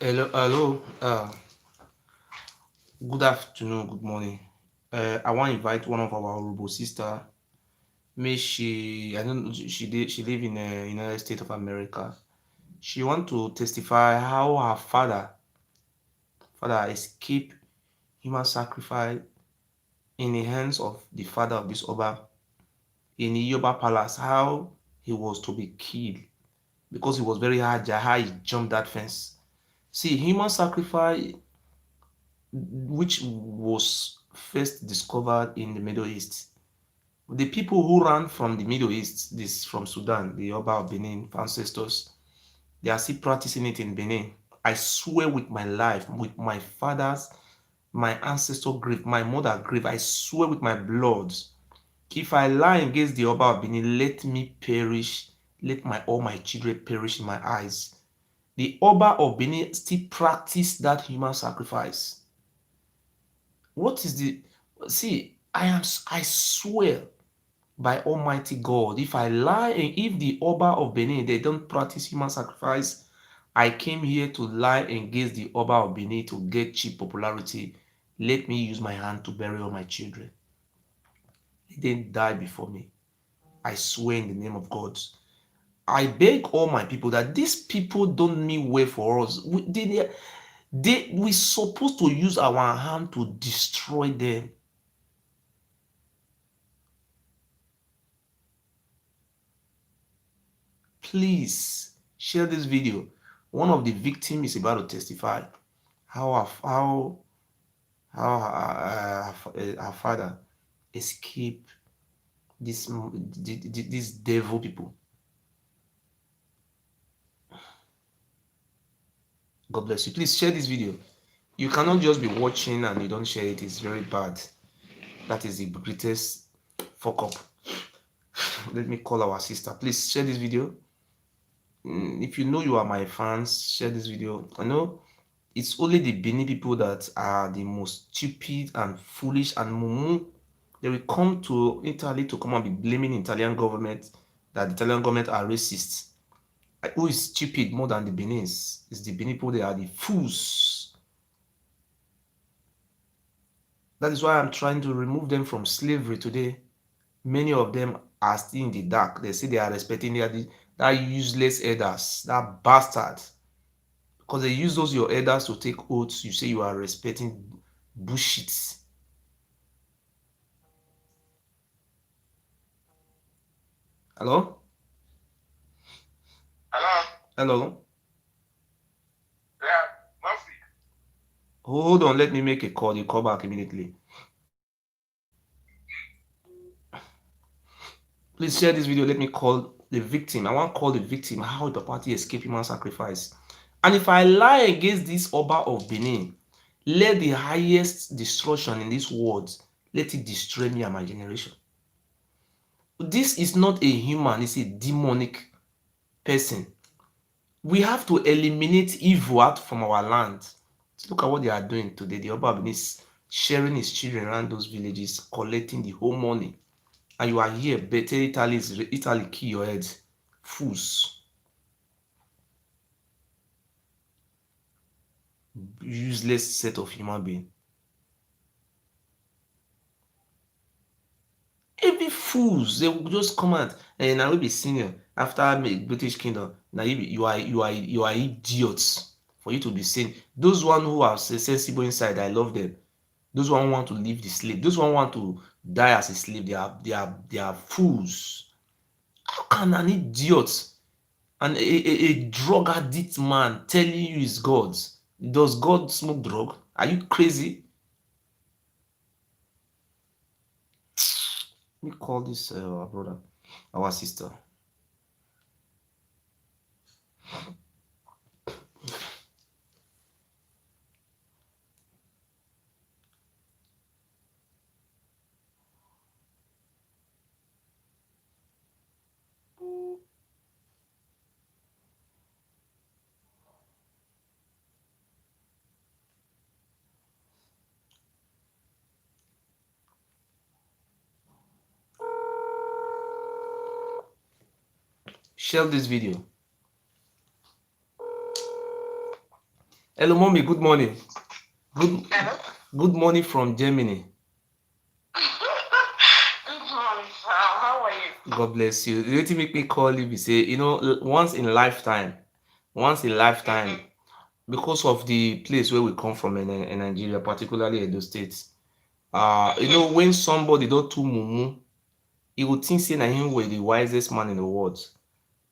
Hello. Good afternoon, good morning. I want to invite one of our Urubo sister. May she, I don't know, she live in the United States of America. She want to testify how her father escaped human sacrifice in the hands of the father of this Oba in the Yoba Palace. How he was to be killed because he was very hard. How he jumped that fence. See, human sacrifice which was first discovered in the Middle East. The people who ran from the Middle East, this from Sudan, the Oba of Benin, ancestors, they are still practicing it in Benin. I swear with my life, with my father's, my ancestor grave, my mother grave, I swear with my blood, if I lie against the Oba of Benin, let me perish, let all my children perish in my eyes. The Oba of Benin still practice that human sacrifice. What is the see? I swear by Almighty God, if I lie and if the Oba of Benin they don't practice human sacrifice, I came here to lie against the Oba of Benin to get cheap popularity. Let me use my hand to bury all my children. They didn't die before me. I swear in the name of God. I beg all my people that these people don't mean well for us. We supposed to use our hand to destroy them. Please share this video. One of the victims is about to testify how her father escaped these devil people. God bless you. Please share this video. You cannot just be watching and you don't share it. It's very bad. That is the greatest fuck up. Let me call our sister. Please share this video. If you know you are my fans, share this video. I know it's only the Benin people that are the most stupid and foolish and mumu. They will come to Italy to come and be blaming the Italian government that the Italian government are racist. Who is stupid more than the Benins? It's the Benin people, they are the fools. That is why I'm trying to remove them from slavery today. Many of them are still in the dark. They say they are respecting that useless elders, that bastard. Because they use those your elders to take oaths. You say you are respecting bullshit. Hello? Hello? Hello? Yeah, Murphy. Hold on, let me make a call. You call back immediately. Please share this video. Let me call the victim. I want to call the victim how the party escaped human sacrifice. And if I lie against this Oba of Benin, let the highest destruction in this world, let it destroy me and my generation. This is not a human, it's a demonic person. We have to eliminate evil out from our land. Look at what they are doing today. The Oba of Benin is sharing his children around those villages, collecting the whole money. And you are here, better Italy kill your head. Fools. Useless set of human being. Every fools, they will just come out and I will be senior after British Kingdom. Now you are idiots for you to be saying. Those one who are sensible inside, I love them. Those one who want to leave the slave, those one want to die as a slave, they are fools. How can an idiot and a drug addict man telling you is God? Does God smoke drug? Are you crazy? Let me call this our brother, our sister. Share this video. Hello, mommy. Good morning. Hello? Good morning from Germany. Good morning. How are you? God bless you. The thing make me call you, be say, once in lifetime, Mm-hmm. because of the place where we come from in Nigeria, particularly Edo State. Mm-hmm. When somebody don't too mumu, he would think say na him were the wisest man in the world.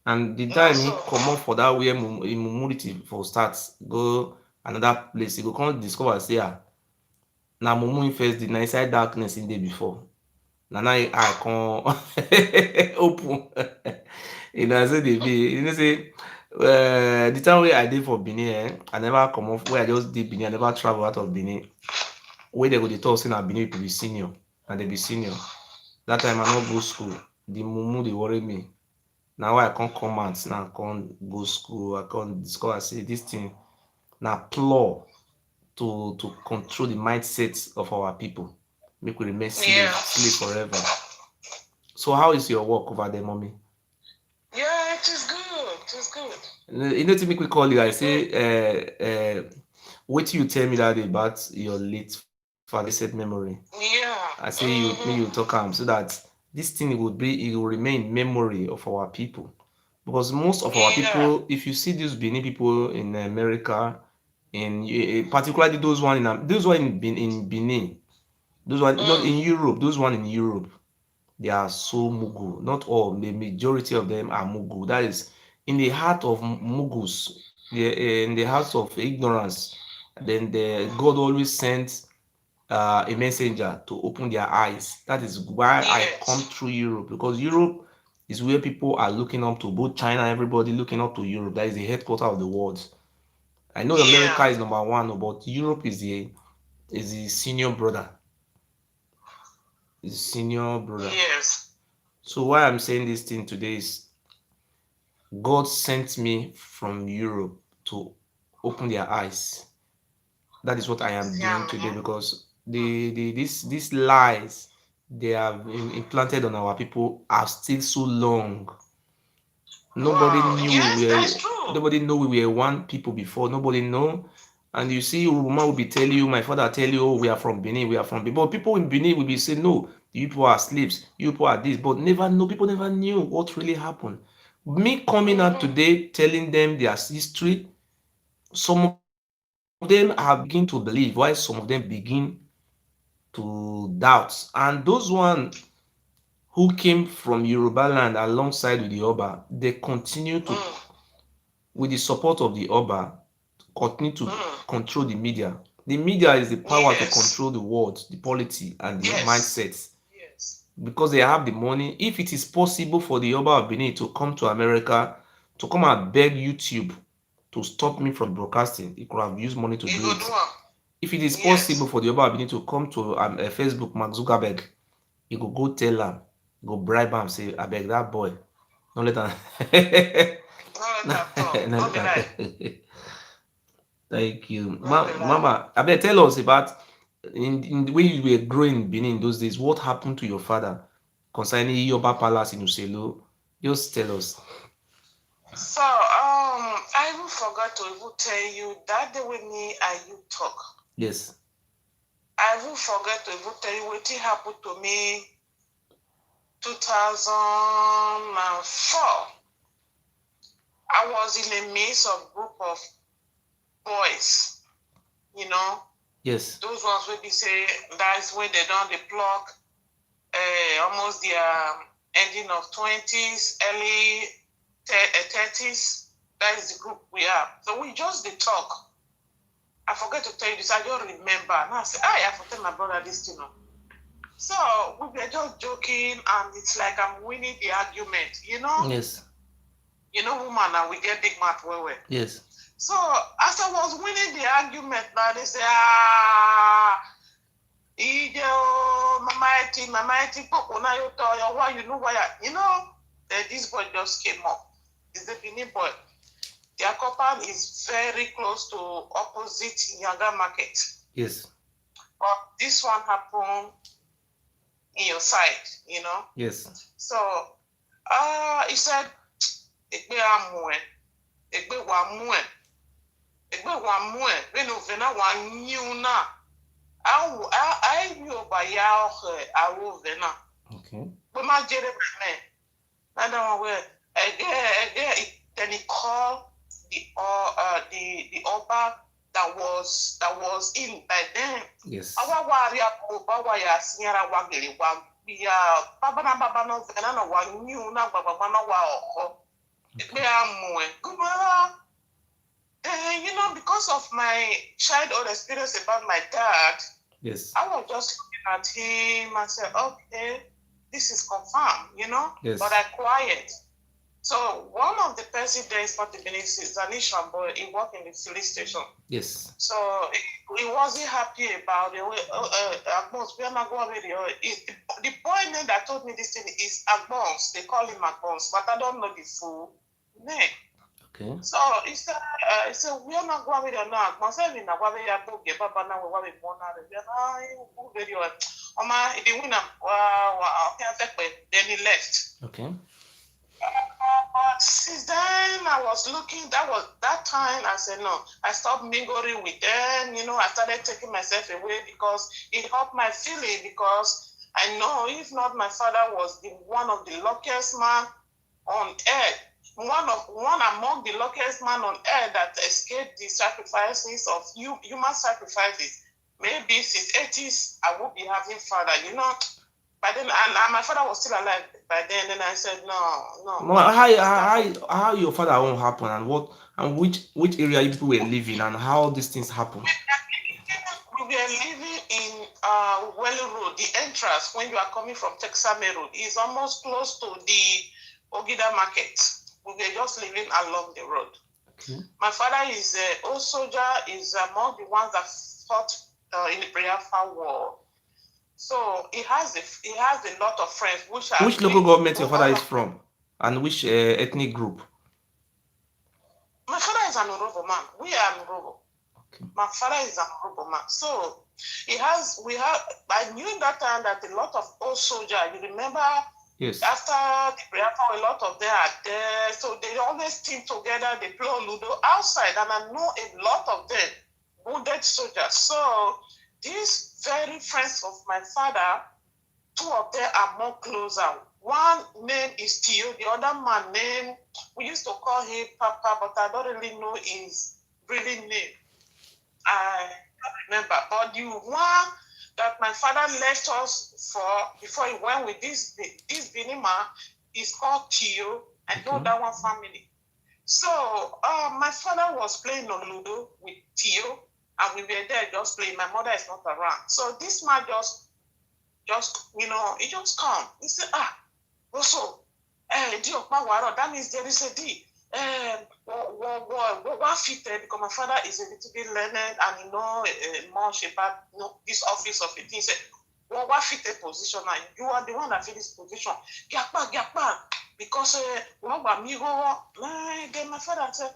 And the Not time he so. come up for that way mumu for start go another place, he go come discover say na mumu him first did na inside darkness in day before. Na now him eye come open. So dey be. Say the time wey I dey for Benin, I never comot where I just dey Benin, I never travel out of Benin. Wey dem go dey talk say na Benin people be senior, and dem be senior. That time I no go school, the mumu dey worry me. Na why I come out now, come go school, I come discover say this thing na ploy to control the mindset of our people, make we remain Yeah. slave forever. So how is your work over there, mommy? Yeah, it is good. It is good. To make me call you, I say, wetin you tell me that day about your late father, blessed memory. Yeah. I say you Mm-hmm. talk am so that this thing it will remain memory of our people. Because most of our Yeah. people, if you see these Benin people in America, particularly those one in Benin, those one not Mm. in Europe, those one in Europe, they are so mugu. Not all, the majority of them are mugu. That is in the heart of mugus, in the heart of ignorance. Then God always sends a messenger to open their eyes. That is why I come Yes. through Europe, because Europe is where people are looking up to, both China, everybody looking up to Europe. That is the headquarter of the world. I know America Yeah. is number one, but Europe is the senior brother. Is the senior brother. Yes. So why I'm saying this thing today is God sent me from Europe to open their eyes. That is what I am Yeah, doing today, man. because these lies they have implanted on our people are still so long. Nobody Wow. knew Yes, that's true. nobody know we were one people before. Nobody know. And you see, woman will be telling you, my father tell you, oh, we are from Benin, we are from Benin. But people in Benin will be saying, no, you people are slaves, you people are this, but never know, people never knew what really happened. Me coming out Mm-hmm. today telling them their history, some of them have begin to believe, while some of them begin to doubt. And those one who came from Yoruba land alongside with the Oba, they continue to, Mm. with the support of the Oba, continue to Mm. control the media. The media is the power to Yes. control the world, the polity, and the Yes. mindsets, because they have the money. If it is possible for the Oba of Benin to come to America to come and beg YouTube to stop me from broadcasting, he could have used money to You do go it. do one. If it is possible Yes. for the Oba of Benin to come to Facebook, Mark Zuckerberg, he go tell am, go bribe am, say, abeg that boy, no let am. No let that talk. No No let be am. like. Thank you, No be like. Mama. Abeg tell us about in the way you were growing in Benin in those days. What happened to your father concerning Yoba Palace in Uselo? Just tell us. So, I even forgot to even tell you that day with me and you talk. Yes. I even forgot to even tell you what happened to me 2004. I was in a midst of group of boys, you know, Yes. those ones will be say that's when they done the plug, almost the ending of 20s, early 30s. That is the group we are. So we just the talk. I forget to tell you this. I don't remember. And I say, I have to tell my brother this, you know. So we were just joking, and it's like I'm winning the argument, you know. Yes. You know, woman, and we get big mouth well. Yes. So as I was winning the argument, now they say, my mighty, why you know why? This boy just came up. It's the Benin boy. Their compound is very close to opposite Yaga Market. Yes. But this one happened in your side, you know. Yes. So he said, Egbe amue, Egbe wamue. one more, when Vena one new na. I knew by ya I will Vena. Okay. But my Jeremy, I don't know where again. Then he called the Oba that was in by then. Yes. Our warrior Oba ya senior wagili one. We are Baba no Vena no one new na Baba no wa. You know, because of my childhood experience about my dad, Yes. I was just looking at him and said, okay, this is confirmed, you know, Yes. but I quiet. So one of the person there is not the Benin is an Asian boy. He worked in the police station. Yes. So he wasn't happy about the way. We are not going with the boy name that told me this thing is Agbons. They call him Agbons, but I don't know the full name. Okay. So he said, we are not going with your now. Myself in a way, I book your papa now. We're born out of the video. Oma, the winner, then he left. Okay. But since then, I was looking. That time. I said no. I stopped mingling with them. You know, I started taking myself away because it hurt my feeling. Because I know if not, my father was one of the luckiest man on earth. One among the luckiest man on earth that escaped the sacrifices of human sacrifices. Maybe since 80s, I would be having father. You know. But then, and my father was still alive by then. And I said, no. How your father won't happen, and what, and which area you people were living, and how these things happen? We were living in Welly Road, the entrance when you are coming from Texame Road is almost close to the Ogida Market. We were just living along the road. Okay. My father is old soldier, is among the ones that fought in the Biafra War. So he has a lot of friends. Which local government your father is from, and which ethnic group? My father is an Orobo man. We are Orobo. Okay. My father is an Orobo man. So I knew that time that a lot of old soldiers, you remember? Yes. After the Biafra, a lot of them are there. So they always team together, they play Ludo outside, and I know a lot of them wounded soldiers. So these very friends of my father, two of them are more closer. One name is Tio, the other man name, we used to call him Papa, but I don't really know his really name. I don't remember. But the one that my father left us for before he went with this Benin man is called Tio. I know that one family. So my father was playing on Ludo with Tio, and we were there just playing. My mother is not around. So this man just you know, he just come. He said, also, that means there is a D. What fit there because my father is a little bit learned and you know much about this office of it. He said, what fit the position now? You are the one that fit this position. Gapa. Because then my father said,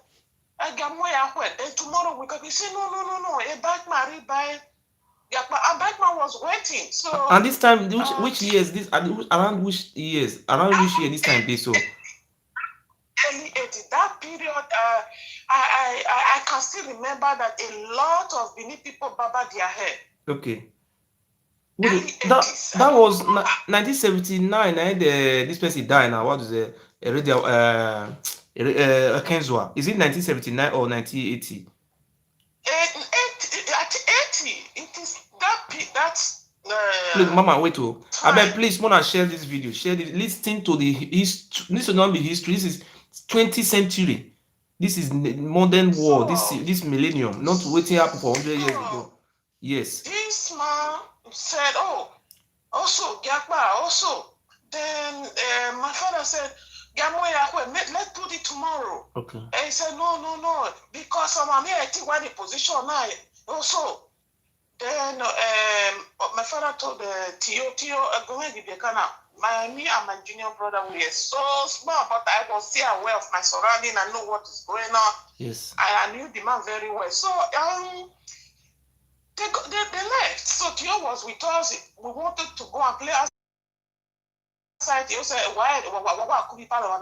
then tomorrow we can be say no. A bike marry by Batman was waiting. So and this time, which years? This around which years? Around which year this time be so? Early 80s. That period, I can still remember that a lot of Benin people barbered their hair. Okay. That was 1979. This person died now. What is the radio? Kenzwa. Is it 1979 or 1980? At 80, it is that's. Please, Mama, wait. I beg, please, Mona, share this video. Share this. Listen to the history. This will not be history. This is 20th century. This is modern world. This millennium. Not waiting happen for 100 years ago. Yes. This man said, also, Gakba, also. Then my father said, let's put it tomorrow. Okay. And he said, no, because I'm here, I think why the position now. Also, then my father told Tio, go ahead, me and my junior brother, we were so small, but I was still aware of my surrounding. I know what is going on. Yes. I knew the man very well. So, they left. So Tio was with us. We wanted to go and play outside. Tio said, why could be part of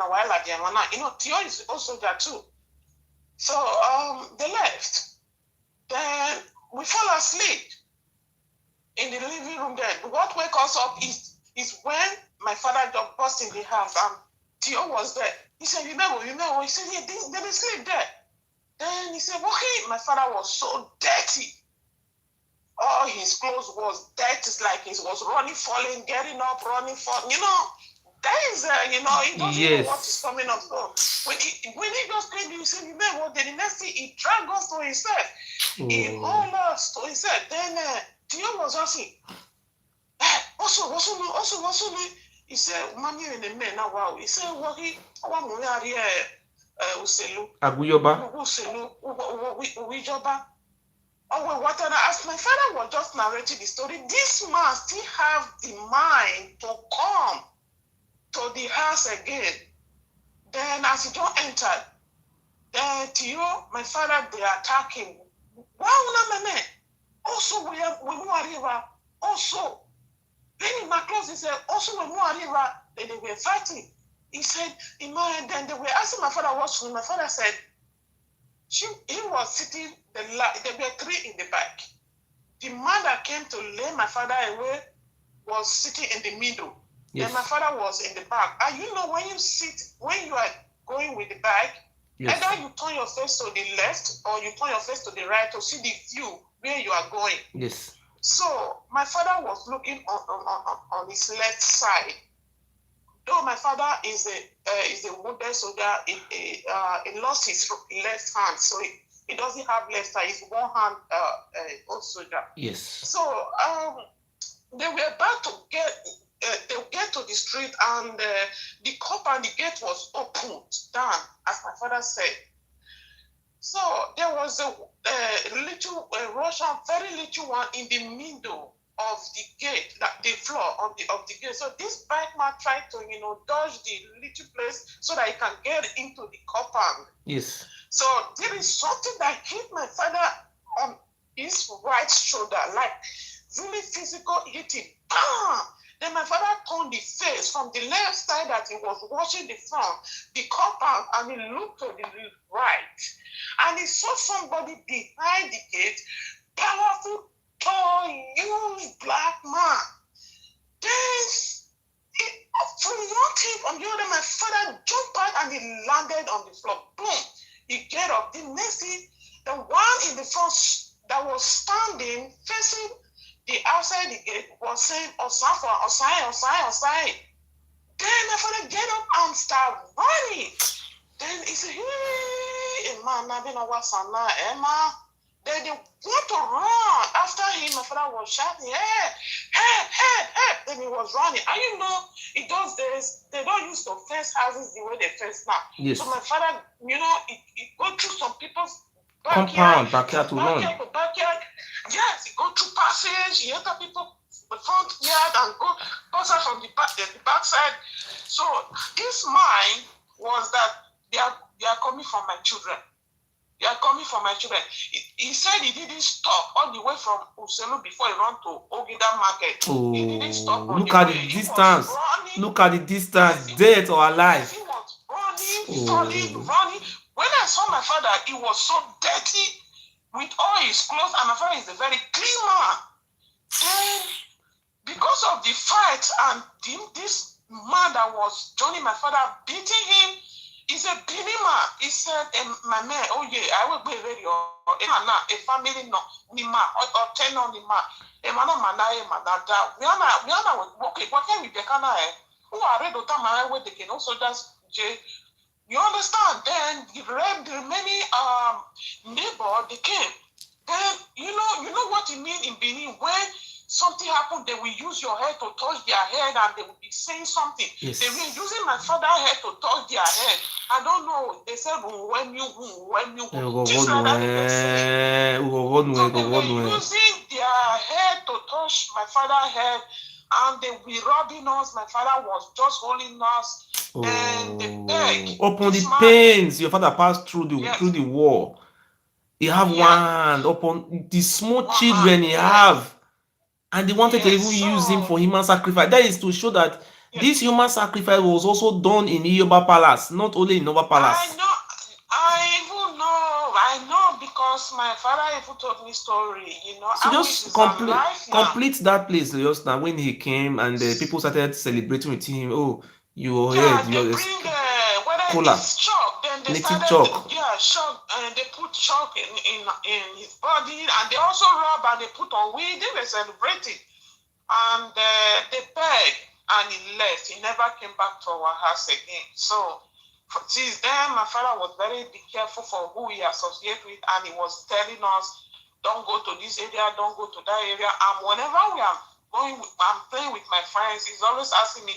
you know, Tio is also there too. So they left. Then we fall asleep in the living room. Then what wake us up is when my father just burst in the house and Theo was there. He said, you know. He said, yeah, they sleep there. Then he said, okay, my father was so dirty. All his clothes was dirty. It's like he was running, falling, getting up, running, falling. That is, he doesn't know what is coming up. So when he just came, he said, you know what? Then the next thing, he dragged us to himself. He hauled us to himself. Then Theo was asking, also, he said, money in the men now, wow. He said, well, Uselu. Aguyoba. Uwijoba. Oh, what I asked, my father was just narrating the story. This man still have the mind to come to the house again. Then as he don't enter, then Theo, my father, they attack him. Why una meme? Also, we arriva. Also, then in my clothes, he said, also when we arriva, then they were fighting. He said, then they were asking my father what's wrong. My father said, he was sitting, there were three in the back. The man that came to lay my father away was sitting in the middle. Yes. Then my father was in the back. And when you are going with the back, yes, either you turn your face to the left or you turn your face to the right to see the view where you are going. Yes. So my father was looking on his left side. Though my father is a wounded soldier, he lost his left hand, so he doesn't have left side. He's one hand old soldier. Yes. So they were about to get to the street, and the cop and the gate was opened down, as my father said. So there was a little Russian, very little one in the middle of the gate, the floor of the gate. So this bike man tried to, dodge the little place so that he can get into the compound. Yes. So there is something that hit my father on his right shoulder, like really physical hitting. Then my father turned the face from the left side that he was watching the front, the compound, and he looked to the right. And he saw somebody behind the gate, powerful, tall, huge black man. Then, from one tip on the other, my father jumped out and he landed on the floor. Boom! He get up. The next thing, the one in the front that was standing facing the outside the gate was saying, Osai. Then my father get up and start running. Then he said, hey, man, Emma. Then they want to run after him. My father was shouting, hey. Then he was running. And in those days, they don't use to fence houses the way they fence now. Yes. So my father, he go through some people's backyard to run. Backyard. Yes, he go through passage, he enter people the front yard and go pass out from the back side. So his mind was that they are coming for my children. They are coming for my children. He said he didn't stop all the way from Uselu before he ran to Ogida Market. He didn't stop. Look at the distance. Look at the distance, dead or alive. He was running, falling, running. When I saw my father, he was so dirty with all his clothes, and my father is a very clean man. Then, because of the fight and this man that was joining my father beating him, he's a Benin man. He said, my man, oh yeah, I will be ready. A family no, nima or ten on nima. Emano manae manada. We are okay. What can we be kana? Who are ready to come away? They can also just you understand? Then the remaining neighbor they came. Then you know what it means in Benin when something happened, they will use your head to touch their head and they will be saying something. Yes. They were using my father's head to touch their head. I don't know. They said when you just like that they were saying. So they were using their head to touch my father's head, and they were robbing us. My father was just holding us. And they begged. Upon the pains your father passed through the war. He have one upon the small children he have. And they wanted to even use him for human sacrifice. That is to show that this human sacrifice was also done in Iyoba Palace, not only in Nova Palace. I know because because my father even told me story. So I wish just he's alive now. complete that place just now when he came and people started celebrating with him. Oh, you heard Yeah, they your bring whether cola, it's chalk. Then they native started, chalk. yeah, chalk, and they put chalk in his body, and they also rub and they put on weed. They were celebrating, and they begged, and he left. He never came back to our house again. So since then, my father was very be careful for who he associate with, and he was telling us, don't go to this area, don't go to that area. And whenever I'm playing with my friends, he's always asking me,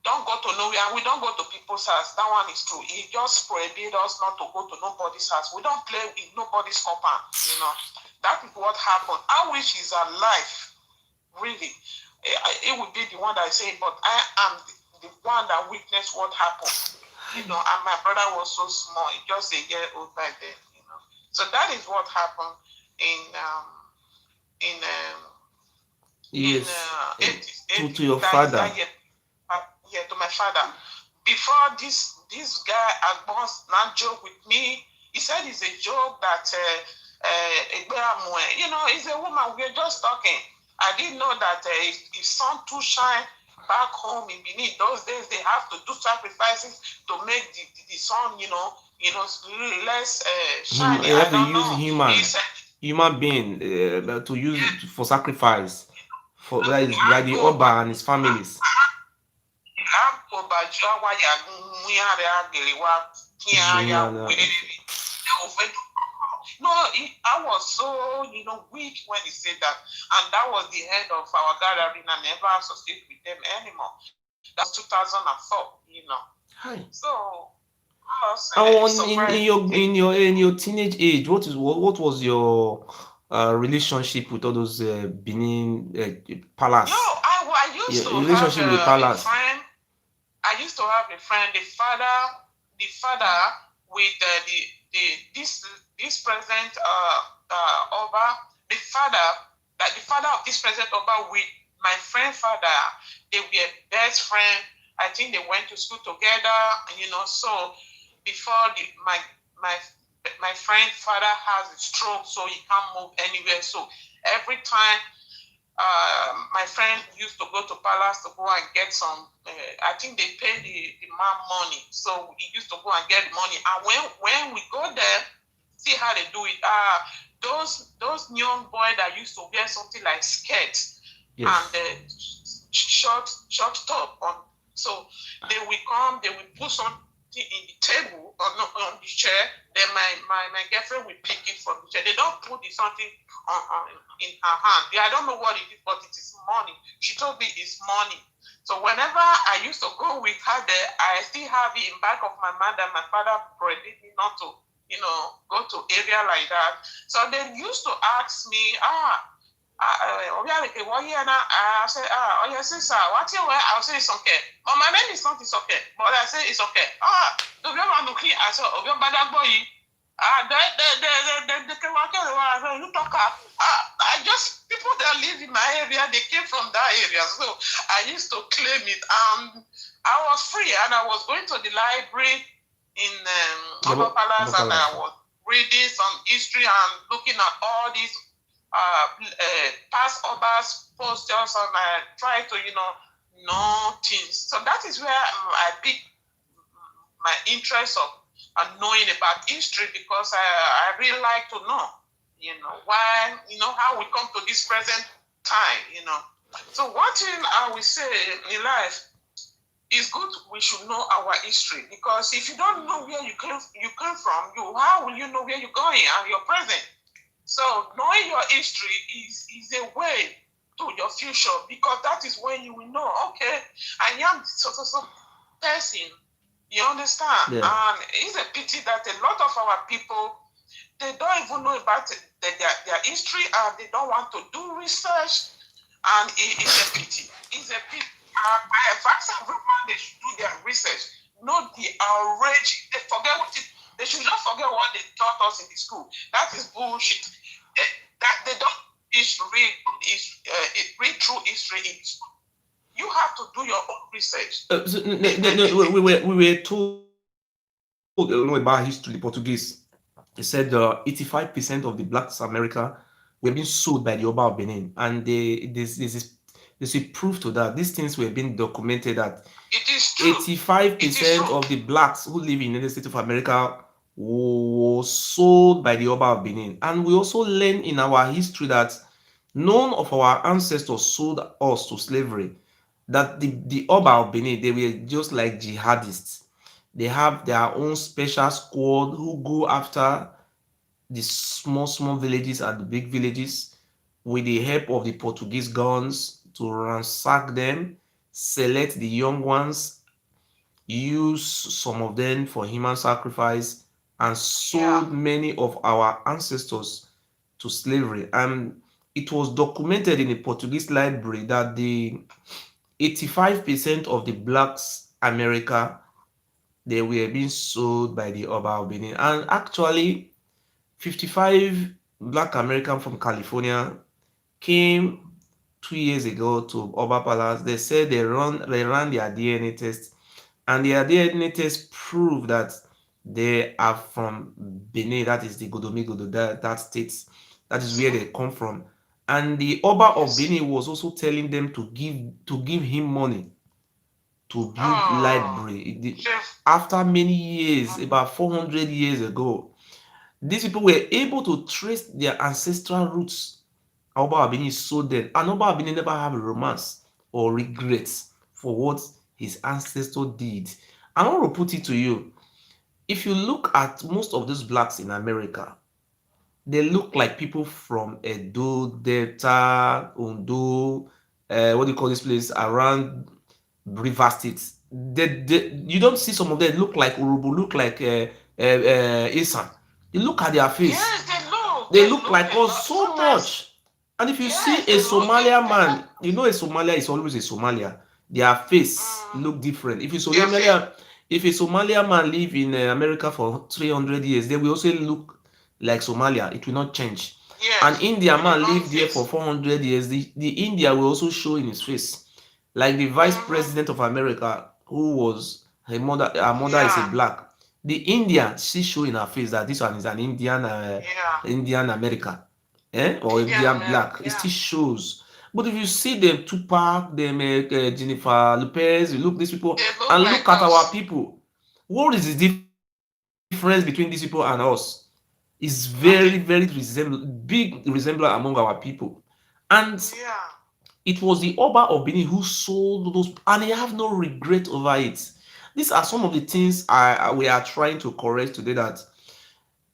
don't go to nowhere. We don't go to people's house. That one is true. He just prohibited us not to go to nobody's house. We don't play in nobody's compound. That is what happened. I wish he's alive. Really, it would be the one that I say, but I am the one that witnessed what happened. And my brother was so small, just a year old back then. So that is what happened in Yes, 80s, to your that is father. that year. Yeah, to my father. Before this guy once now joke with me. He said it's a joke that it's a woman. We're just talking. I didn't know that if sun too shine back home in Benin, those days they have to do sacrifices to make the sun, less shiny. You I have to don't use know. He said, human being to use yeah, it for sacrifice for that is by the go Oba back. and his families. No, I was so weak when he said that, and that was the end of our gathering. I never associate with them anymore. That's 2004. Hi. So so very In your teenage age, what was your relationship with all those Benin palace? I used Your to have relationship with the a palace. friend. I used to have a friend, the father with this present Oba, the father of this present Oba with my friend father. They were best friend. I think they went to school together. So before my my friend father has a stroke, so he can't move anywhere. So every time my friend used to go to Palace to go and get some. I think they pay the man money, so he used to go and get money. And when we go there, see how they do it. Those young boys that used to wear something like skirts and Yes. short top on. So they will come, they will put something in the table on the chair. Then my girlfriend will pick it from the chair. They don't put the something in her hand. I don't know what it is, but it is money. She told me it's money. So whenever I used to go with her there, I still have it in back of my mind that my father prohibited me not to, go to area like that. So they used to ask me, I say, oh yes, sir, what's your way? I'll say it's okay. But my name is not it's okay. But I say it's okay. The I said, I just people that live in my area, they came from that area, so I used to claim it. I was free, and I was going to the library in Upper Palace, and I was reading some history and looking at all these past Obas postures, and I try to know things. So that is where I picked my interest of knowing about history, because I really like to know, why, how we come to this present time, So one thing I will say in life is good. We should know our history, because if you don't know where you came from, how will you know where you're going and your present? So knowing your history is a way to your future, because that is when you will know, okay, I am so person. You understand? Yeah. And it's a pity that a lot of our people, they don't even know about their history, and they don't want to do research. And it's a pity. It's a pity. I advise everyone they should do their research. Not the outrage. They should not forget what they taught us in the school. That is bullshit. That they don't read through history in school. You have to do your own research. We were told about history, Portuguese. They said 85% of the blacks in America were being sold by the Oba of Benin, and there's a proof to that. These things were being documented that It is true. It is 85% true. of the blacks who live in the United States of America was sold by the Oba of Benin. And we also learn in our history that none of our ancestors sold us to slavery. That the Oba of Benin, they were just like jihadists. They have their own special squad who go after the small villages and the big villages with the help of the Portuguese guns to ransack them, select the young ones, use some of them for human sacrifice, and Yeah. sold many of our ancestors to slavery. And it was documented in a Portuguese library that the 85% of the blacks America, they were being sold by the Oba of Benin. And actually 55 black American from California came 2 years ago to Oba Palace. They said they ran their DNA test, and their DNA test proved that they are from Benin. That is the Godomigodo, that state. That is where they come from. And the Oba of Yes. Benin was also telling them to give him money to build Oh, library. chef. After many years, about 400 years ago, these people were able to trace their ancestral roots. Oba Abini sold them, and Oba Abini never have a romance or regrets for what his ancestor did. I want to put it to you: if you look at most of those blacks in America, they look like people from Edo, Delta, Ondo, what do you call this place around River State. You don't see some of them look like Urubu, look like Isan. You look at their face, Yes, they look. they They look look like a us lot. so Sometimes, much. And if you see yes, a they look. Somalia They look. man, you know a Somalia is always a Somalia. Their face Mm, look different. their face. If a Somalia man live in America for 300 years, they will also look like Somalia. It will not change. An Yes, Indian with a man long live there for face. 400 years. The India will also show in his face. Like the vice Mm-hmm. president of America, who was her mother is a Yeah, black. The Indian, she show in her face that this one is an Indian, yeah. Indian American, or Indian Indian American. black. It Yeah. still shows. But if you see them, Tupac, them, Jennifer Lopez, you look these people They look and like look at our us. people. What is the difference between these people and us? Is very, very Nothing. big resemblance among our people. And Yeah. it was the Oba of Benin who sold those, and he have no regret over it. These are some of the things we are trying to correct today. That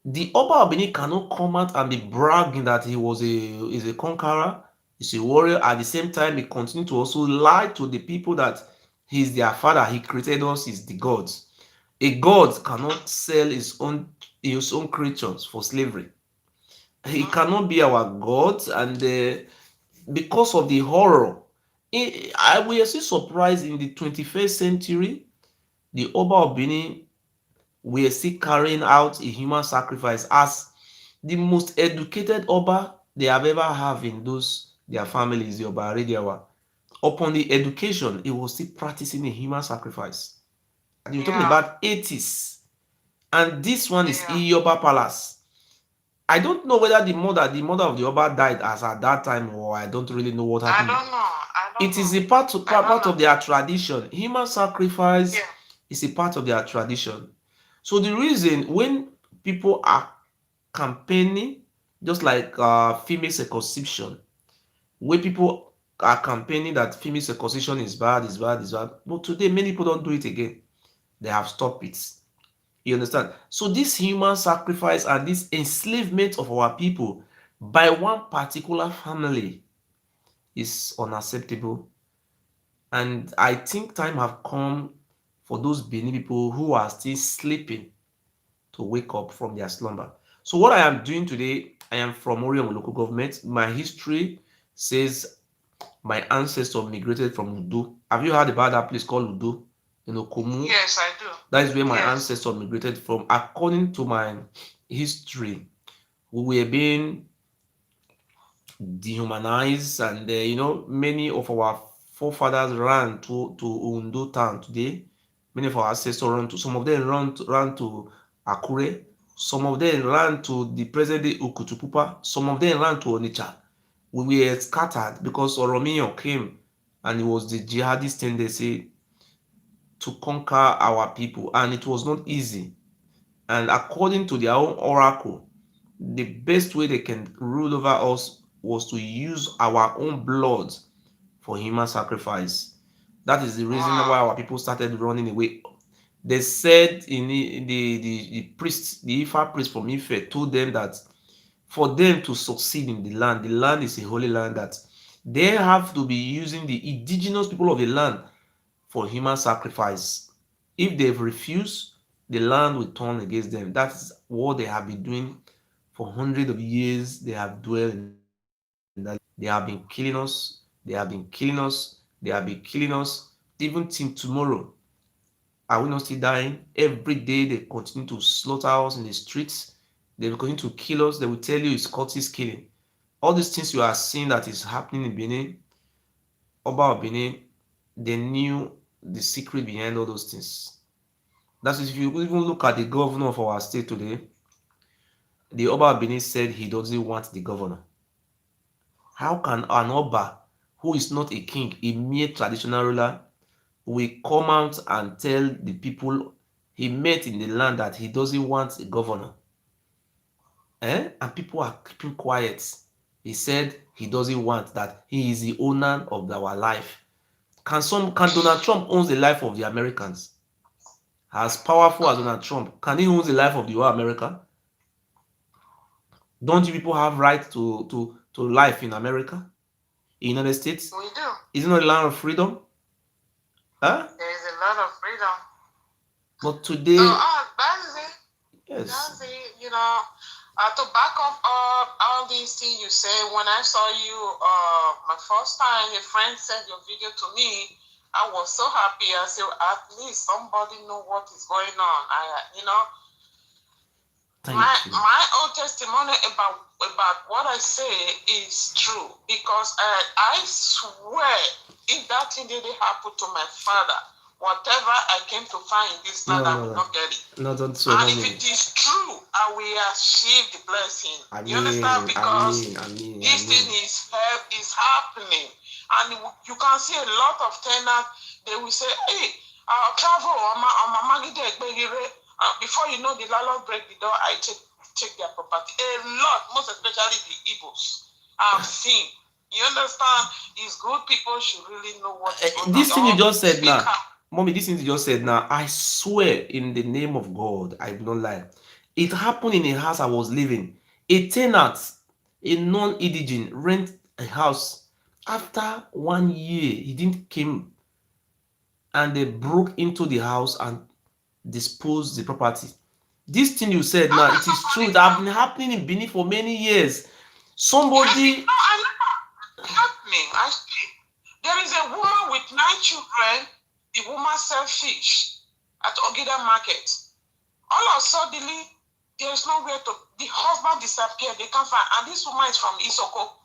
the Oba of Benin cannot come out and be bragging that he was a conqueror, he's a warrior. At the same time, he continued to also lie to the people that he's their father. He created us, he's the gods. A god cannot sell his own creatures for slavery. He Mm-hmm. cannot be our god, and because of the horror. We are still surprised in the 21st century, the Oba of Benin were still carrying out a human sacrifice as the most educated Oba they have ever have in those their families, the Oba Arediawa. Upon the education, he was still practicing a human sacrifice. And you're talking Yeah. about 80s. And this one is Yeah. Iyoba Palace. I don't know whether the mother of the Oba died as at that time, or I don't really know what I happened. don't know. I don't It know. is a part, I don't part know. of their tradition. Human sacrifice Yeah. is a part of their tradition. So the reason when people are campaigning, just like female circumcision, where people are campaigning that female circumcision is bad, is bad, is bad. But today, many people don't do it again. They have stopped it. You understand? So this human sacrifice and this enslavement of our people by one particular family is unacceptable. And I think time have come for those Benin people who are still sleeping to wake up from their slumber. So what I am doing today, I am from Orion local government. My history says my ancestors migrated from Udo. Have you heard about that place called Udo in Okomu? Yes, I do. That is where my Yes. ancestors migrated from. According to my history, we were being dehumanized, and many of our forefathers ran to Ondo town today. Many of our ancestors ran to, some of them ran to Akure. Some of them ran to the present day Okutupupa. Some of them ran to Onitsha. We were scattered because Oromiyan came and it was the jihadist tendency to conquer our people, and it was not easy. And according to their own oracle, the best way they can rule over us was to use our own blood for human sacrifice. That is the reason why our people started running away. They said in the priest, the Ifa priest from Ife told them that for them to succeed in the land is a holy land, that they have to be using the indigenous people of the land for human sacrifice. If they've refused, the land will turn against them. That's what they have been doing for hundreds of years. They have dwelled in that. They have been killing us. They have been killing us. They have been killing us. Even till tomorrow, are we not still dying? Every day they continue to slaughter us in the streets. They will continue to kill us. They will tell you it's cultist killing. All these things you are seeing that is happening in Benin, Oba of Benin, they knew the secret behind all those things. That is, if you even look at the governor of our state today, the Oba of Benin said he doesn't want the governor. How can an Oba, who is not a king, a mere traditional ruler, will come out and tell the people he met in the land that he doesn't want a governor? And people are keeping quiet. He said he doesn't want that. He is the owner of our life. Can Donald Trump owns the life of the Americans? As powerful as Donald Trump, can he own the life of the whole America? Don't you people have right to life in America, in United States? We do. Is it not a land of freedom? Huh? There is a lot of freedom. But today, So that's it. yes. That's it. You know, to back up all these things you say, when I saw you my first time, a friend sent your video to me. I was so happy. I said, at least somebody know what is going on. My own testimony about what I say is true, because I swear if that thing didn't happen to my father, whatever I came to find in this land, I will not get it. No, don't say and if it is true, I will achieve the blessing. You understand? Because this thing is happening, and you can see a lot of tenants. They will say, "Hey, I'll travel. Before you know, the landlord break the door. I take their property. A lot, most especially the Igbos. I've seen. You understand? It's good. People should really know what is going on. This thing you just said now, mommy, this thing you just said now, I swear in the name of God, I do not lie. It happened in a house I was living. A tenant, a non-indigent, rent a house. After 1 year, he didn't came, and they broke into the house and disposed the property. This thing you said now, it is true. It has been happening in Benin for many years. Somebody. Happening. There is a woman with 9 children. The woman sells fish at Ogida Market. All of a sudden, there is nowhere to. The husband disappeared. They can't find. And this woman is from Isoko.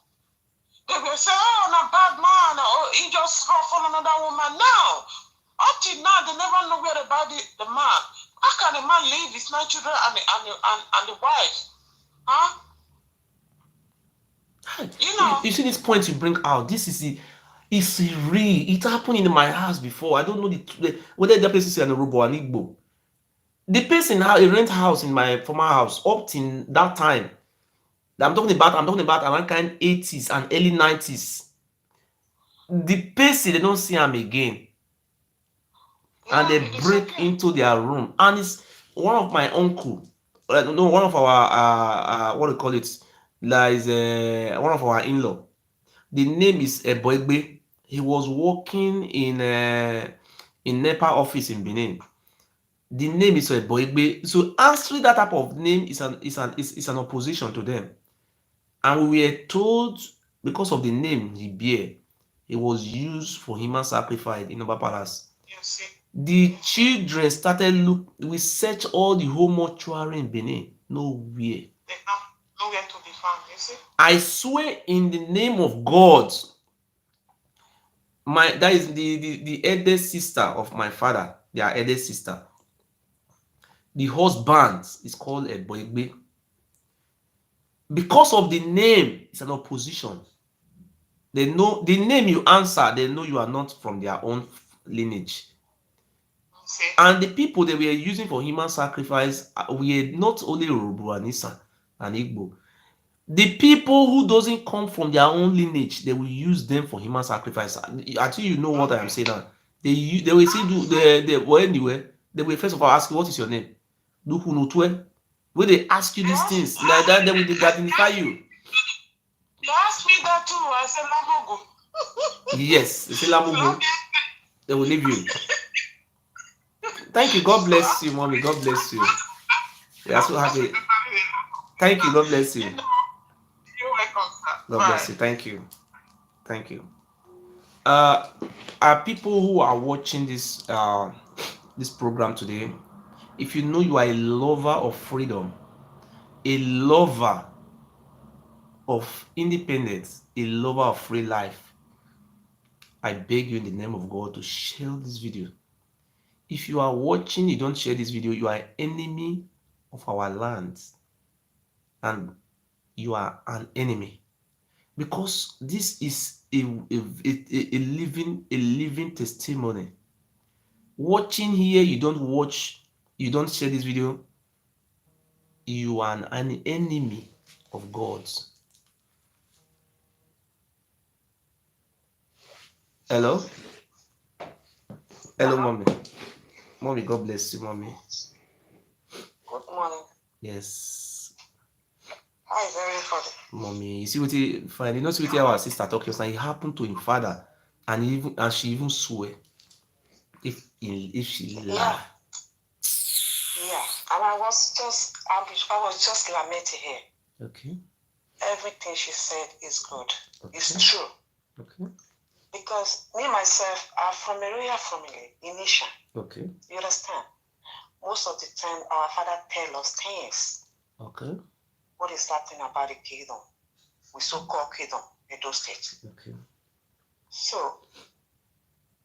They will say, "Oh, not bad man. Oh, he just found another woman." Now, up till now, they never know where about the man. How can a man leave his 9 children and the wife? Huh? You see this point you bring out. This is it's real. It happened in my house before. I don't know whether the place is an Yoruba or an Igbo. The person had a rent house in my former house up till that time. I'm talking about around kind 80s and early 90s. The person, they don't see him again. And they break into their room. And it's one of my uncle, no, one of our what do you call it? Like one of our in-law. The name is Eboigbe. He was working in NEPA office in Benin. The name is Eboigbe. So answering that type of name is an opposition to them. And we were told because of the name he bear, he was used for human sacrifice in Oba Palace. The children started we searched all the whole mortuary in Benin. Nowhere. Nowhere to be found, you see? I swear in the name of God, that is the eldest sister of my father, their eldest sister. The husband is called a boygbe. Because of the name, it's an opposition. They know the name you answer, they know you are not from their own lineage. And the people they were using for human sacrifice were not only Yoruba and Isa and Igbo. The people who doesn't come from their own lineage, they will use them for human sacrifice. Actually, you know what I am saying now. They will say do well anyway. They will first of all ask you what is your name. Do who know to when they ask you these things like that, they will identify you. They asked me that too. I said Lamogo. Yes, they say Lamugo. They will leave you. Thank you. God bless you, mommy. God bless you. We are so happy. Thank you. God bless you. You're welcome, sir. God bless you. Thank you. Thank you. Uh, are people who are watching this program today, if you know you are a lover of freedom, a lover of independence, a lover of free life, I beg you in the name of God to share this video. If you are watching, you don't share this video, you are an enemy of our lands and you are an enemy, because this is a living testimony. Watching here, you don't watch, you don't share this video, you are an enemy of God's. Hello? Hello, mommy. Mommy, God bless you, mommy. Good morning. Yes. Hi, very funny. Mommy, you see what he find? You know see what our sister talk just like it happened to him father, and she even swear if she lie. Yeah, and I was just lamenting here. Okay. Everything she said is good. Okay. It's true. Okay. Because me myself, I'm from a royal family in Isha. Okay. You understand? Most of the time, our father tell us things. Okay. What is happening about the kingdom? We so-called kingdom, Edo State. Okay. So,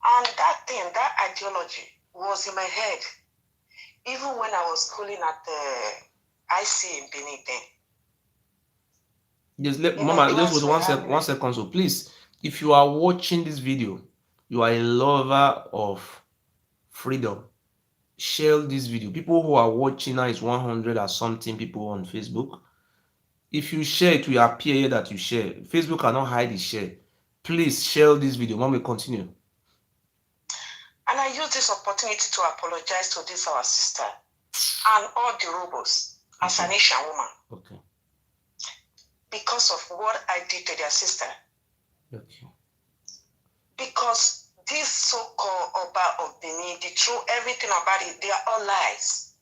and that thing, that ideology was in my head, even when I was schooling at the IC in Benin then. Just let Mama, just was 1 second. So please, if you are watching this video, you are a lover of freedom, share this video. People who are watching now is 100 or something people on Facebook. If you share, it will appear here that you share. Facebook cannot hide the share. Please share this video. Mom will continue. And I use this opportunity to apologize to this our sister and all the robots as an Asian woman. Okay. Because of what I did to their sister. Okay. Because this so-called Oba of Benin, they throw everything about it, they are all lies.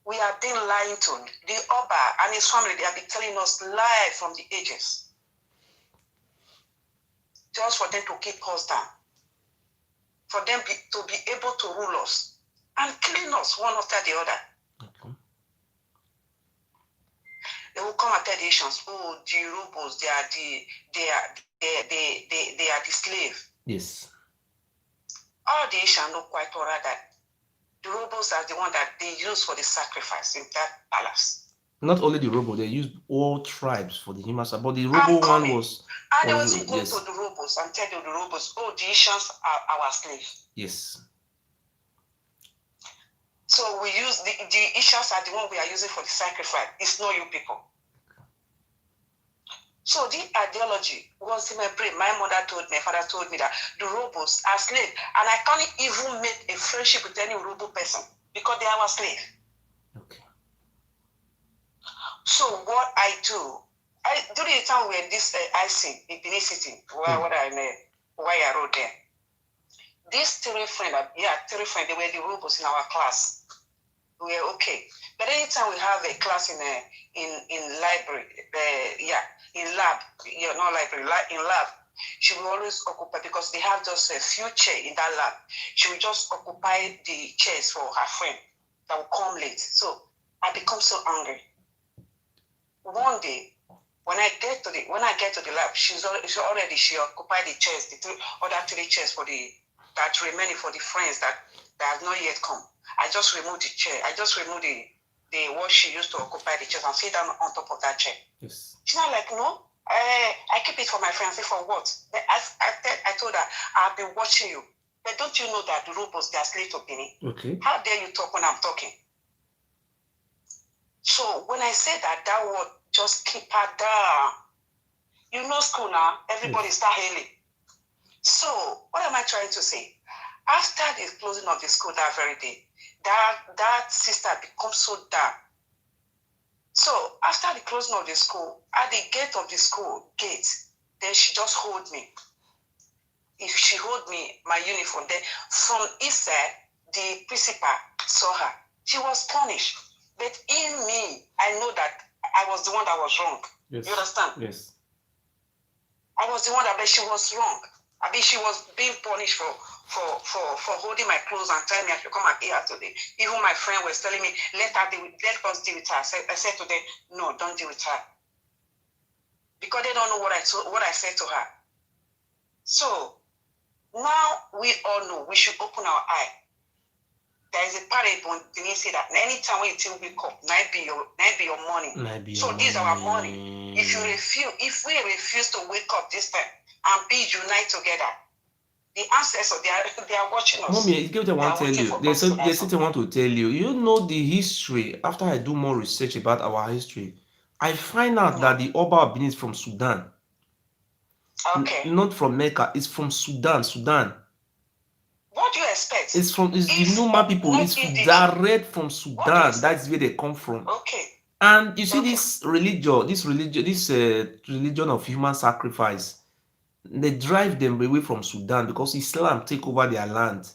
We have been lying to the Oba and his family. They have been telling us lies from the ages. Just for them to keep us down. For them to be able to rule us and killing us one after the other. Okay. They will come and tell the Asians, oh, the Yorubas, they are the slave. Yes. All the Asians know quite all right that the Yorubas are the one that they use for the sacrifice in that palace. Not only the Robo, they used all tribes for the human sacrifice, but the Robo one was. And they will go to the Robos and tell the Robos, oh, the Asians are our slaves. Yes. So we use the Asians are the one we are using for the sacrifice. It's not you people. So the ideology was in my brain. My mother told me, my father told me that the Robos are slaves. And I can't even make a friendship with any Robo person because they are our slave. Okay. So what I do, during the time when this IC in Benin City, where I wrote there, these three friends, they were the Robos in our class. We were okay. But anytime we have a class in library, in lab, not library, in lab, she will always occupy, because they have just a few chairs in that lab. She will just occupy the chairs for her friend that will come late. So I become so angry. One day, when I get to the lab, she occupied the chairs, the other three chairs for the that remaining for the friends that have not yet come. I just removed the chair. I just removed the what she used to occupy the chair and sit down on top of that chair. Yes. She's not like, no, I keep it for my friends. For what? I told her, I've been watching you. But don't you know that the robots, they are slave to Benin? Okay. How dare you talk when I'm talking? So when I said that word, just keep her down. You know school now, everybody start hailing. So what am I trying to say? After the closing of the school that very day, that sister becomes so down. So after the closing of the school, at the gate of the school gate, then she just hold me. If she hold me, my uniform, then from inside, the principal saw her. She was punished. But in me, I know that I was the one that was wrong. Yes. You understand? Yes. I was the one that, but she was wrong. I mean, she was being punished for holding my clothes and telling me I should come and pay her today. Even my friend was telling me, let us deal with her. I said to them, no, don't deal with her. Because they don't know what I said to her. So now we all know we should open our eye. There is a parable Benin say that anytime when you wake up, might be your money. So these are our money. If we refuse to wake up this time and be united together, the ancestors they are watching us. Mommy, it's what I want to tell you. There's something I want to tell you. You know the history. After I do more research about our history, I find out that the Oba of Benin is from Sudan. Okay. Not from Mecca. It's from Sudan. What do you expect? It's the Numa people. It's direct from Sudan. That's where they come from. Okay. And you see this religion of human sacrifice, they drive them away from Sudan because Islam take over their land.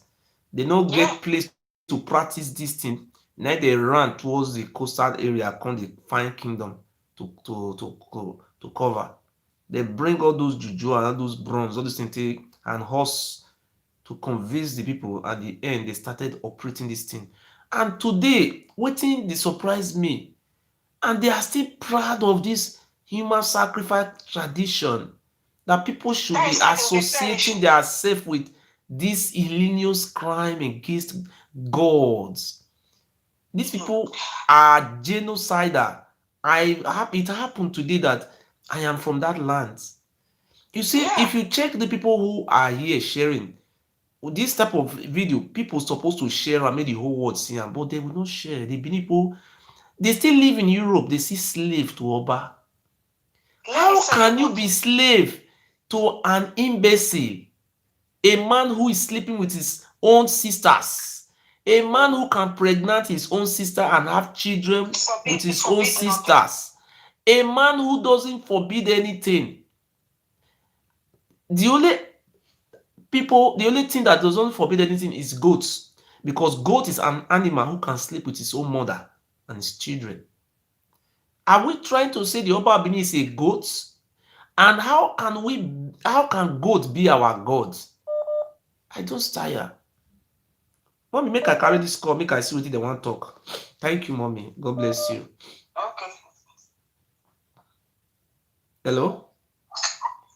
They don't get place to practice this thing. Now they run towards the coastal area, come the find kingdom to cover. They bring all those juju and all those bronze, all those things and horse to convince the people. At the end, they started operating this thing. And today, waiting, they surprised me. And they are still proud of this human sacrifice tradition that people should be associating themselves with this heinous crime against gods. These people are genocidal. It happened today that I am from that land. You see, if you check the people who are here sharing this type of video, people supposed to share and make the whole world see them, but they will not share. The Benin people, they still live in Europe. They see slave to Oba. How can you be slave to an imbecile? A man who is sleeping with his own sisters. A man who can pregnant his own sister and have children with his own sisters. A man who doesn't forbid anything. The only thing that doesn't forbid anything is goats. Because goat is an animal who can sleep with his own mother and his children. Are we trying to say the Oba Benin is a goat? And how can goat be our God? I just tire. Mommy, make I carry this call, make I see what they want to talk. Thank you, mommy. God bless you. Okay. Hello?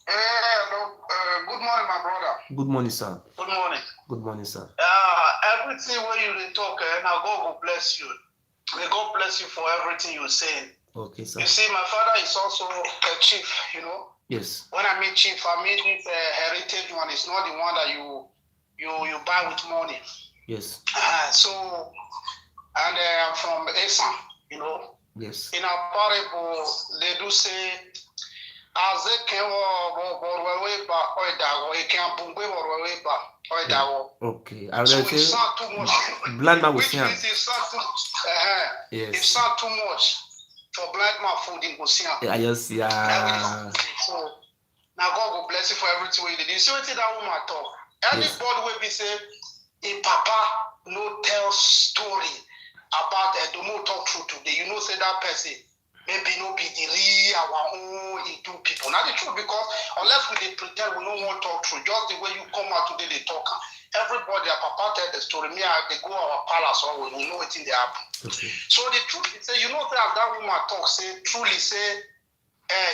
Hello. Good morning, my brother. Good morning, sir. Good morning. Good morning, sir. Everything where you talk, now God will bless you. May God bless you for everything you're saying. Okay, sir. You see, my father is also a chief, you know. Yes. When I mean chief, I mean this heritage one. It's not the one that you buy with money. Yes. So, and I'm from Esan, you know. Yes. In our parable, they do say, as they can okay. I will say blind man will see him. If it's not too much for blind man food in Gosia. Yes, yeah. So now God will bless you for everything you did. You see what that woman talk? Anybody will be say, if Papa no tell story about the more talk true today, you know, say that person maybe no be the real our own into people. Not the truth, because unless we they pretend we don't want to talk true, just the way you come out today, they talk. Everybody, Papa tell the story. Me, they go our palace or we know it in the happen. Okay. So the truth is, say, you know, that woman talk, say, truly say,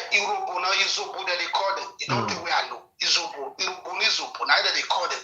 Irobo, now Izobo, that they call them. You don't think we are no Izobo, neither they call them.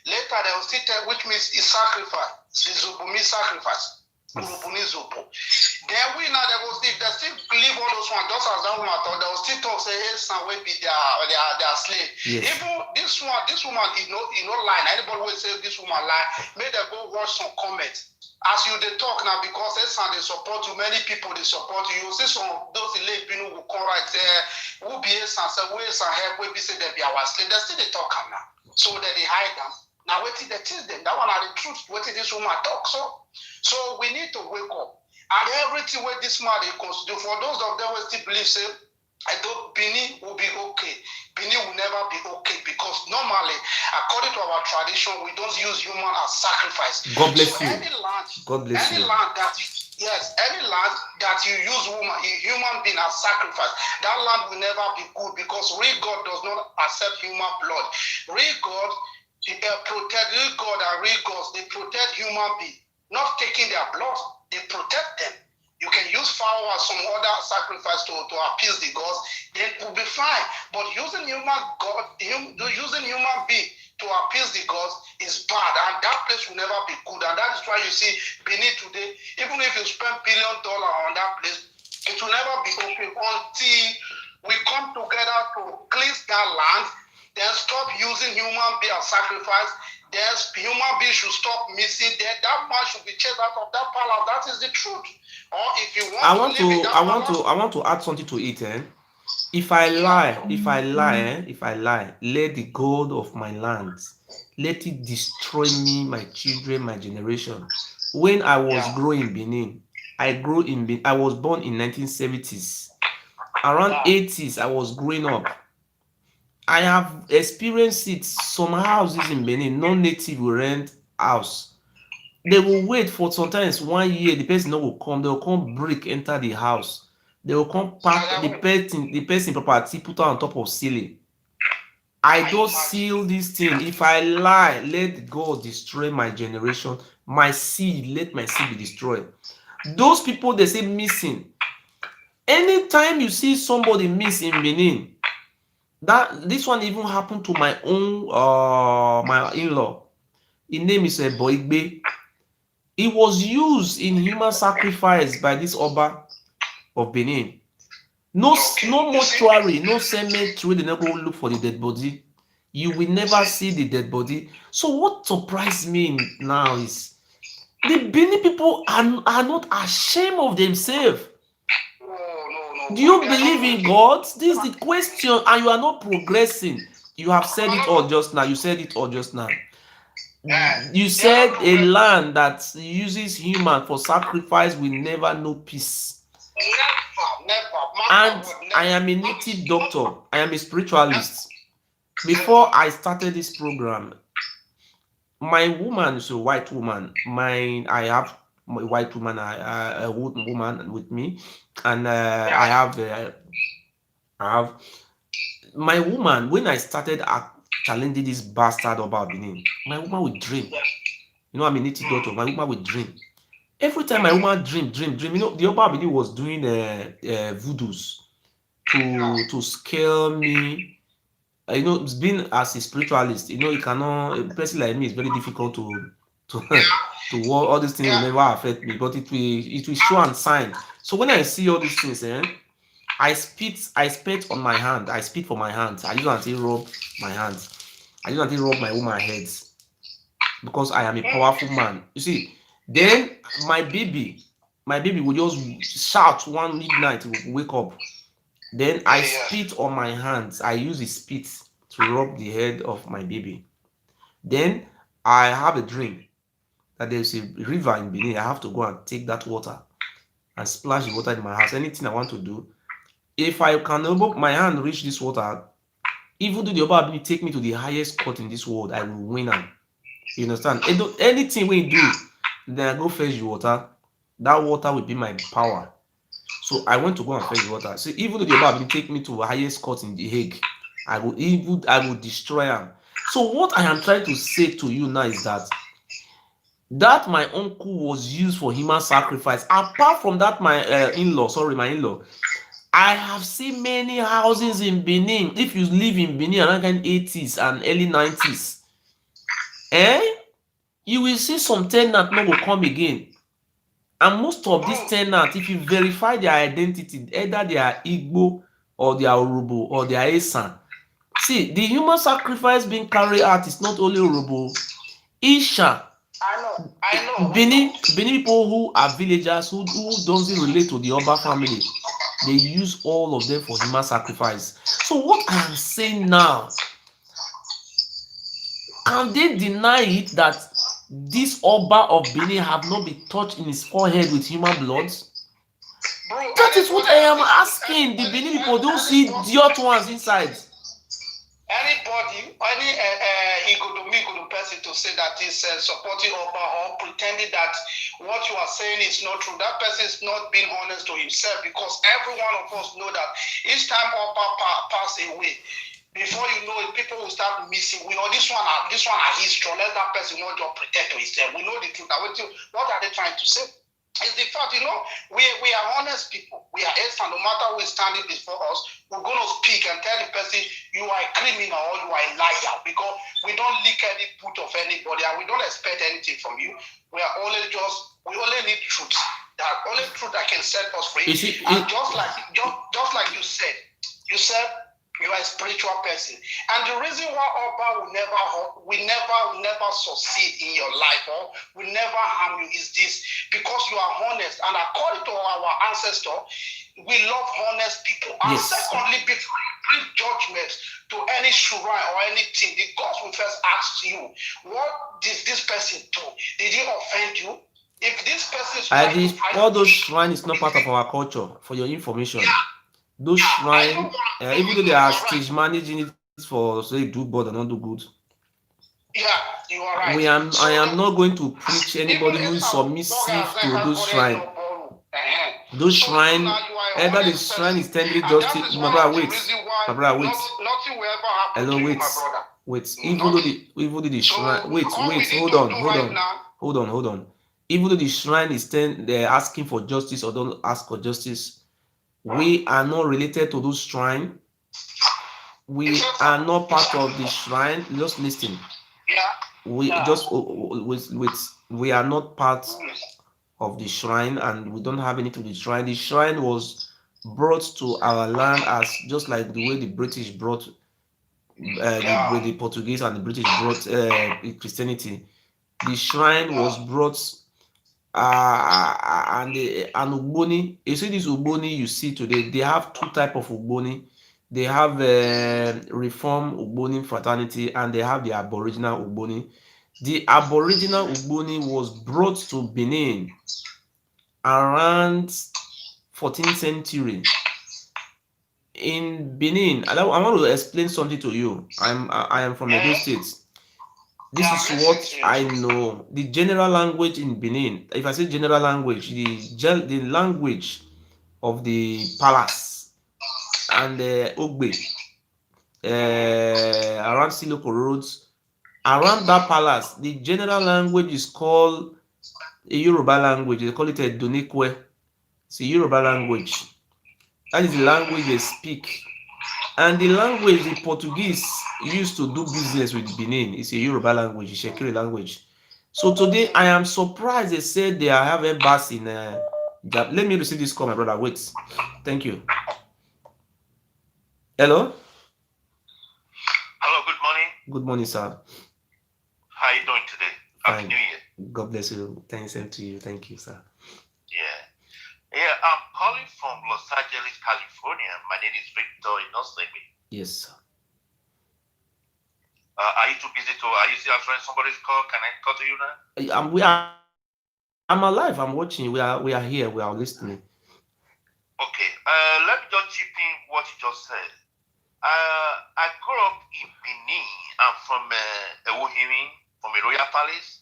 Later they will still tell, which means it's sacrifice. Zubumi sacrifice. Then we now they will still leave all those ones, just as that woman thought, they will still talk, say, hey, son, will be their slave. Yes. Even this woman is no lie. Anybody will say this woman lie, may they go watch some comments. As you they talk now, because they support you, many people they support you. You see some those elite people will come right there, who be a son, say, where some help, we be say they be our slave. They still they talk now. So that they hide them. Now wait till they teach them. That one are the truth. Wait till this woman talk. So we need to wake up. And everything where this man they consider, for those of them who still believe, say, I thought Benin will be okay. Benin will never be okay because normally, according to our tradition, we don't use human as sacrifice. God bless you. Any land that you use human being as sacrifice, that land will never be good because real God does not accept human blood. Real God, real God and real gods, they protect human being, not taking their blood. They protect them. You can use fowl or some other sacrifice to appease the gods, then it will be fine. But using human being to appease the gods is bad, and that place will never be good. And that is why you see Benin today, even if you spend $1 billion on that place, it will never be okay until we come together to cleanse that land, then stop using human being as sacrifice. Human beings should stop missing there. That man should be chased out of that palace. That is the truth. Or if you want I want to add something to it. If I lie, let the God of my land, let it destroy me, my children, my generation. When I was growing in Benin, I was born in 1970s. Around 80s, I was growing up. I have experienced it. Some houses in Benin, non-native will rent house. They will wait for sometimes 1 year. The person will come. They will come break enter the house. They will come pack the person property, put on top of ceiling. I don't seal this thing. If I lie, let God destroy my generation. My seed, let my seed be destroyed. Those people they say missing. Anytime you see somebody miss in Benin, this one even happened to my own my in-law. His name is Boigbe. It was used in human sacrifice by this Oba of Benin. No mortuary, no cemetery, they never go look for the dead body. You will never see the dead body. So what surprised me now is the Benin people are not ashamed of themselves. Do you believe in God? This is the question, and you are not progressing. You have said it all just now. You said a land that uses human for sacrifice will never know peace. And I am a native doctor. I am a spiritualist. Before I started this program, my woman is a white woman. I have a white woman, a woman with me, and I have my woman. When I started challenging this bastard about Benin, my woman would dream. You know, I'm a native doctor. My woman would dream. Every time my woman dream. You know, the Oba Benin was doing voodoos to scare me. You know, being as a spiritualist, you know, you cannot. A person like me is very difficult to work. All these things will never affect me, but it will show and sign. So when I see all these things, I spit on my hand. I spit for my hands. I use until rub my hands. I use until rub my woman heads because I am a powerful man. You see, then my baby will just shout one midnight, will wake up. Then I spit on my hands. I use the spit to rub the head of my baby. Then I have a dream that there's a river in Benin. I have to go and take that water and splash the water in my house. Anything I want to do. If I can help my hand reach this water, even though the Oba Benin take me to the highest court in this world, I will win am. You understand? Anything we do, then I go fetch the water. That water will be my power. So I went to go and fetch the water. So even though the Oba Benin take me to the highest court in The Hague, I will destroy him. So what I am trying to say to you now is that my uncle was used for human sacrifice. Apart from that, my in-law, I have seen many houses in Benin. If you live in Benin around the 80s and early 90s, you will see some tenant no go come again. And most of these tenants, if you verify their identity, either they are Igbo or they are Urubu or they are Esan. See, the human sacrifice being carried out is not only Urubu, Isha, I know. Benin people who are villagers who doesn't relate to the Oba family, they use all of them for human sacrifice. So what I am saying now, can they deny it that this Oba of Benin have not been touched in his forehead with human blood? Bro, That is what I am asking. The Benin people don't see idiot ones inside. Anybody, any Igodomi person to say that is supporting Oba or pretending that what you are saying is not true, that person is not being honest to himself, because every one of us know that each time Oba pass away, before you know it, people will start missing. We know this one are history. Let that person not just pretend to himself. We know the truth. What are they trying to say? It's the fact, we are honest people. We are excellent. No matter who is standing before us, we're going to speak and tell the person you are a criminal or you are a liar, because we don't leak any put of anybody and we don't expect anything from you. We only need truth. That only truth that can set us free. And just like you said, you are a spiritual person, and the reason why Oba will never succeed in your life or will never harm you is this: because you are honest, and according to our ancestor, we love honest people. And secondly, before you bring judgment to any shrine or anything, the God will first ask you, what did this person do? Did he offend you? If this person is all those shrine is not part of our culture, for your information. Yeah. Those shrine, even though they are stage managing it for say do good or not do good. Yeah, you are right. I am not going to preach anybody who is submissive to those shrine. Those shrine, either the shrine is tendering justice. My brother, wait. Nothing will ever happen to you, my brother. Wait. Even though the shrine, wait. Hold on. Even though the shrine is they're asking for justice or don't ask for justice, we are not related to those shrine. We are not part of the shrine. Just listen. We are not part of the shrine, and we don't have anything to the shrine. The shrine was brought to our land as just like the way the British brought the Portuguese and the British brought Christianity. The shrine was brought and an Ugboni. You see this Ugboni you see today, they have two type of Ugboni. They have Reform Ugboni fraternity, and they have the Aboriginal Ugboni. The Aboriginal Ugboni was brought to Benin around 14th century. In Benin, I want to explain something to you. I am from Edo State. This is what I know. The general language in Benin, if I say general language, the language of the palace and the Ogbe, around Siloko roads, around that palace, the general language is called a Yoruba language. They call it a Donikwe. It's a Yoruba language. That is the language they speak. And the language the Portuguese used to do business with Benin is a Yoruba language, a Shekiri language. So today I am surprised they said they have a bus in let me receive this call, my brother. Wait. Thank you. Hello? Hello, good morning. Good morning, sir. How are you doing today? Fine. Happy New Year. God bless you. Thanks, same to you. Thank you, sir. Yeah, I'm calling from Los Angeles, California. My name is Victor Inosemi. Yes, sir. Are you too busy are you still answering somebody's call? Can I call to you now? I'm alive. I'm watching. We are here. We are listening. Okay. Let me just chip in what you just said. I grew up in Benin. I'm from Ewuhimi, from a royal palace.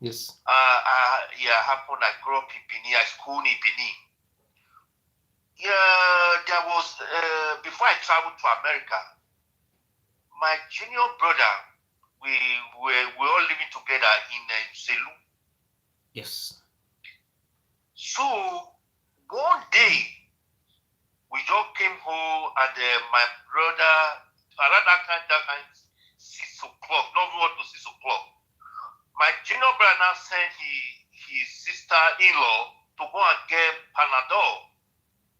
Yes. Happened. I grew up in Benin. I schooled in Benin. Yeah, there was before I traveled to America, my junior brother, we all living together in Selu. Yes. So one day we just came home, and my brother around that time 6 o'clock, not more to 6 o'clock. now sent his sister-in-law to go and get Panadol,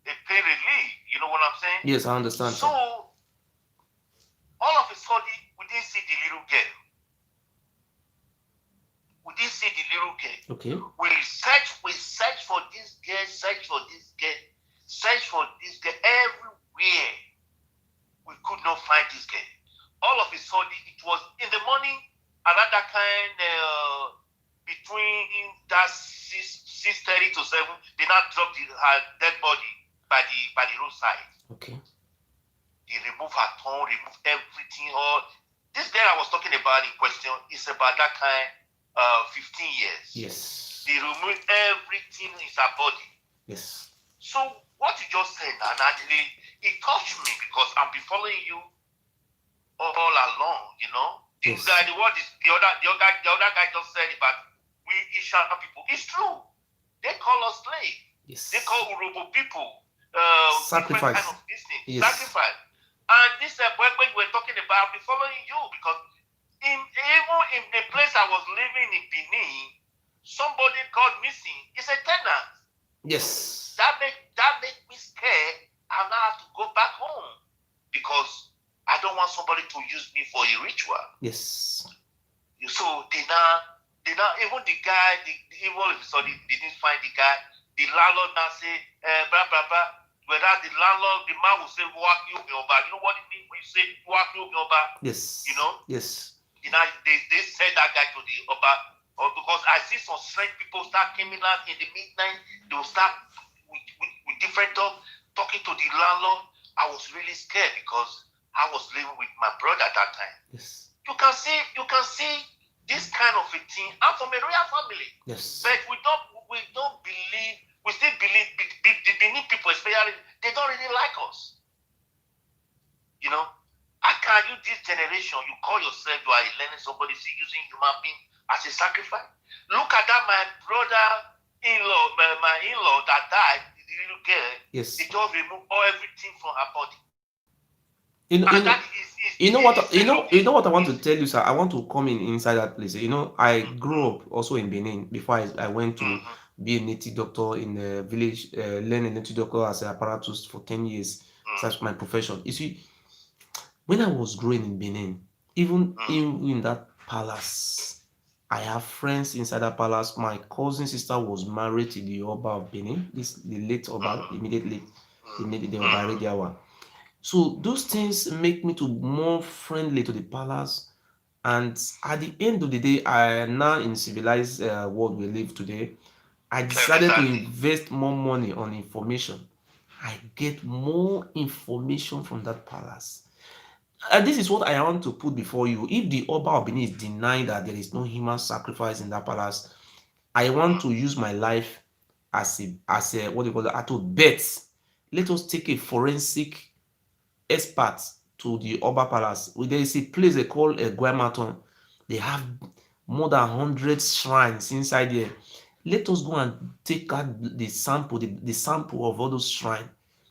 a pain relief. You know what I'm saying? Yes, I understand. So all of a sudden, we didn't see the little girl. We didn't see the little girl. Okay. We search for this girl, search for this girl everywhere. We could not find this girl. All of a sudden, it was in the morning, around that kind between that 6:30 to 7, they now dropped her dead body by the roadside. Okay. They remove her tongue, remove everything. All this girl I was talking about in question is about that kind 15 years. Yes. They remove everything in her body. Yes. So what you just said, and actually it touched me because I've been following you all along. You know, the Yes. guy, the other guy just said about we Ishaka people. It's true. They call us slave. Yes. They call Urobo people Sacrifice. different kind of this thing. Yes. Sacrifice. And this when we were talking about, I've been following you because even in the place I was living in Benin, somebody called missing. It's a tenant. Yes. That make me scared. I now have to go back home because I don't want somebody to use me for a ritual. Yes. So they now even the guy, even if they didn't find the guy, the landlord now say blah blah blah. Whether the landlord, the man will say walk you over. You know what it means when you say walk you over? Yes. You know? Yes. You know, they send that guy to the Oba, or because I see some strange people start coming out in the midnight. They will start with different talk, talking to the landlord. I was really scared because I was living with my brother at that time. Yes. You can see this kind of a thing. I'm from a royal family. Yes. But we don't believe. We still believe the Benin people, especially, they don't really like us. You know, how can you this generation? You call yourself you are learning somebody see using human being as a sacrifice? Look at that, my brother-in-law, my in-law that died, the little girl. Yes. They just remove everything from her body. You know what I want to tell you, sir. I want to come inside that place. You know, I grew up also in Benin before I went to be a native doctor in the village, learn a native doctor as an apparatus for 10 years. That's my profession. You see, when I was growing in Benin, even in that palace, I have friends inside that palace. My cousin sister was married to the Oba of Benin, the late Oba, immediately the Oba Rediawa. So those things make me to more friendly to the palace. And at the end of the day, I now in civilized world we live today, I decided to invest more money on information. I get more information from that palace. And this is what I want to put before you. If the Oba of Benin is denying that there is no human sacrifice in that palace, I want to use my life as a what do you call it, to bet. Let us take a forensic expert to the Oba Palace. There is a place they call a Guamaton. They have more than 100 shrines inside there. Let us go and take out the sample, the sample of all those shrines.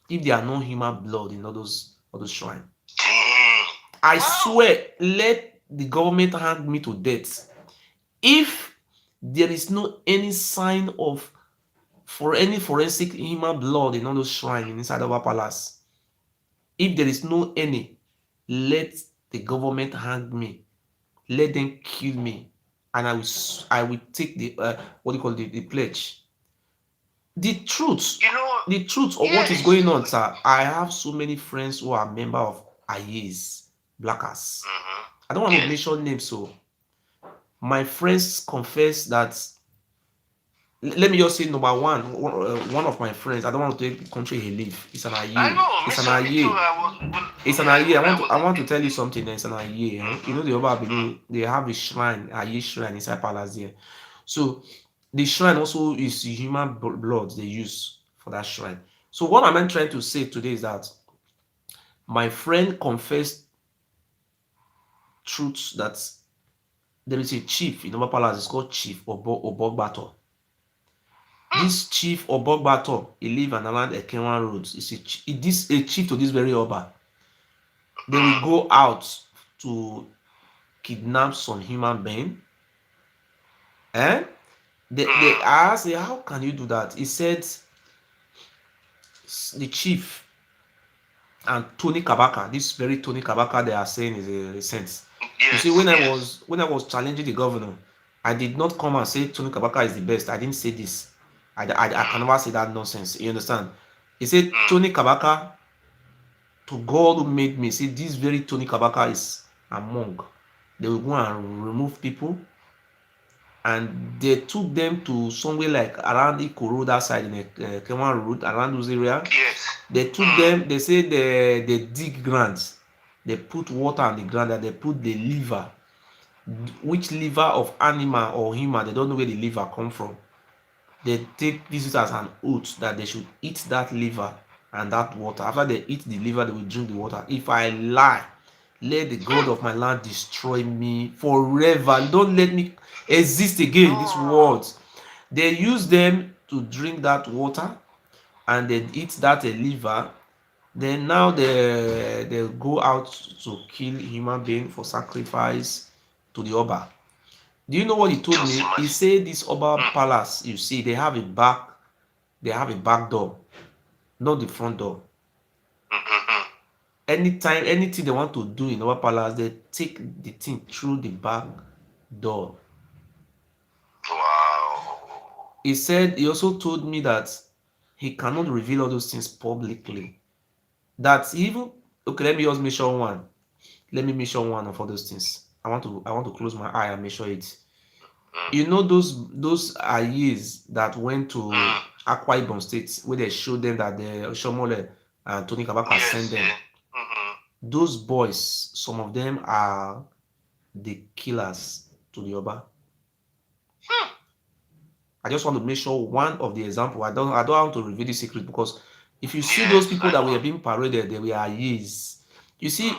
If there are no human blood in all those shrines, I swear, let the government hang me to death. If there is no any sign of for any forensic human blood in all those shrines inside of our palace, if there is no any, let the government hang me. Let them kill me, and I will take the what do you call the pledge. The truth, the truth of what is going on, sir. I have so many friends who are member of IAs, Blackers. I don't want to mention names, so my friends confess that. Let me just say number one of my friends. I don't want to take the country he live. It's an IA. It's an IA. It's an IA. I want to tell you something. It's an IA. You know the Oba Benin, they have a shrine, IA shrine inside palace there. So the shrine also is human blood they use for that shrine. So what I'm trying to say today is that my friend confessed truths that there is a chief in Oba Palace. It's called Chief Obogbato. This chief Obogbato, he live on around Ekenwan Road. It's a chief to this very Oba. They will go out to kidnap some human being. Eh? I asked him, how can you do that? He said the chief and Tony Kabaka, this very Tony Kabaka they are saying is a sense. You see, when I was challenging the governor, I did not come and say Tony Kabaka is the best. I didn't say this. I can never say that nonsense. You understand? He said Tony Kabaka, to God who made me, see this very Tony Kabaka is among. They will go and remove people, and they took them to somewhere like around Ikoro, that side in the Kewan Road, around those area. Yes. They took them, they say they dig grounds, they put water on the ground, and they put the liver, which liver of animal or human, they don't know where the liver come from. They take this as an oath that they should eat that liver and that water. After they eat the liver, they will drink the water. If I lie, let the God of my land destroy me forever. Don't let me exist again in this world. They use them to drink that water and they eat that liver. Then now they go out to kill human being for sacrifice to the Oba. Do you know what he told me? He said this Oba palace, you see, they have a back door, not the front door. Anytime, anything they want to do in Oba palace, they take the thing through the back door. Wow. He said, he also told me that he cannot reveal all those things publicly. That even, okay, let me just mention one. Let me mention one of all those things. I want to close my eye and measure it. You know those years that went to Akwa Ibom State, where they showed them that the Shomole and Tony Kabaka sent them. Those boys, some of them are the killers to the Oba. I just want to make sure one of the example. I don't want to reveal the secret, because if you see those people that were being paraded, they were years. You see,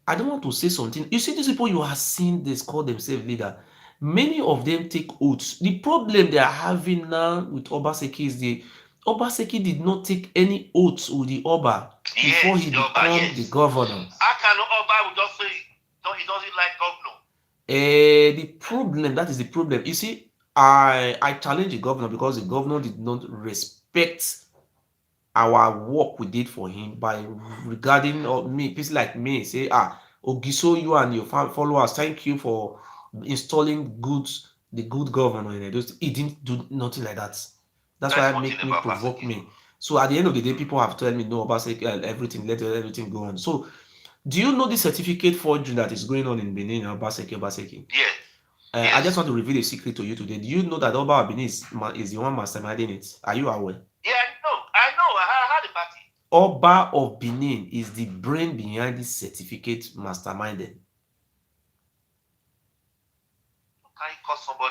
I don't want to say something. You see, these people you are seeing, they call themselves leader. Many of them take oaths. The problem they are having now with Obaseki is the Obaseki did not take any oaths with the Oba before he became the governor. How can Oba just say no, he doesn't like governor? The problem, that is the problem. You see, I challenge the governor because the governor did not respect our work we did for him by regarding me, people like me, say, Ogiso, you and your followers, thank you for installing the good governor in Edo. He didn't do nothing like that. That's why it make me provoke me. So at the end of the day, people have told me no about everything, let everything go on. So do you know the certificate forgery that is going on in Benin and Obaseki? Yes. I just want to reveal a secret to you today. Do you know that Oba Benin is the one masterminding it? Are you aware? Yeah, I know. I had a party. Oba of Benin is the brain behind this certificate masterminded.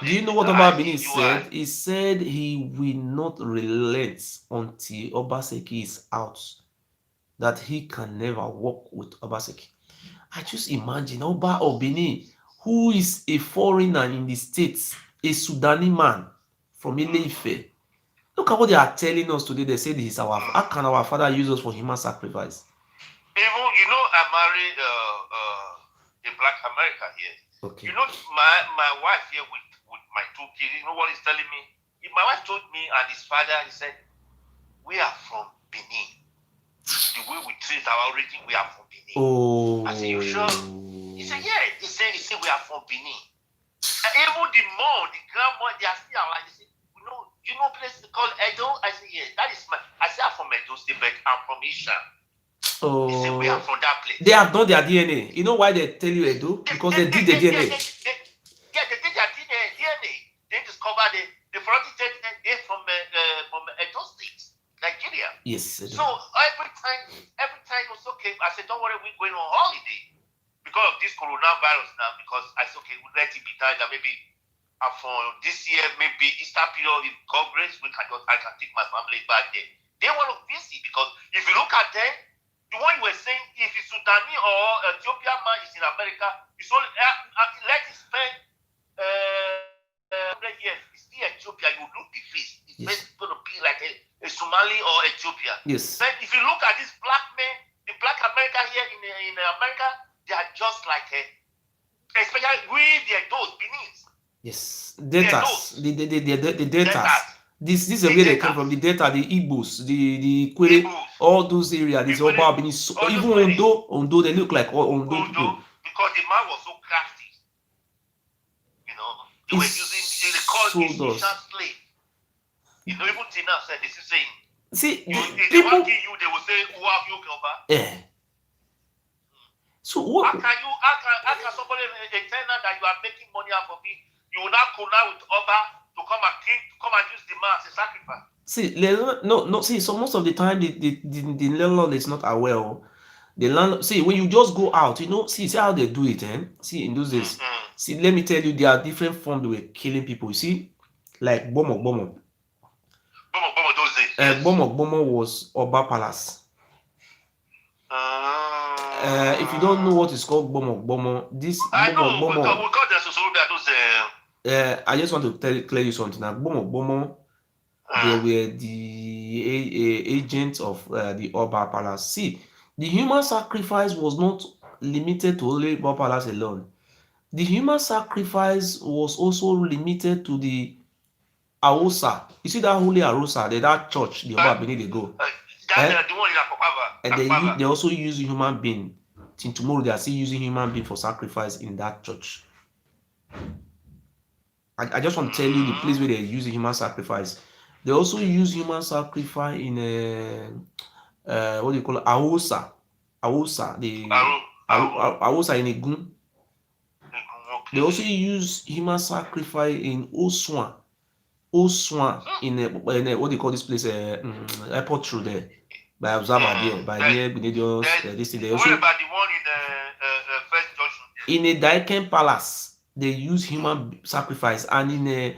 Do you know what Oba Benin said? He said he will not relent until Obaseki is out. That he can never work with Obaseki. I just imagine Oba of Benin, who is a foreigner in the States, a Sudani man from Ile-Ife. Look at what they are telling us today. They say this is our. How can our father use us for human sacrifice? Even I married a black American here. Okay. My wife here with my two kids. You know what he's telling me? My wife told me and his father. He said, "We are from Benin. The way we treat our origin, we are from Benin." Oh. I said, "You sure?" He said, "Yeah." He said we are from Benin. And even the mom, the grandma, they are still alive. They say, you know place called Edo? I said, yeah, that is I said, I'm from Edo State, but I'm from Isha. Oh. He said, we are from that place. They have done their DNA. You know why they tell you Edo? Because they did the DNA. They did their DNA. They discovered the forensic DNA from Edo State, Nigeria. Yes. So every time it was okay. I said, don't worry, we're going on holiday because of this coronavirus now. Because I said, okay, we'll let it be done. That maybe for this year, maybe Easter period, if God grace, I can take my family back there. They want to visit because if you look at them, the one you were saying, if it's Sudani or Ethiopian man is in America, it's only let him spend 100 years. It's still Ethiopia. You look the face. It's going to be like a Somali or Ethiopia. Yes. But if you look at this black man, the black America here in America, they are just like especially with those Benin. Yes, Yeah, deltas, those the deltas. deltas, This is where the they came from. deltas, The delta, the Igbos, the Kwere, Igbos, all those areas. This Ikwere, Oba Benin, all those even places, Ondo, they look like all Ondo Ondo, people. because the man was so crafty. They It were using, they called so Egyptian does. slave. Even till now, said this is saying, See, if they want people. to kill you, they will say, who have you killed? Eh. So How what? can somebody, a tenant that you are making money out of it, you will not collide with Oba to come and use the man as a sacrifice? See, no. See, so most of the time, the landlord is not aware. The landlord, see, when you just go out, see how they do it, See, in those days, see, let me tell you, there are different forms they were killing people. You see, like Bomo. Bomo those days, yes. Bomo was Oba Palace. If you don't know what is called Bomo, this I know, we Bomo. call them those. I just want to clear you something. Now, Bomo, they were the agents of the Oba Palace. See, the human sacrifice was not limited to only Oba Palace alone. The human sacrifice was also limited to the Aosa. You see that holy Aosa, that church, the Oba Benin they go. The one in Akopava. And they also use human being. Till tomorrow, they are still using human being for sacrifice in that church. I just want to tell you the place where they use human sacrifice. They also use human sacrifice in what do you call it? Aosa. Aosa in Egun. They also use human sacrifice in Oswan in what do you call this place? Airport road there. By Observer there, by near Benedios, this thing. They also. What about the one in First Junction? In a Daiken Palace, they use human sacrifice, and in a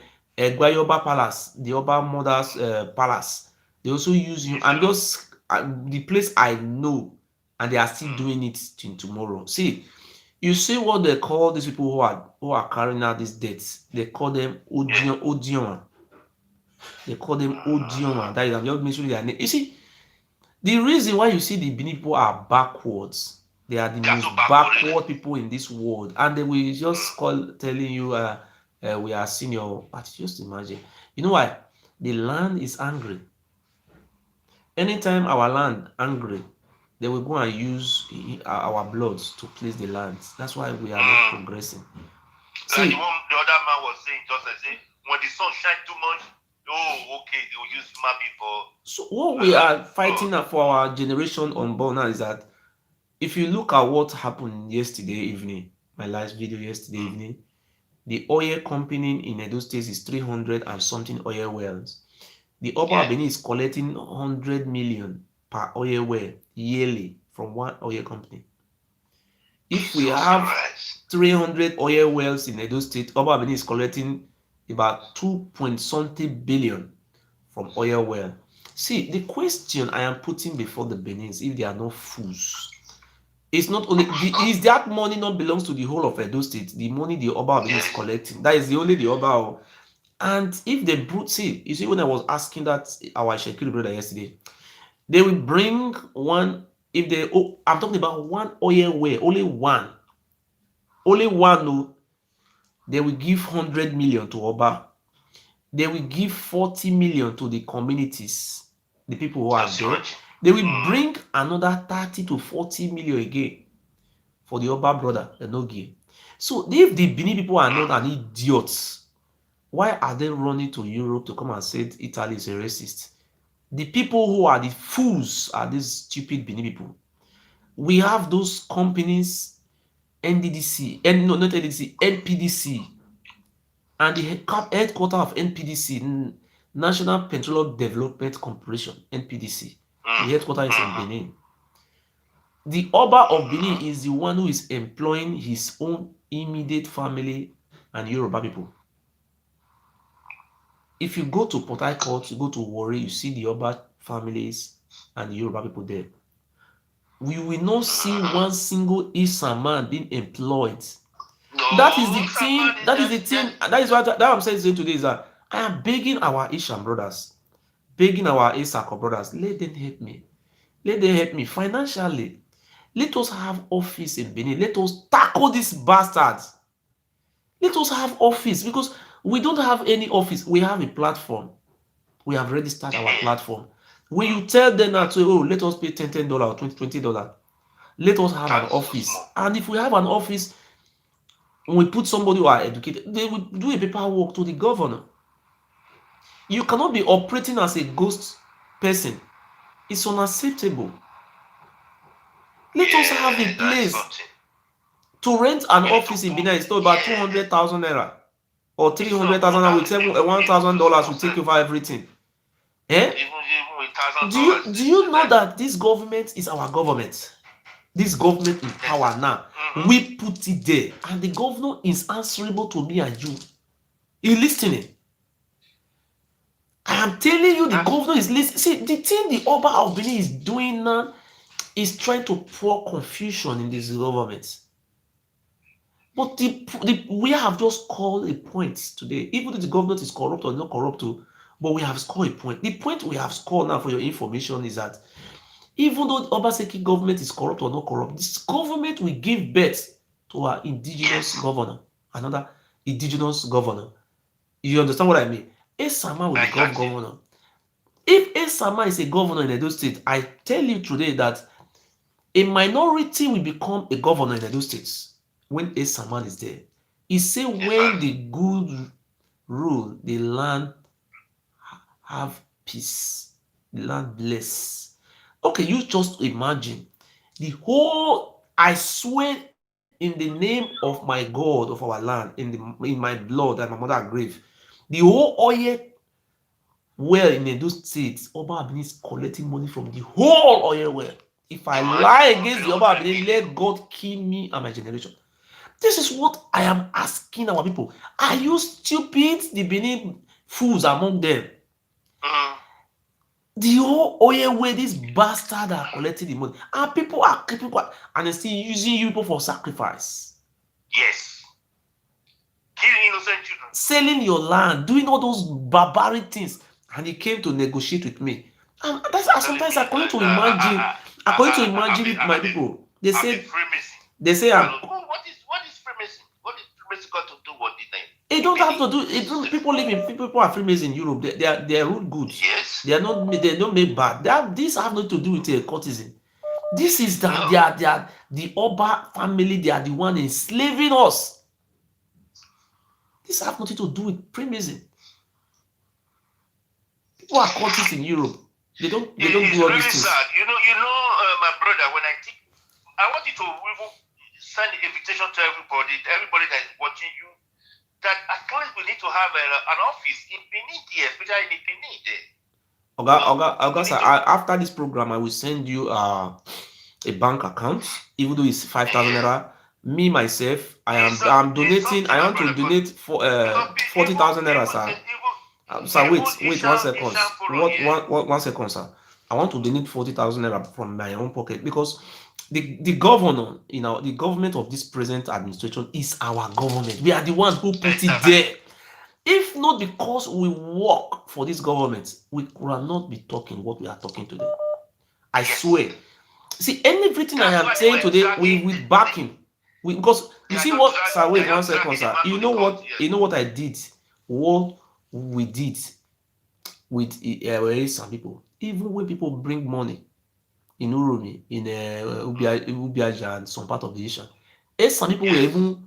Gwayoba Palace, the Oba Mother's Palace, they also use him. I'm just the place I know, and they are still doing it till tomorrow. See, you see what they call these people who are carrying out these deaths. They call them Odion. They call them Odion. That is, I'm just mentioning their name. You see, the reason why you see the Benin people are backwards, they are the most backward people in this world, and they will just telling you we are senior. But just imagine, you know why? The land is angry. Anytime our land angry, they will go and use our blood to place the lands. That's why we are not progressing. See, like the other man was saying, just like say, when the sun shines too much, okay, they will use human being for. So what we are fighting for our generation unborn now is that if you look at what happened yesterday evening, my last video yesterday evening, the oil company in Edo State is 300 and something oil wells. The Oba Benin is collecting 100 million per oil well yearly from one oil company. If we have 300 oil wells in Edo State, Oba Benin is collecting about 2.something billion from oil well. See, the question I am putting before the Benins, if they are not fools, it's not only is that money not belongs to the whole of Edo State, the money the Oba Benin is collecting, that is the only the Oba. And if they see, you see, when I was asking that our Shekiri brother yesterday, they will bring one. If they, I'm talking about one oil well, only one. No, they will give 100 million to Oba. They will give 40 million to the communities, the people who are there. They will bring another 30 to 40 million again for the Oba brother, the Nogi. So if the Benin people are not an idiots, why are they running to Europe to come and say Italy is a racist? The people who are the fools are these stupid Benin people. We have those companies, NDDC, not NDDC, NPDC, and the headquarters of NPDC, National Petroleum Development Corporation, NPDC. The headquarters is in Benin. The Oba of Benin is the one who is employing his own immediate family and Yoruba people. If you go to Port Harcourt, you go to Warri, you see the Oba families and the Yoruba people there. We will not see one single Isan man being employed. No, that is the thing. That is the thing. That is what that I'm saying today is that I am begging our Ishan brothers, begging our Isako brothers, let them help me. Let them help me financially. Let us have office in Benin. Let us tackle these bastards. Let us have office, because We don't have any office. We have a platform. We have registered our platform. When you tell them that, oh, let us pay $10 or $20, let us have an office. And if we have an office, when we put somebody who are educated, they will do a paperwork to the governor. You cannot be operating as a ghost person. It's unacceptable. Let us have a place. To rent an office in Benin is not about 200,000 naira or 300,000 naira with $1,000 will take over everything. Eh? Do you know that this government is our government? This government in power now. We put it there, and the governor is answerable to me and you. You listening? I am telling you, the governor is listening. See, the thing the Oba of Benin is doing now is trying to pour confusion in this government. But we have just called a point today. Even if the government is corrupt or not corrupt, but we have scored a point. The point we have scored now, for your information, is that even though the Obaseki government is corrupt or not corrupt, this government will give birth to our indigenous governor, another indigenous governor. You understand what I mean? Esama will become governor. If Esama is a governor in Edo State, I tell you today that a minority will become a governor in Edo State when Esama is there. He say when the good rule, the land have peace, the land bless. Okay, you just imagine the whole, I swear in the name of my God, of our land, in my blood and my mother's grave, the whole oil well in Edo State, Oba Abini is collecting money from the whole oil well. If I lie against the Oba Abini, let God kill me and my generation. This is what I am asking our people. Are you stupid? The Benin fools among them. The whole oil where this bastard are collecting the money, and people are and still using you people for sacrifice. Yes. Killing innocent children. Selling your land, doing all those barbaric things. And he came to negotiate with me. And that's sometimes according to imagine my people. They say I'm what is Freemason? What is Freemason got to do what the name? It don't have to do it. People are Freemason in Europe. They are ruled good. Yes. They don't make bad. This have nothing to do with a courtesan. This is that they are the Oba family. They are the one enslaving us. This have nothing to do with Freemason. People are courtesans in Europe. They don't do all these really things. Sad. You know, my brother. When I want you to send an invitation to everybody that is watching you, that at least we need to have an office in Benin there, especially in Benin there. Okay, after this program, I will send you a bank account, even though it's 5,000 naira. Me myself, I'm donating. I want to donate for 40,000 naira, sir. Sir, wait 1 second. One second, sir. I want to donate 40,000 naira from my own pocket because the governor, the government of this present administration is our government. We are the ones who put it there. If not because we work for this government, we could not be talking what we are talking today. I swear. See, everything I am saying today, we will back him. Because you see what, sir, wait 1 second, sir. You know what I did? What we did with some people. Even when people bring money in Uromi, in Ubiaja and some part of the Asia, some people were even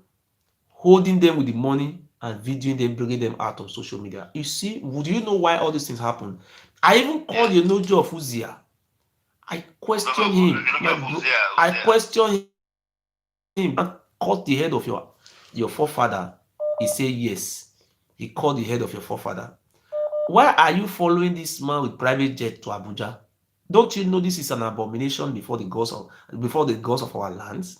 holding them with the money and videoing them, bringing them out of social media. You see, would you know why all these things happen? I even called the Nojo of Uzia. I questioned him. I questioned him and called the head of your forefather. He said yes. He called the head of your forefather. Why are you following this man with private jet to Abuja? Don't you know this is an abomination before the gods of our lands?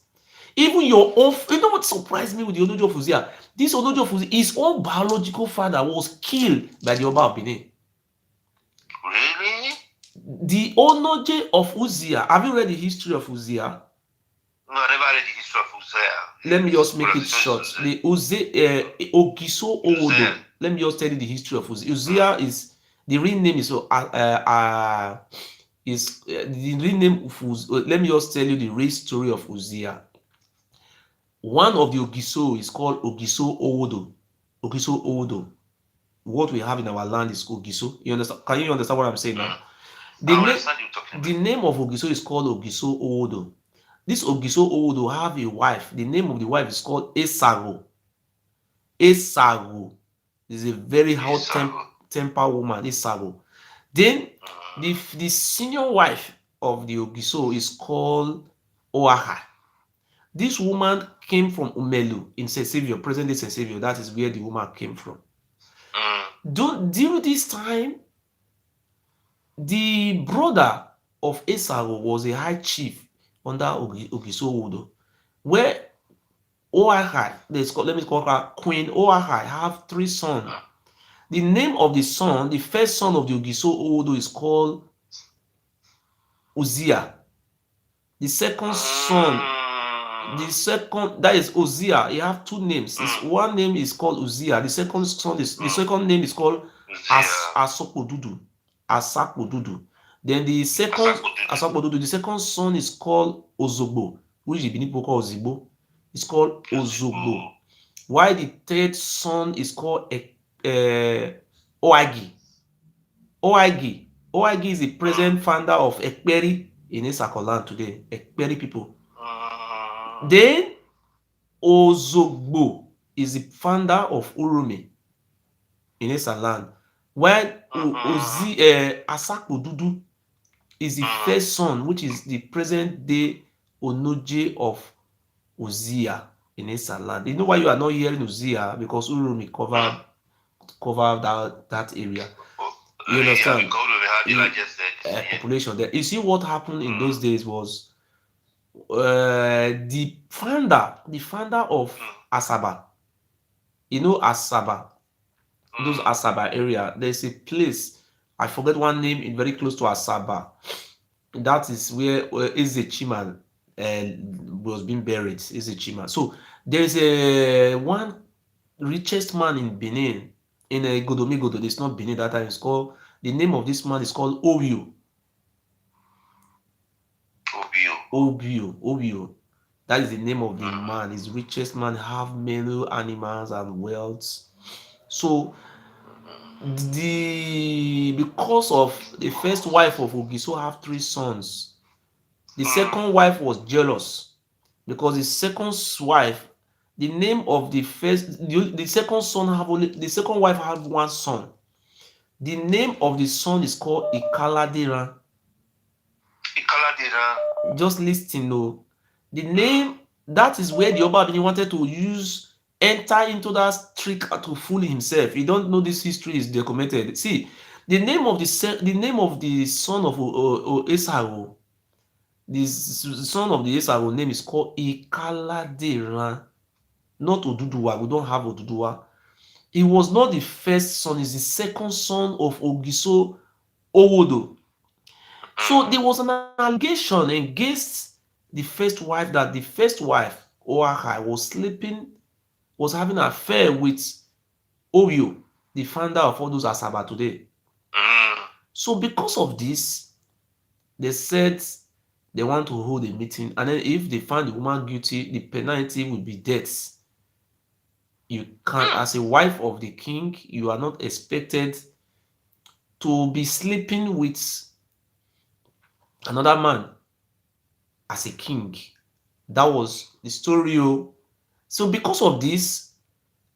Even your own, you know what surprised me with the Onojo of Uzia? This Onojo of Uzia, his own biological father was killed by the Oba of Benin. Really? The Onoje of Uzia, have you read the history of Uzia? No, I never read the history of Uzia. Let me just make it short. The Ogiso Owodo. Let me just tell you the history of Uzia. Uzia is, the real name is the real name of Uzia. Let me just tell you the real story of Uzia. One of the Ogiso is called Ogiso Owodo. Ogiso Odo. What we have in our land is Ogiso. You understand? Can you understand what I'm saying now? The I name, understand you talking the about. name of Ogiso is called Ogiso Odo. This Ogiso Odo have a wife. The name of the wife is called Esago. Esago is a very hot temper woman. Esago. Then the senior wife of the Ogiso is called Oaha. This woman came from Umelu in Sensevio, present day Sensevio. That is where the woman came from. During this time, the brother of Esago was a high chief under Ogiso Odo, where Oahai, let me call her Queen Oahai, have 3 sons. The name of the son, the first son of the Ogiso Odo is called Uzziah. The second son, that is Uzziah. He have 2 names. One name is called Uzziah. The second name is called Asapodudu. Asapodudu. Then the second Asapodudu, the second son is called Ozogbo, which the Benin people call Ozigbo. It's called Ozogbo. While the third son is called Oagi. Oagi. Oagi is the present founder of Ekperi in Isakoland today. Ekperi people. Then Ozogbo is the founder of Urume in Isaland. While Asakodudu is the first son, which is the present day Onoje of Uzziah in Isaland. You know why you are not hearing Uzziah? Because Urume covered that area. You understand? Population there. You see what happened in those days was the founder of Asaba. You know Asaba, those Asaba area. There's a place, I forget one name, in very close to Asaba. That is where Eze Chima was being buried. Eze Chima. So there's a one richest man in Benin, in a Godomigodo. It's not Benin that time. It's called, the name of this man is called Obio. Obio. That is the name of the man. His richest man, have many animals and wealth. So because of the first wife of Ogiso have 3 sons. The second wife was jealous because the second wife, the name of the second wife had 1 son. The name of the son is called Ikaladera. Just listen, no. The name, that is where the Oba wanted to enter into that trick to fool himself. You don't know this history is documented. See, the name of the son of Esau, the son of the Esau name is called Ikaladera, not Oduduwa. We don't have Oduduwa. He was not the first son, he's the second son of Ogiso Owodo. So there was an allegation against the first wife, that the first wife, Oahai, was having an affair with Oyo, the founder of all those Asaba today. So because of this, they said they want to hold a meeting, and then if they find the woman guilty, the penalty will be death. You can't, as a wife of the king, you are not expected to be sleeping with another man as a king. That was the story. So because of this,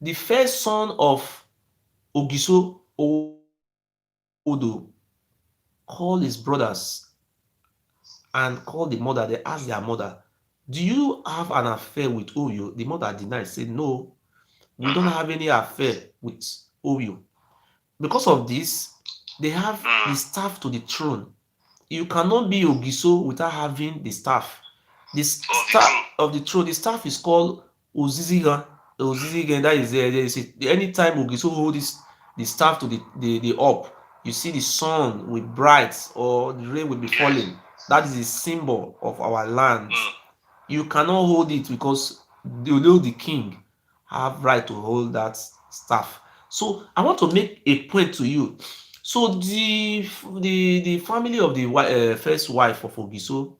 the first son of Ogiso Odo called his brothers and called the mother. They asked their mother, do you have an affair with Oyo? The mother denied, said, no, we don't have any affair with Oyo. Because of this, they have the staff to the throne. You cannot be Ogiso without having the staff. The staff of the throne, the staff is called Ozizigan. Ozizigan, that is anytime Ogiso holds the staff to the up, you see the sun will bright or the rain will be falling. That is a symbol of our land. You cannot hold it because the king have right to hold that staff. So I want to make a point to you. So the family of the first wife of Ogiso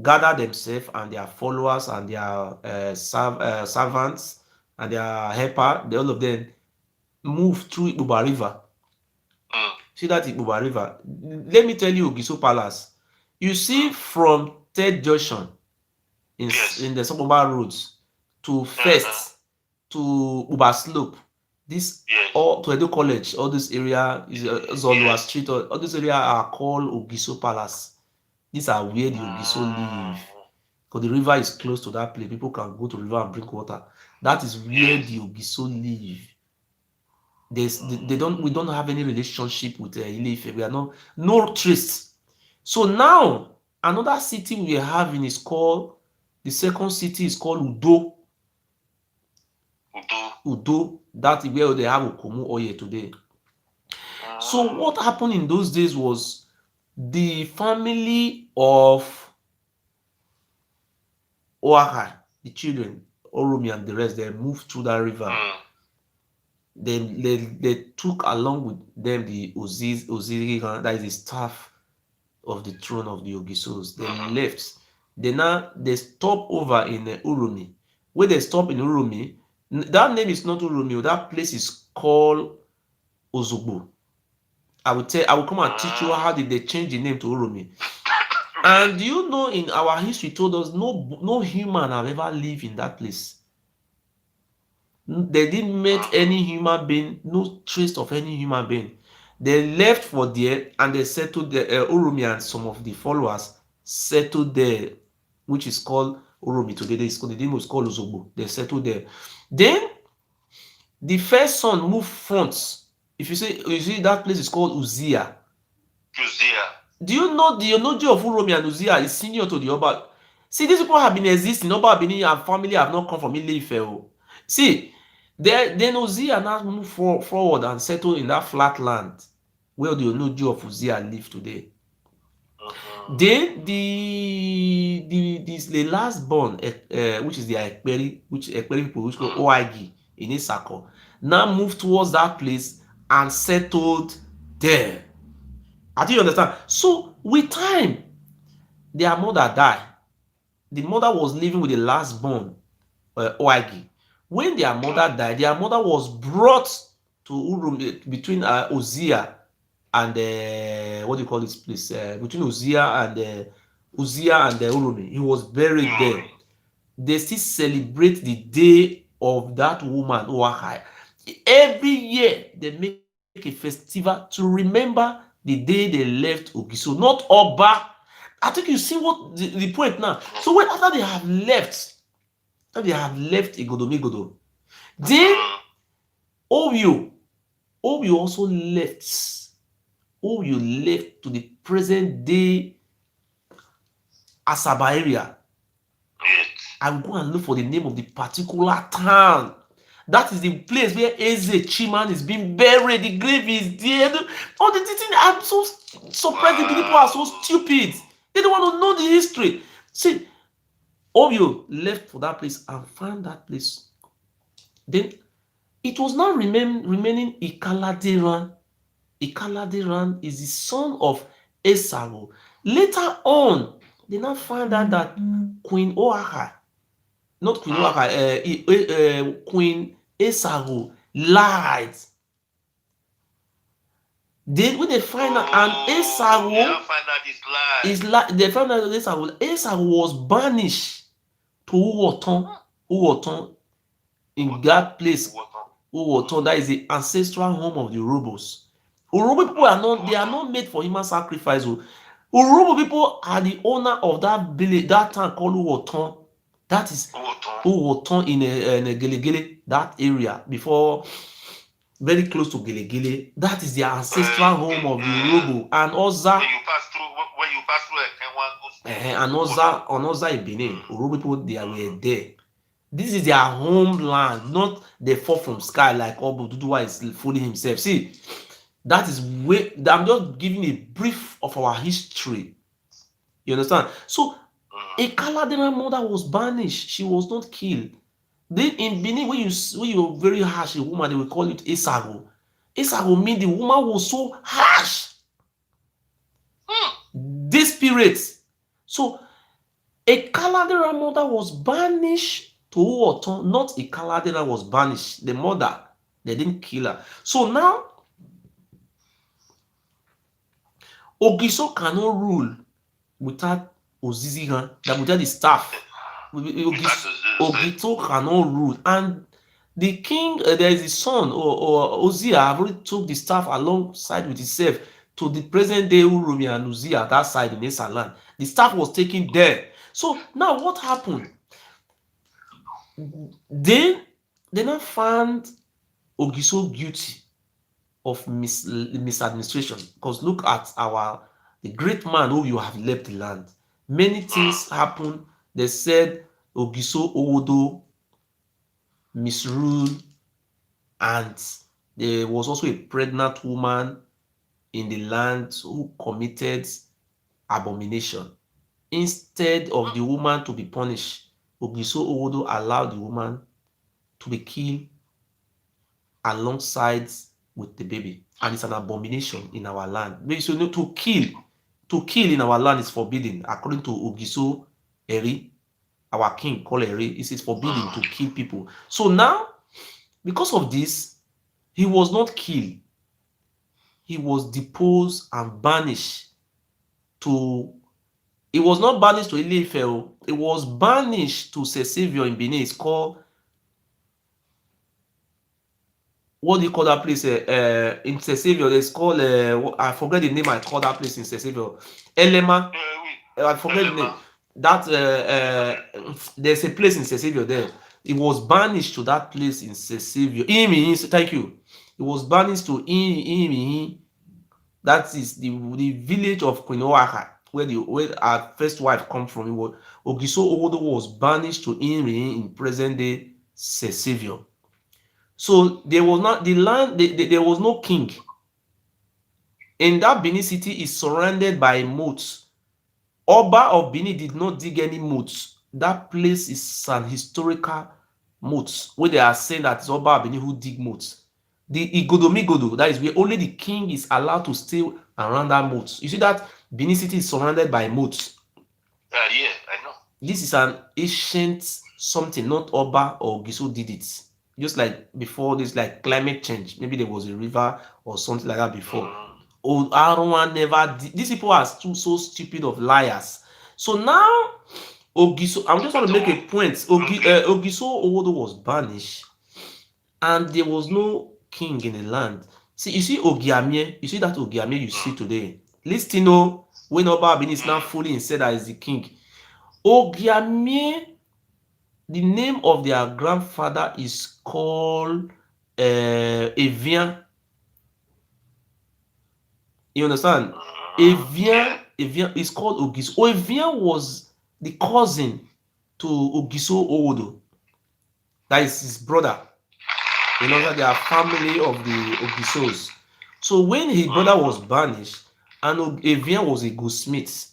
gather themselves and their followers and their servants and their helper, all of them move through Ibuba River. Mm. See that Ibuba River? Let me tell you, Ogiso Palace. You see from Third Junction in the Sokoba roads to First to Uba Slope, this all to Edo College, all this area is Zolua Street, all this area are called Ogiso Palace. These are where the Ogiso live. Because the river is close to that place. People can go to the river and drink water. That is where the Ogiso live. We don't have any relationship with Ile-Ife. We are no trace. So now another city we are having is called, the second city is called Udo. Udo. That is where they have Okomu oil today. So what happened in those days was the family of Oaha, the children, Oromi and the rest, they moved through that river. They took along with them the Oziri, that is the staff of the throne of the Ogisos. They left. They stop over in Uromi. Where they stop in Uromi, that name is not Uromi. That place is called Ozugbo. I will come and teach you how did they change the name to Uromi. And you know, in our history told us no human have ever lived in that place. They didn't meet any human being, no trace of any human being. They left for there and they settled there. Urumi and some of the followers settled there, which is called Urumi today. The name was called Ozogbo. They settled there. Then the first son moved front. If you see that place is called Uzia. Do you know the Onoji of Urumi and Uzia is senior to the Oba? See, these people have been existing. Oba Benin and family have not come from Ile-Ife. See, then Uzia now move forward and settle in that flat land where the Onoji of Uzia live today. Then the last born, which is the Ekperi, people which call Oagi in Isako, now moved towards that place and settled there. I think you understand. So with time, their mother died. The mother was living with the last born, Oagi. When their mother died, their mother was brought to Urum between Ozia and what do you call this place? Between Ozia and Urumi. He was buried there. They still celebrate the day of that woman, Oakai. Every year they make a festival to remember the day they left Ogiso, not Oba. I think you see what the point now. So when after they have left Igodomigodo, then Obio also left. Obio left to the present day Asaba area. I'm going and look for the name of the particular town. That is the place where Eze Chiman is being buried. The grave is there. All the things, I'm so surprised. The people are so stupid. They don't want to know the history. See, Obio left for that place and found that place. Then it was now remaining Ikaladeran. Ikaladeran is the son of Esaro. Later on, they now find out that Queen Oaha, not Queen Oaha, Queen Esaro lied. Then when they find out, and Esaro they found out that Esaro was banished to Uwoton in that place. Uwoton, that is the ancestral home of the Urobos. Urobo people are not made for human sacrifice. Urobo people are the owner of that village, that town called Uwoton. That is Uwoton in a Gelegele, that area before, very close to Gelegele. That is the ancestral home of the Urobo. And Oza, when you pass through and Oza in Benin, Urobo people, they were there. This is their homeland, not they fall from sky like Obu Duduwa is fooling himself. See, that is where I'm just giving a brief of our history. You understand? So, a Kaladena mother was banished. She was not killed. Then in Benin, when you're very harsh, a woman, they will call it Esago. Esago means the woman was so harsh. Desperate. So, a Kaladena mother was banished to Uwoton, not a Kaladena was banished. The They didn't kill her. So now Ogiso cannot rule without Ozizihan, that without the staff. Ogito cannot rule. And the king, there is his son, or Ozia, have already took the staff alongside with himself to the present day Urumi and Uzia, that side in Esa land. The staff was taken there. So now what happened? Then they now found Ogiso guilty of misadministration, because look at the great man who you have left the land. Many things happened. They said Ogiso Owodo misruled, and there was also a pregnant woman in the land who committed abomination. Instead of the woman to be punished, Ogiso Owodo allowed the woman to be killed alongside with the baby, and it's an abomination in our land. So you know, to kill in our land is forbidden, according to Ogiso Eri, our king called Eri. It is forbidden to kill people. So now, because of this, he was not killed. He was deposed and banished to. It was not banished to Ile-Ife. It was banished to Sesevio in Benin. It's called, what do you call that place? In Sesevio, it's called, I forget the name I call that place in Sesevio. Elema. I forget the name. That there's a place in Sesevio there. It was banished to that place in Sesevio. Thank you. It was banished to Imi. That is the village of Queen Oaxaca, where our first wife come from. Ogiso Owodo was banished to Imi in present day Sesevio. So there was not the land. There was no king. And that Benin city is surrounded by moats. Oba of Benin did not dig any moats. That place is an historical moat, where they are saying that it's Oba of Benin who dig moats. The Igodomigodo, that is where only the king is allowed to stay around that moat. You see that Benin city is surrounded by moats. Yeah, I know. This is an ancient something, not Oba or Giso did it. Just like before this, like climate change. Maybe there was a river or something like that before. Oh, Aaron never did. These people are so stupid of liars. So now, Ogiso, I just want to make a point. Ogiso Owodo was banished, and there was no king in the land. See, you see Ogiamie, you see that Ogiamie you see today. Listen, when Oba Benin is now fully in said that is the king. Ogiamie, the name of their grandfather is called Evian. You understand? Evian is called Ogiso. Evian was the cousin to Ogiso Owodo. That is his brother. You know that they are family of the Ogisos. So when his brother was banished, and Evian was a goldsmith.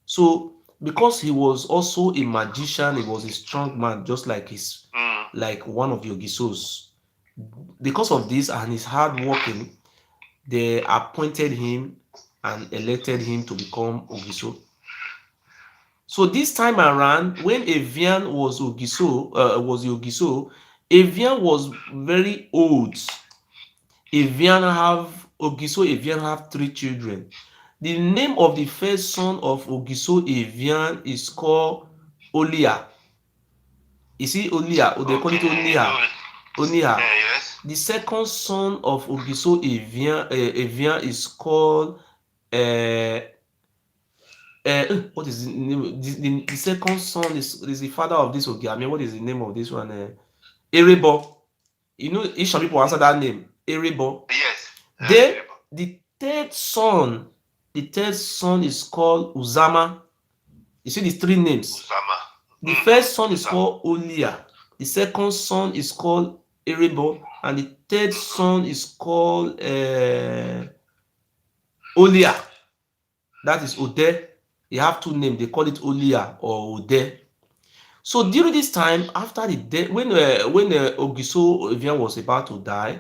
So because he was also a magician, he was a strong man, just like like one of the Ogisos. Because of this and his hard working, they appointed him and elected him to become Ogiso. So this time around, when Evian was Ogiso, Evian was very old. Ogiso Evian have 3 children. The name of the first son of Ogiso Evian is called Olia. You see Olia, they call it Oniha. Yes. The second son of Ogiso Evian is called what is the name? The second son is the father of this Ogiame. What is the name of this one? Erebo. You know, each of people answer that name. Erebo. Yes. Then the third son is called Uzama. You see these 3 names. Usama. The first son is called Olia. The second son is called Erebo, and the third son is called Olia. That is Ode. They have 2 names. They call it Olia or Ode. So during this time, after the death, when Ogiso Evian was about to die,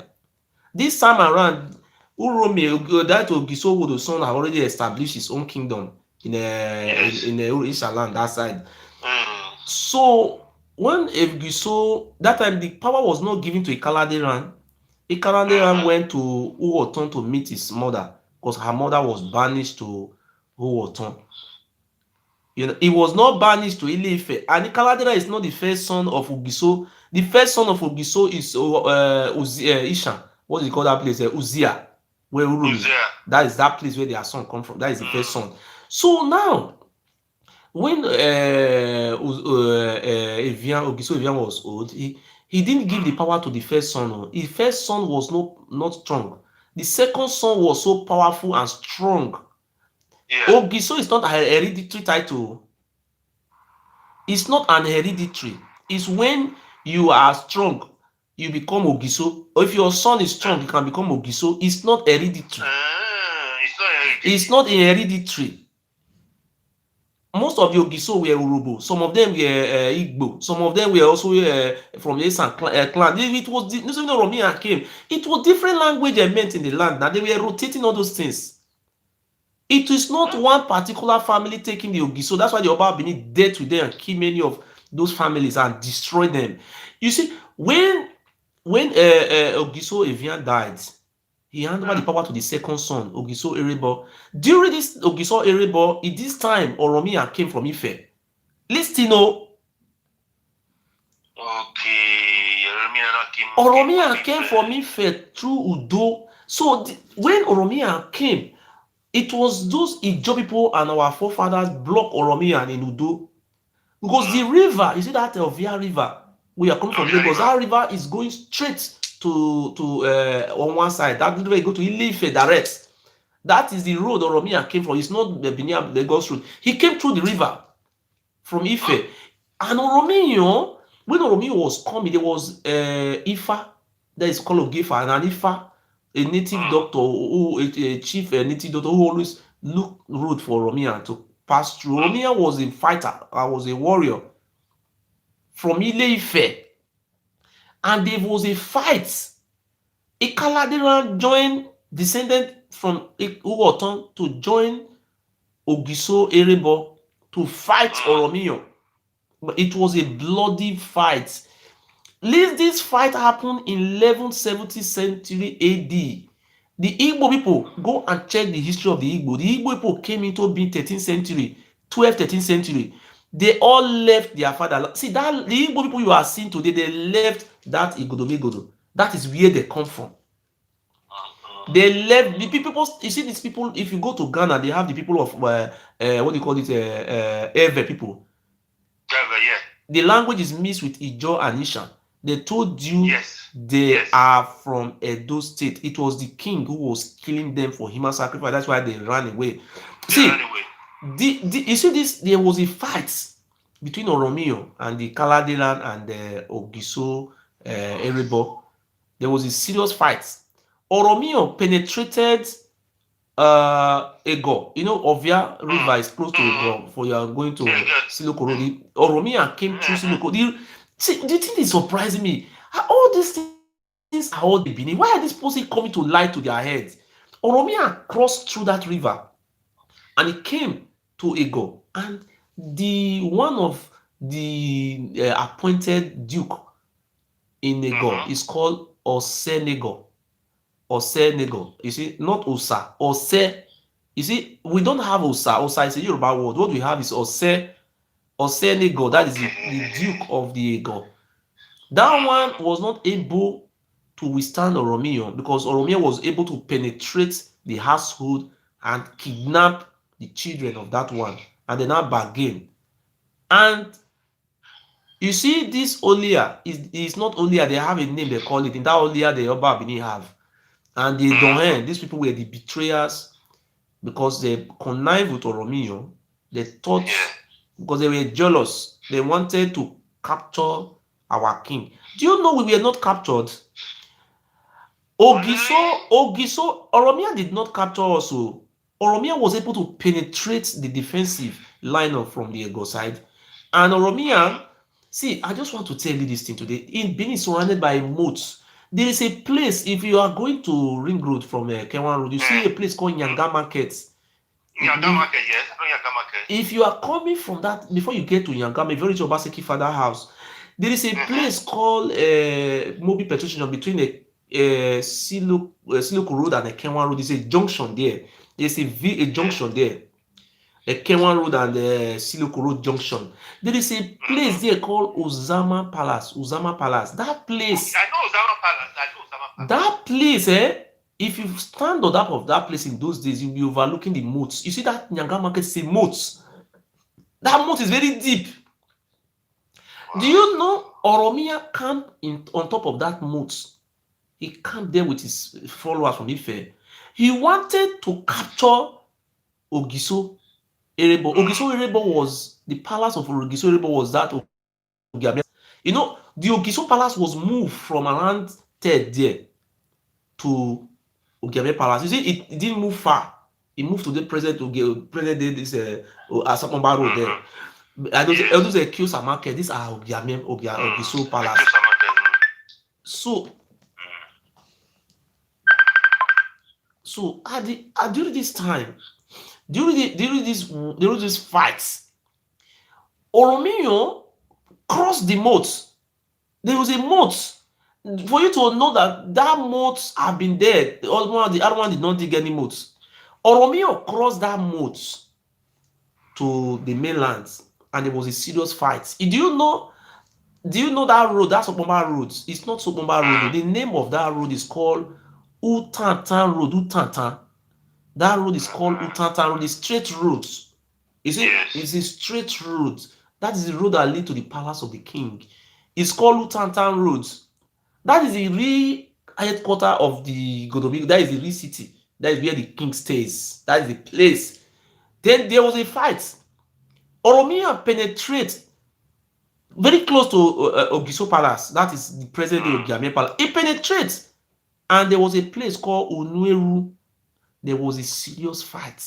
this time around, Uromi, that Ogiso Owodo's son had already established his own kingdom in Isha land, that side. So when Ogiso, that time the power was not given to Ikalade Ran, Ikaranderan went to Uoton to meet his mother because her mother was banished to Uoton. He was not banished to Ile-Ife. And Ikaranderan is not the first son of Ogiso. The first son of Ogiso is Ishan. What do you call that place? Uzia, where Urumi. That is that place where their son come from. That is the first son. So now, when Ogiso Evian was old, he didn't give the power to the first son. His first son was not strong. The second son was so powerful and strong. Yeah. Ogiso is not an hereditary title. It's not an hereditary. It's when you are strong, you become Ogiso. Or if your son is strong, you can become Ogiso. It's not hereditary. It's not hereditary. Most of the Ogiso were Urobo. Some of them were Igbo. Some of them were also from the Esan clan. It was the Romania came. It was different language they meant in the land. Now they were rotating all those things. It is not one particular family taking the Ogiso. That's why the Oba Benin dealt with them and kill many of those families and destroy them. You see, when Ogiso Evian died, he handed over the power to the second son, Ogiso Erebo. During this Ogiso Erebo, at this time, Oromia came from Ife. Listen, Okay, Oromia came from Ife through Udo. So when Oromia came, it was those Ijo people and our forefathers blocked Oromia in Udo. Because the river, you see that Ovia River, we are coming from Lagos, that river is going straight to on one side. That river go to Ile-Ife direct. That is the road Oromia came from. It's not the Benin Lagos road. He came through the river from Ife. And Oromio, when Oromio was coming, there was Ifa, that is called Ogefa, and an Ifa, a native doctor, a chief native doctor who always looked road for Oromia to pass through. Oromia was a fighter, was a warrior from Ile-Ife. And there was a fight. Ikaladera joined descendant from Uwoton to join Ogiso Erebo to fight Oromio. But it was a bloody fight. This fight happened in 1170th century AD. The Igbo people, go and check the history of the Igbo. The Igbo people came into being 13th century, 12th, 13th century. They all left their father. See, that the Igbo people you are seeing today, they left that Igodomegodo. That is where they come from. They left the people. You see, these people, if you go to Ghana, they have the people of what do you call it? Ewe people. Yeah. The language is mixed with Ijo and Ishan. They told you they are from Edo State. It was the king who was killing them for human sacrifice. That's why they ran away. You see this, there was a fight between Oromio and the Kaladelan and the Ogiso Erebo. There was a serious fight. Oromio penetrated Ego. You know, Ovia River is close to Ego. For you are going to Silokoro. Oromia came through Silokoro. See, the thing is surprising me. All these things are all the Benin. Why are these people coming to lie to their heads? Oromia crossed through that river and it came to Ego. And the one of the appointed duke in Ego is called Osenego. Osenego. You see, not Osa. Ose. You see, we don't have Osa. Osa is a Yoruba word. What we have is Ose. Osenego. That is the Duke of the Ego. That one was not able to withstand Oromio because Oromio was able to penetrate the household and kidnap the children of that one. And then now bargain. And you see, this Olia is not Olia. They have a name they call it. In that Olia, the Oba Benin have. And they don't end. These people were the betrayers because they connived with Oromio. They thought, because they were jealous, they wanted to capture our king. Do you know we were not captured? Ogiso, Oromia did not capture us. So Oromia was able to penetrate the defensive line from the Ego side. And Oromia, see, I just want to tell you this thing today. In Benin, surrounded by moats. There is a place, if you are going to Ring Road from Kewan Road, you see a place called Nyanga Market. Nyanga Market, yes. Nyanga Market. If you are coming from that, before you get to Nyanga, very Obaseki father house, there is a place called Mobi Petrol Station between Siluk Road and Ekenwan Road. There's a junction there. There's a junction there. Ekenwan Road and Siluk Road junction. There is a place there called Uzama Palace. Uzama Palace. That place. I know Osama Palace. I know Osama Palace. That place, if you stand on top of that place in those days, you'll be overlooking the moats. You see that Nyanga market is a moat. That moat is very deep. Wow. Do you know Oromia camped on top of that moat? He camped there with his followers from Ife. He wanted to capture Ogiso Erebo. Ogiso Erebo was the palace of Ogiso Erebo was that Ogiame. You know, the Ogiso palace was moved from around third there to Ogiame Palace. You see, it didn't move far. It moved to the present day, this Asapomba Road there. And those Kiosa market, these are Ogiame, Ogiso Palace. So during this time, during these fights, Oromio crossed the moat. There was a moat. For you to know that moat have been there, the other one did not dig any moats. Oromio crossed that moat to the mainland, and there was a serious fight. Do you know that road? That's Sopomba Road. It's not Sopomba Road. The name of that road is called Utantan Road. Utantan. That road is called Utantan Road. The straight road. You see, it's a straight road. That is the road that leads to the palace of the king. It's called Utantan Road. That is the real headquarters of the Godobi. That is the real city. That is where the king stays. That is the place. Then there was a fight. Oromia penetrate very close to Ogiso Palace. That is the present day Ogiame Palace. It penetrates, and there was a place called Unueru. There was a serious fight.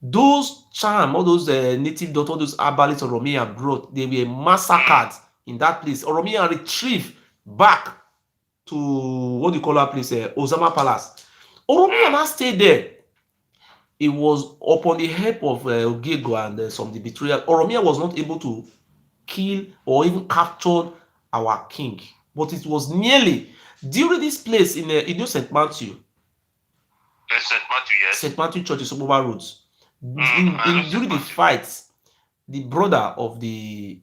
Those charm, all those native doctors, all those herbalists Oromia brought, they were massacred in that place. Oromia retrieved back to what do you call that place? Osama Palace. Oromia now stayed there. It was upon the help of Ogego and some of the betrayal. Oromia was not able to kill or even capture our king, but it was nearly during this place in St. Matthew. St. Matthew, yes. St. Matthew Church in Soboba Roads. During the fights, the brother of the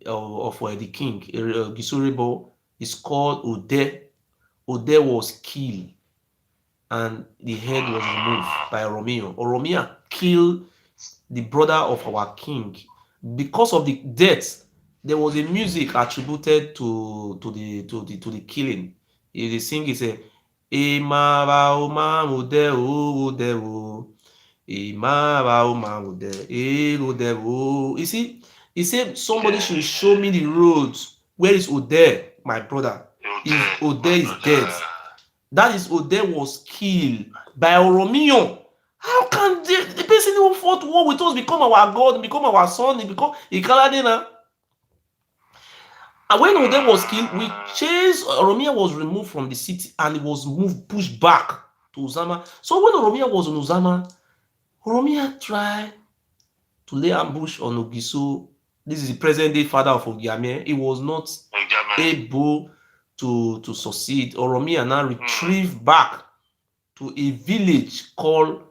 king, Gisorebo, is called Ode. Ode was killed, and the head was removed by Oromia. Oromia killed the brother of our king. Because of the death, there was a music attributed to the killing. The sing is a Imaba Umamude Ude U. Imaba Umamude Ude U. You see, he said somebody should show me the road. Where is Ode, my brother? Ode is dead. That is, Ode was killed by Oromio. How can the person who fought war with us become our God, become our son, become Ikaladena? And when Ode was killed, we chased. Oromia was removed from the city and it was pushed back to Uzama. So when Oromia was in Uzama, Oromia tried to lay ambush on Ogiso. This is the present day father of Ogiame. He was not able to succeed. Oromia now retrieved back to a village called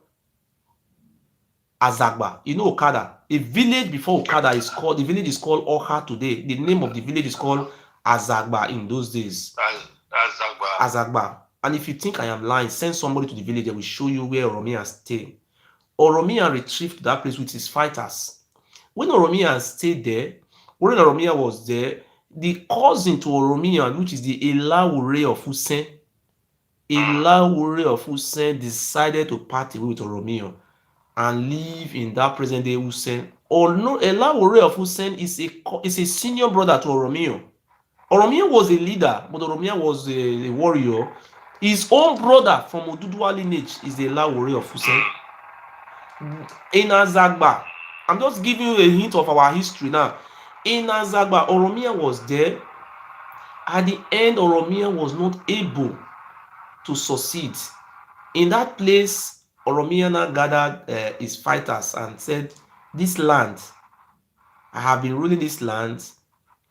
Azagba. You know Okada. A village before Okada is called, the village is called Oha today. The name of the village is called Azagba in those days. Azagba. And if you think I am lying, send somebody to the village. They will show you where Oromia stayed. Oromia retrieved to that place with his fighters. When Oromia stayed there, when Oromia was there, the cousin to Oromia, which is the Elawure of Hussein, decided to part away with Oromia and live in that present day Hussein. Or no, Elawure of Hussein is a senior brother to Oromia. Oromia was a leader, but Oromia was a warrior. His own brother from Oduduwa lineage is the Elawure of Hussein. In Azagba, I'm just giving you a hint of our history now. In Azagba, Oromia was there. At the end, Oromia was not able to succeed. In that place, Oromia now gathered his fighters and said, this land, I have been ruling this land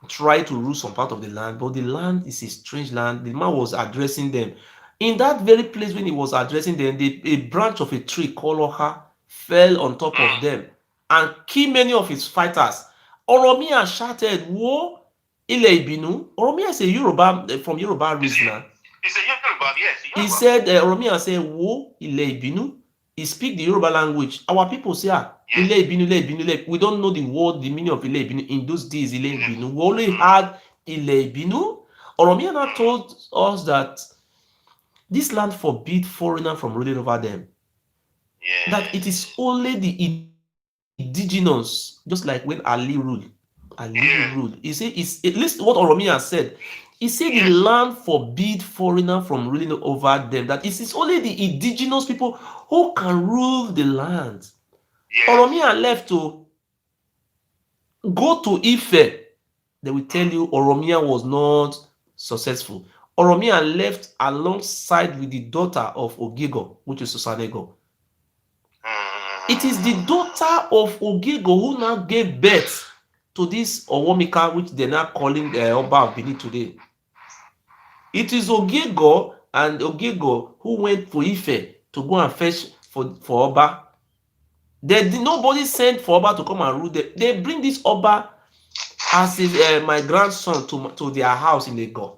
try to rule some part of the land, but the land is a strange land. The man was addressing them. In that very place when he was addressing them, a branch of a tree called Oha fell on top of them and killed many of his fighters. Oromia shouted, "Wo ilẹ̀ ìbínú." Oromia is a Yoruba from Yoruba race now. It's a Yoruba, yes. He said, Oromia said, "Wo ilẹ̀ ìbínú." He speak the Yoruba language. Our people say, Ile Ibinu, Ile Ibinu. We don't know the word, the meaning of Ile Ibinu. In those days, Ile Ibinu. We only had Ile Ibinu. Oromia now told us that this land forbid foreigner from ruling over them. Yeah. That it is only the indigenous, just like when Ali ruled. Ruled. He said, at least what Oromia said. He said the land forbid foreigner from ruling over them. That it is only the indigenous people who can rule the land. Yes. Oromia left to go to Ife. They will tell you Oromia was not successful. Oromia left alongside with the daughter of Ogego, which is Susanego. It is the daughter of Ogego who now gave birth to this Owomika, which they're now calling Oba of Benin today. It is Ogego and Ogego who went to Ife to go and fetch for Oba. Nobody sent for Oba to come and rule them. They bring this Oba as my grandson to their house in Lagos.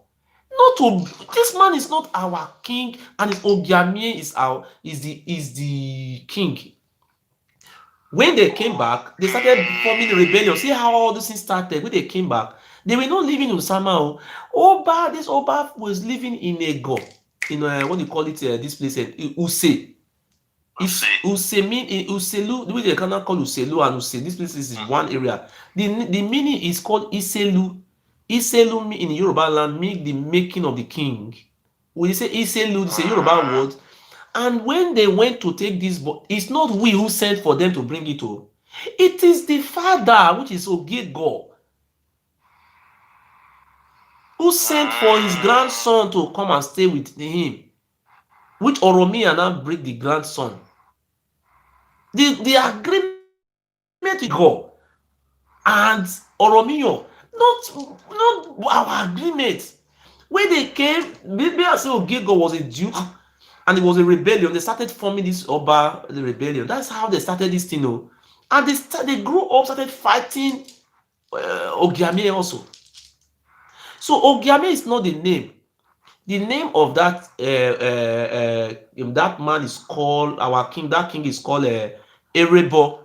This man is not our king, and his Ogiamie is the king. When they came back, they started forming a rebellion. See how all these things started. When they came back, they were not living in Usama. This Oba was living in Ego, in what do you call it? This place, Use. Use mean Uselu, the way they cannot call Uselu and Use. This place is one area. The meaning is called Iselu. Iselu in Yoruba land means the making of the king. When you say Iselu, it's a Yoruba word. And when they went to take this, it's not we who sent for them to bring it to. It is the father, which is Ogego, who sent for his grandson to come and stay with him, which Oromia now bring the grandson. The agreement with Go and Oromio, not our agreement. When they came, maybe I say Ogego was a Duke. And it was a rebellion. They started forming this Oba rebellion. That's how they started this thing. And they grew up, started fighting Ogiamie also. So Ogiamie is not the name. The name of that man is called, our king, that king is called Erebo.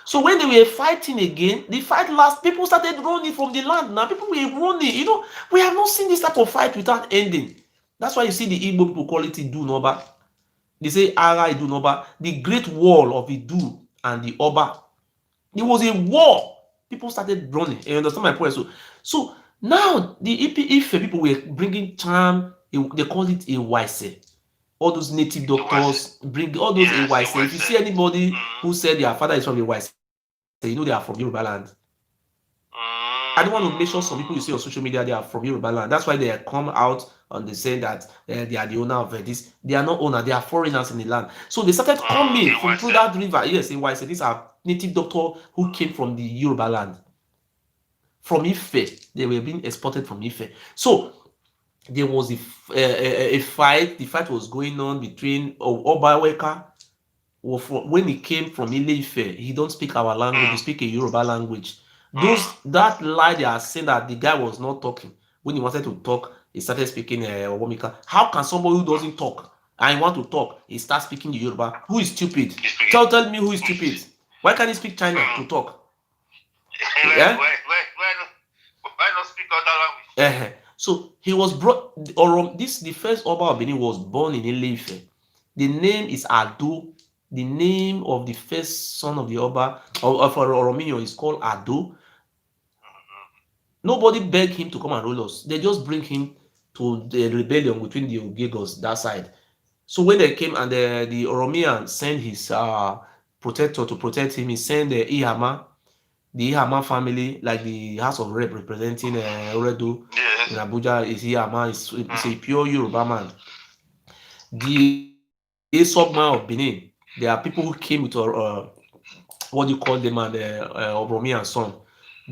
So when they were fighting again, the fight last, people started running from the land. Now people were running. We have not seen this type of fight without ending. That's why you see the Igbo people call it Idu Noba. They say Ara Idu Noba. The great wall of Idu and the Oba. There was a war. People started running. You understand my point? So now the Ife people were bringing charm. They call it a Waise. All those native doctors bring all those a Waise. If you see anybody who said their father is from a Waise, you know they are from Yoruba land. I don't want to make sure some people you see on social media they are from Yoruba land. That's why they come out and they say that they are the owner of this. They are not owner, they are foreigners in the land. So they started coming from through that river. Yes, in Wise. These are native doctors who came from the Yoruba land. From Ife. They were being exported from Ife. So there was a fight. The fight was going on between Obaweka. When he came from Ile-Ife, he don't speak our language, he speak a Yoruba language. That lie they are saying that the guy was not talking. When he wanted to talk, he started speaking Womika. How can somebody who doesn't talk and want to talk, he starts speaking Yoruba? Who is stupid? Tell me who is stupid. Why can't he speak China to talk? Yeah? Why not speak other language? So he was brought, the first Oba of Benin was born in Ile-Ife. The name is Ado. The name of the first son of the Oba of Oromio is called Ado. Nobody begged him to come and rule us. They just bring him to the rebellion between the Ogegos that side. So when they came and the Oromian sent his protector to protect him, he sent the Ihama family, like the House of Rep representing Oredo in Abuja. Is Ihama? Is a pure Yoruba man. The Esogma of Benin. There are people who came with what do you call them and Oromian son.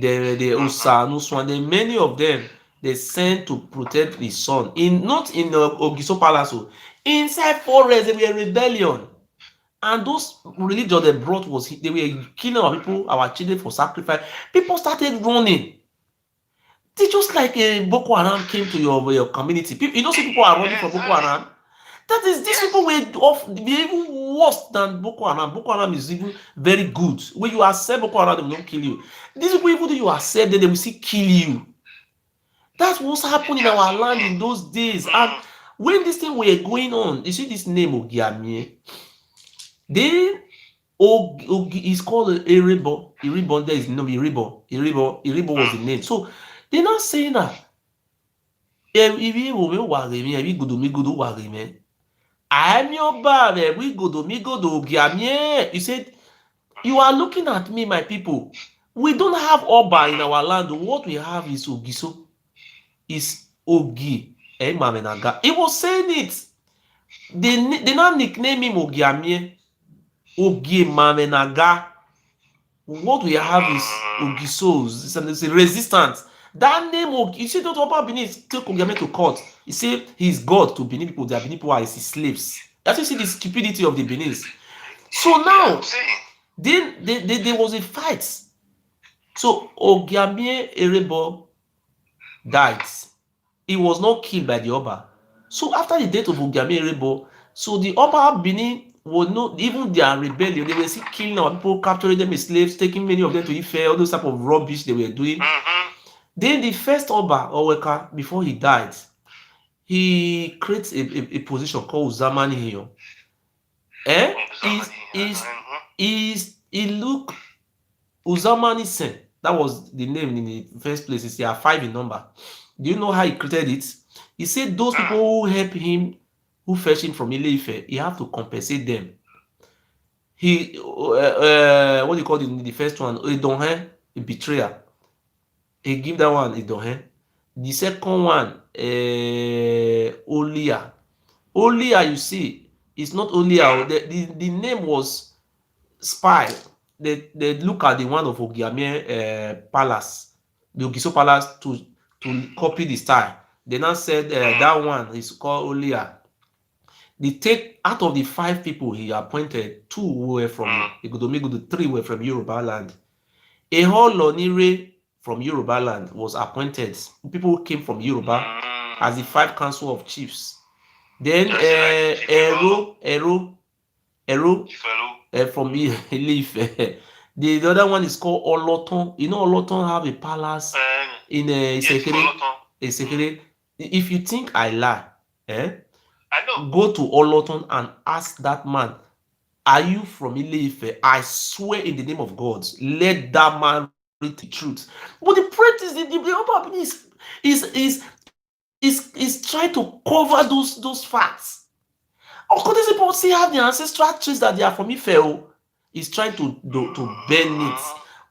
the Osa, Nuswan, many of them they sent to protect the son in not in Ogiso Palace, inside forest. They were rebellion, and those religion they brought was they were killing our people, our children for sacrifice. People started running. It's just like a Boko Haram came to your community. People, you know, see people are running from Boko Haram. That is, these people were even worse than Boko Haram. Boko Haram is even very good. When you accept Boko Haram, they will not kill you. These people, even though you accept them, they will still kill you. That's what's happened in our land in those days. And when this thing were going on, you see this name Ogiamie. Then is called Iribo. Iribo, there is no Iribo. Iribo was the name. So they're not saying that. Ibi wo mi wà rèmi, ẹ̀rí gòdòmígòdò wà rèmi. I'm your bar, we go do me go do Giamie. You said, you are looking at me, my people. We don't have Oba in our land. What we have is Ogiso, is Ogi. Mamenaga. He was saying it. They now nickname him Ogiamie. Ogi Mamenaga. What we have is Ogisos. It's a resistance. That name, you see, don't Oba Benin take Ogiamie to court. He said he's God to Benin people. The Benin people are his slaves. That's you see the stupidity of the Benin. So now, then there was a fight. So Ogiamie Erebo died. He was not killed by the Oba. So after the death of Ogiamie Erebo, so the Oba Benin was not even their rebellion. They were still killing our people, capturing them as slaves, taking many of them to Ife, all those type of rubbish they were doing. Then the first Oba Oweka, before he died, he creates a position called Zamani here. He look Uzamani Sen. That was the name in the first place. There are 5 in number. Do you know how he created it? He said those people who help him, who fetch him from Ile-Ife, he have to compensate them. He what do you call the first one? Edonhe, a betrayer. He give that one Edonhe. The second one, Olia. Olia, you see, it's not Olia. The name was Spy. They look at the one of Ogiamie Palace, the Ogiso Palace, to copy the style. They now said that one is called Olia. They take out of the 5 people he appointed, 2 were from Igodomigodo, 3 were from Yoruba land. A whole Lonire from Yoruba land was appointed. People who came from Yoruba as the 5 council of chiefs. Then Ero from Ile-Ife. The other one is called Oloton. You know, Oloton have a palace in Isekere. If you think I lie, I know. go to Oloton and ask that man, are you from Ile-Ife? I swear in the name of God, let that man read the truth. But the point is, the Oba is trying to cover those facts. Of course, these people still have the ancestral traits that they are from Ife. He's trying to bend it.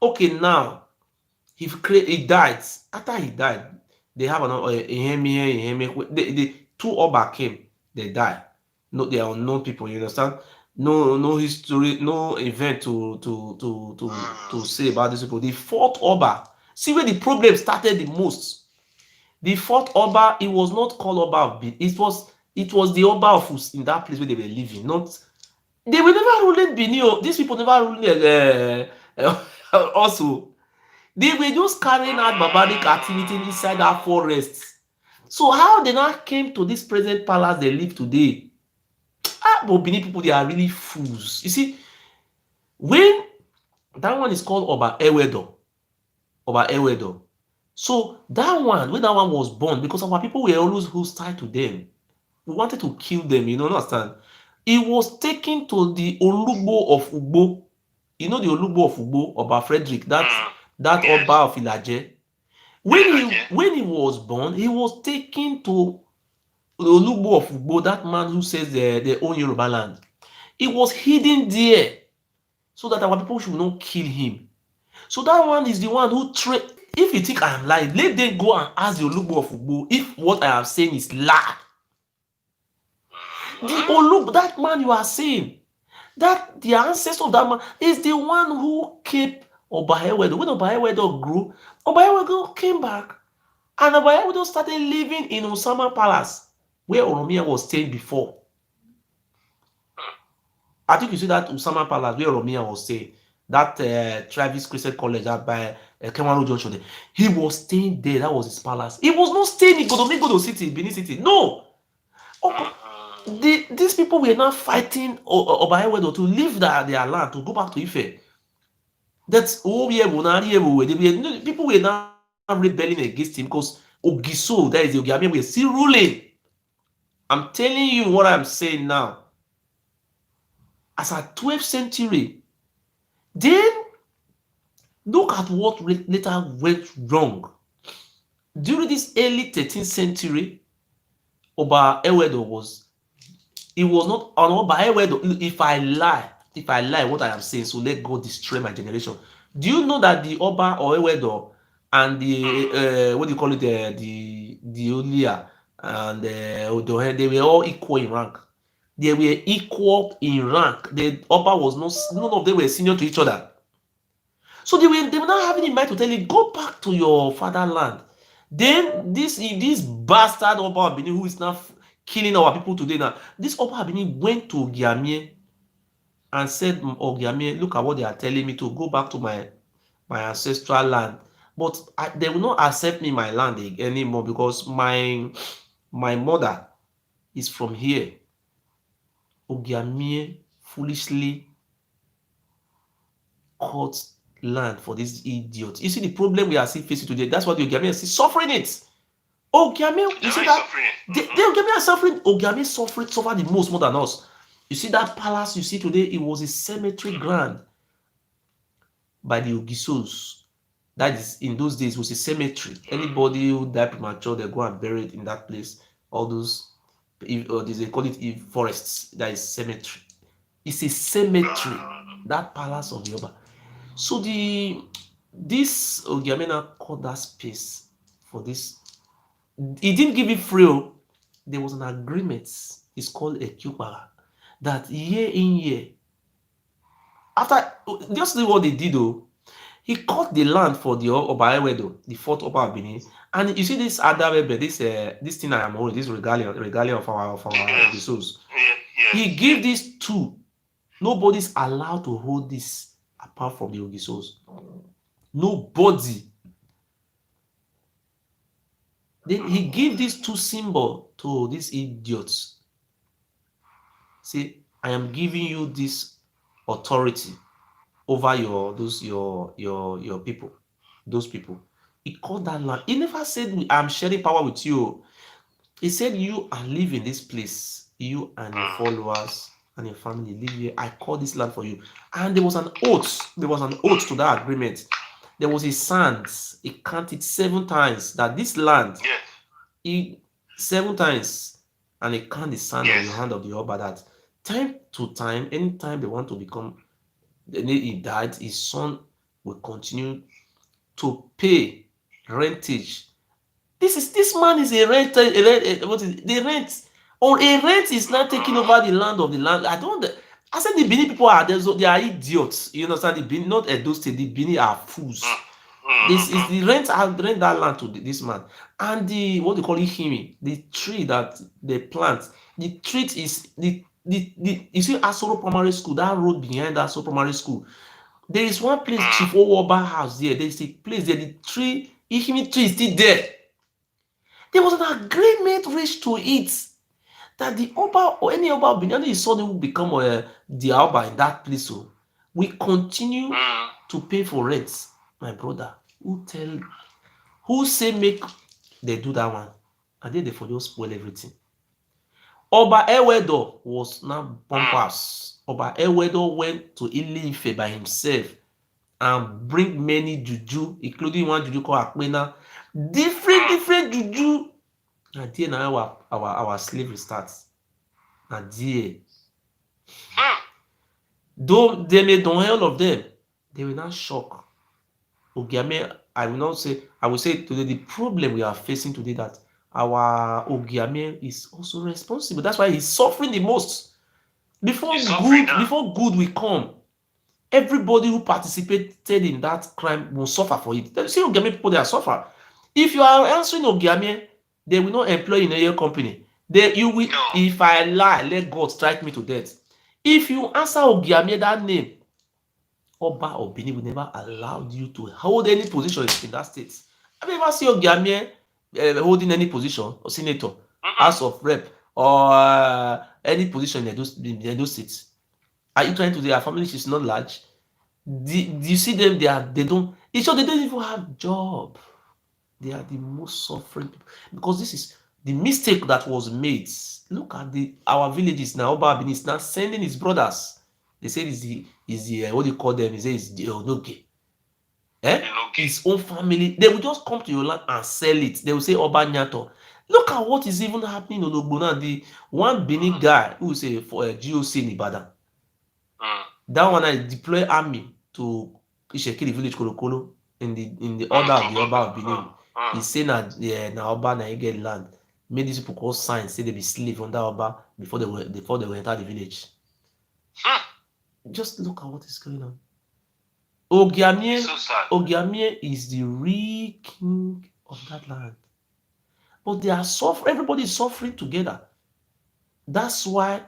Okay, now he died. After he died, they have another the 2 Oba came, they died. No, they are unknown people. You understand? No history, no event to say about these people. The 4th Oba, see where the problem started the most. The 4th Oba, it was not called Oba of Benin. It was the Oba of in that place where they were living. Not they were never ruling Benin. These people never ruling also. They were just carrying out barbaric activity inside that forest. So how they now came to this present palace they live today? But Benin people, they are really fools. You see, when that one is called Oba Ewedo. So that one, when that one was born, because our people were always hostile to them, we wanted to kill them, you know, understand? He was taken to the Olugbo of Ugbo. You know the Olugbo of Ugbo, Oba Frederick, that Oba of Ilaje. When he was born, he was taken to the Olugbo of Ugbo, that man who says they own Yoruba land. He was hidden there so that our people should not kill him. So that one is the one who if you think I am lying, let them go and ask the Olugbo of Ugbo if what I am saying is lie. That man you are saying, that the ancestor of that man is the one who kept Oba Ewedo. When Oba Ewedo grew, Oba Ewedo came back, and Oba Ewedo started living in Osama Palace, where Oromia was staying before. I think you see that Osama Palace where Oromia was staying, that Travis Christian College out by Kemaro Junction. He was staying there. That was his palace. He was not staying in Godo City, Benin City. No. These people were not fighting Oba Ewedo to leave their land, to go back to Ife. That's people were now rebelling against him because Ogiso, that is the Ogiame, were still ruling. I'm telling you what I'm saying now. As at 12th century, then look at what later went wrong. During this early 13th century, Oba Ewedo was not an Oba Ewedo. If I lie what I am saying, so let God destroy my generation. Do you know that the Oba or Ewedo and the what do you call it, the Olia and Odohe, they were all equal in rank. They were equal in rank. The Oba was none of them were senior to each other. So they were not having in mind to tell you, go back to your fatherland. Then this bastard Oba Benin, who is now killing our people today now, this Oba Benin went to Ogiamie and said, Ogiamie, look at what they are telling me, to go back to my ancestral land. But they will not accept me my land anymore because my mother is from here. Ogiamie foolishly cut land for this idiot. You see the problem we are still facing today. That's why the Ogiamie is still suffering it. Ogiamie, you see that the Ogiamie are suffering. Ogiamie suffered the most, more than us. You see that palace you see today, it was a cemetery ground by the Ogisos. That is, in those days, it was a cemetery. Anybody who died premature, they go and bury it in that place. All those, they call it forests. That is cemetery. It's a cemetery. That palace of Yoba. So this Ogiamena called that space for this. He didn't give it free. There was an agreement. It's called a Kyupara. That year in year, after just see what they did though, he cut the land for the Oba Ewedo, the fourth Oba of Benin. And you see this Adabebe, this thing I am holding, this regalia of our souls. He gave these two. Nobody's allowed to hold this apart from the Ogisos. Nobody. Then he gave these two symbols to these idiots. See, I am giving you this authority over your people, those people. He called that land. He never said, I'm sharing power with you. He said, you are living this place. You and your followers and your family live here. I call this land for you. And there was an oath. There was an oath to that agreement. There was a sand. He counted 7 times that this land, he 7 times, and he count the sand on the hand of the Oba, that time to time, anytime they want to become, then he died, his son will continue to pay rentage. This man is a renter. What is the rent? Or a rent is not taking over the land of the land. I said the Benin people are there, so they are idiots. You understand? The Benin, not Edo State, the Benin are fools. This is the rent. I rent that land to this man. And the what they call it, Himi, the tree that they plant. The tree is the you see Asoro Primary School, that road behind that Asoro Primary School. There is one place, Chief Owoba house there. There is a place there. The tree, Himi tree is still there. There was an agreement reached to it that the Oba or any Oba Benin is suddenly will become the Oba in that place. So we continue to pay for rent. My brother, who say make they do that one? And then they for just spoil everything. Oba Ewedo was now bumpers. Oba Ewedo went to Ile-Ife by himself and bring many juju, including one juju called Akpena. Different juju. And there now our slavery starts. And there, though they made on all of them, they were not shocked. Ogiame, I will say today the problem we are facing today, that our Ogiame is also responsible. That's why he's suffering the most. Before good will come, Everybody who participated in that crime will suffer for it. You see Ogiame people, they are suffer. If you are answering Ogiame, they will not employ you in your company. You will, No. if I lie, let God strike me to death. If you answer Ogiame that name, Oba of Benin will never allow you to hold any position in that state. Have you ever seen Ogiame holding any position, or senator, House of Rep, or any position in Edo State? Are you trying to say their family is not large? Do you see them? They don't. It's sure they don't even have job. They are the most suffering people because this is the mistake that was made. Look at our villages now. Oba Benin is now sending his brothers. They say is the what do you call them? He says the Onoge. His own family. They will just come to your land and sell it. They will say Oba Nyato. Look at what is even happening in Ologbo now. The one Benin guy who is a for a GOC in Ibadan. That one I deploy army to Ishekiri village Kolokolo in the order of the Oba of Benin. He say na Oba na he get land. Make these people call sign say they be slave under Oba before they will enter the village. Just look at what is going on. Ogiamie is the real king of that land. But they are suffering, everybody is suffering together. That's why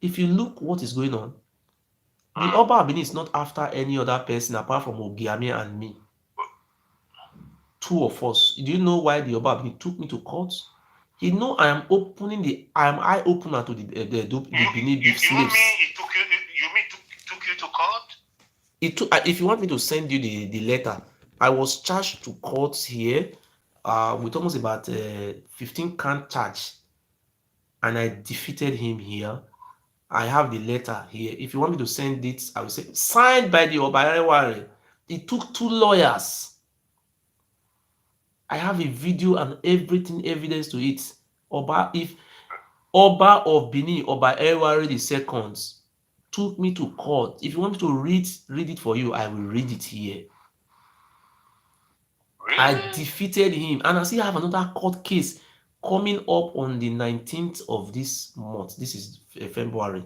if you look what is going on, the Oba of Benin is not after any other person apart from Ogiamie and me. Two of us. Do you know why the Oba of Benin took me to court? He know I am eye opener to the Benin beef slaves. You mean took you to court? If you want me to send you the letter, I was charged to court here with almost about 15 count charge, and I defeated him here. I have the letter here. If you want me to send it, I will say signed by the Obayareware. It took 2 lawyers. I have a video and everything, evidence to it. Oba of Benin, Obayareware the second, took me to court. If you want me to read it for you, I will read it here. Really? I defeated him, and I still have another court case coming up on the 19th of this month. This is February.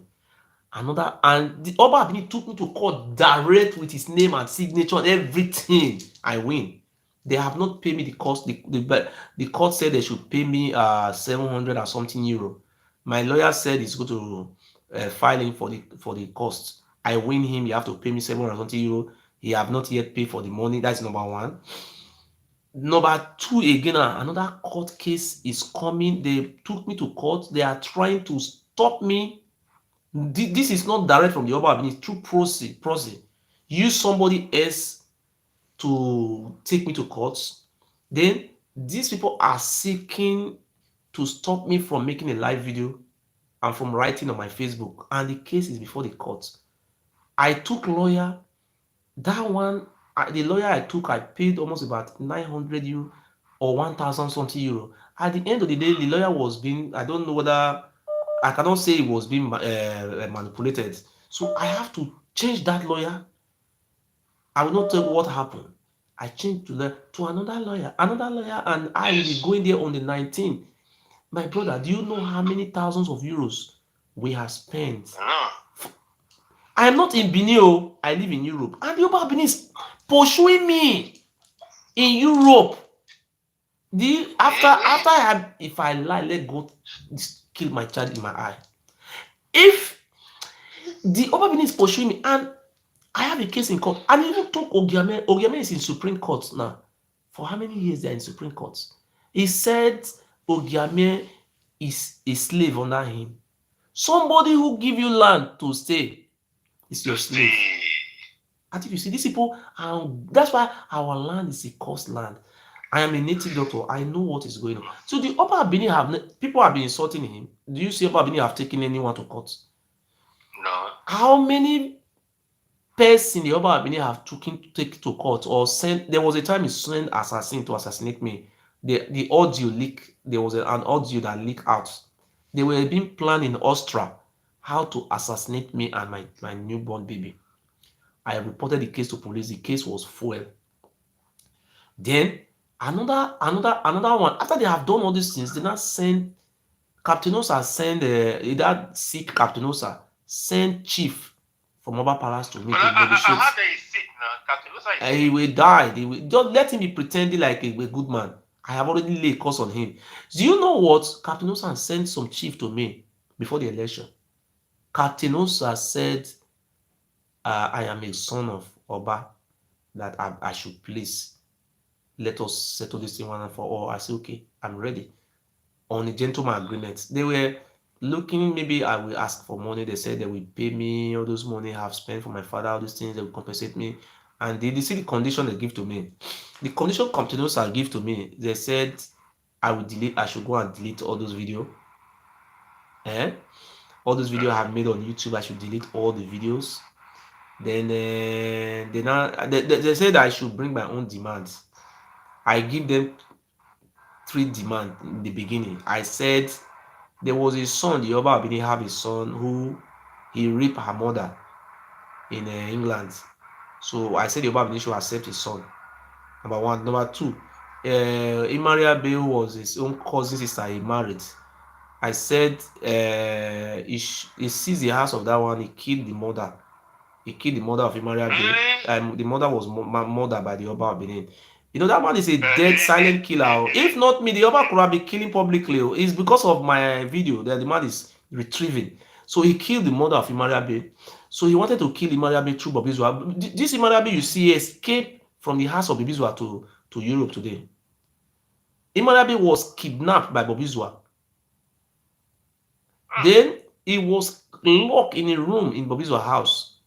Another, and the Oba Benin took me to court direct with his name and signature and everything. I win. They have not paid me the cost. The court said they should pay me 700 or something euro. My lawyer said he's going to file in for the cost. I win him. You have to pay me 700 or something euro. He have not yet paid for the money. That's number one. Number two, again, another court case is coming. They took me to court. They are trying to stop me. This is not direct from the Oba Benin, through proxy. Use somebody else to take me to court. Then these people are seeking to stop me from making a live video and from writing on my Facebook. And the case is before the court. I took lawyer. That one, the lawyer I took, I paid almost about 900 euro or 1,000 something euro. At the end of the day, the lawyer was being, I don't know whether, I cannot say it was being manipulated. So I have to change that lawyer. I will not tell you what happened. I changed to another lawyer, and I will be going there on the 19th. My brother, do you know how many thousands of euros we have spent? I am not in Benin. I live in Europe. And the Oba Benin is pursuing me in Europe. If I lie, let God kill my child in my eye. If the Oba Benin is pursuing me, and I have a case in court, and even took Ogiame. Ogiame is in Supreme Court now. For how many years they are in Supreme Court? He said Ogiame is a slave under him. Somebody who give you land to stay is your slave. I think you see these people, and that's why our land is a cost land. I am a native doctor. I know what is going on. So the Oba Benin people have been insulting him. Do you see Oba Benin have taken anyone to court? No. How many person the Oba Benin have take to court or sent? There was a time he sent assassin to assassinate me. The audio leak. There was an audio that leaked out. They were being planned in Austria how to assassinate me and my newborn baby. I reported the case to police. The case was full. Then another one. After they have done all these things, they now send Captain Osa, either sick Captain Osa, send chief from Oba Palace to me But to I negotiate. heard that he's sick now. Captain Musa is He sick. will die. Just let him be pretending like a good man. I have already laid curse on him. Do you know what? Captain Osa sent some chief to me before the election. Captain Osa said, I am a son of Oba that I should please let us settle this thing one and for all. I said, okay, I'm ready. On a gentleman agreement. They were looking, maybe I will ask for money. They said they will pay me all those money I have spent for my father, all these things, they will compensate me. And they see the condition they give to me. The condition continues I give to me. They said I should go and delete all those videos. All those videos I have made on YouTube, I should delete all the videos. Then they said I should bring my own demands. I give them 3 demands in the beginning. I said there was a son, the Oba Abini have a son who he raped her mother in England. So I said the Oba Abini should accept his son. Number one. Number two, Imaria Bey was his own cousin sister he married. I said he sees the house of that one, he killed the mother. He killed the mother of Imaria Bey. The mother was murdered by the Oba of Benin. You know, that man is a dead silent killer. If not me, the Oba could have been killing publicly. It's because of my video that the man is retrieving. So he killed the mother of Imaria Bey. So he wanted to kill Imaria Bey through Bobizwa. This Imaria Bey you see escaped from the house of Bobizwa to Europe today. Imaria Bey was kidnapped by Bobizwa. Then he was locked in a room in Bobizwa's house.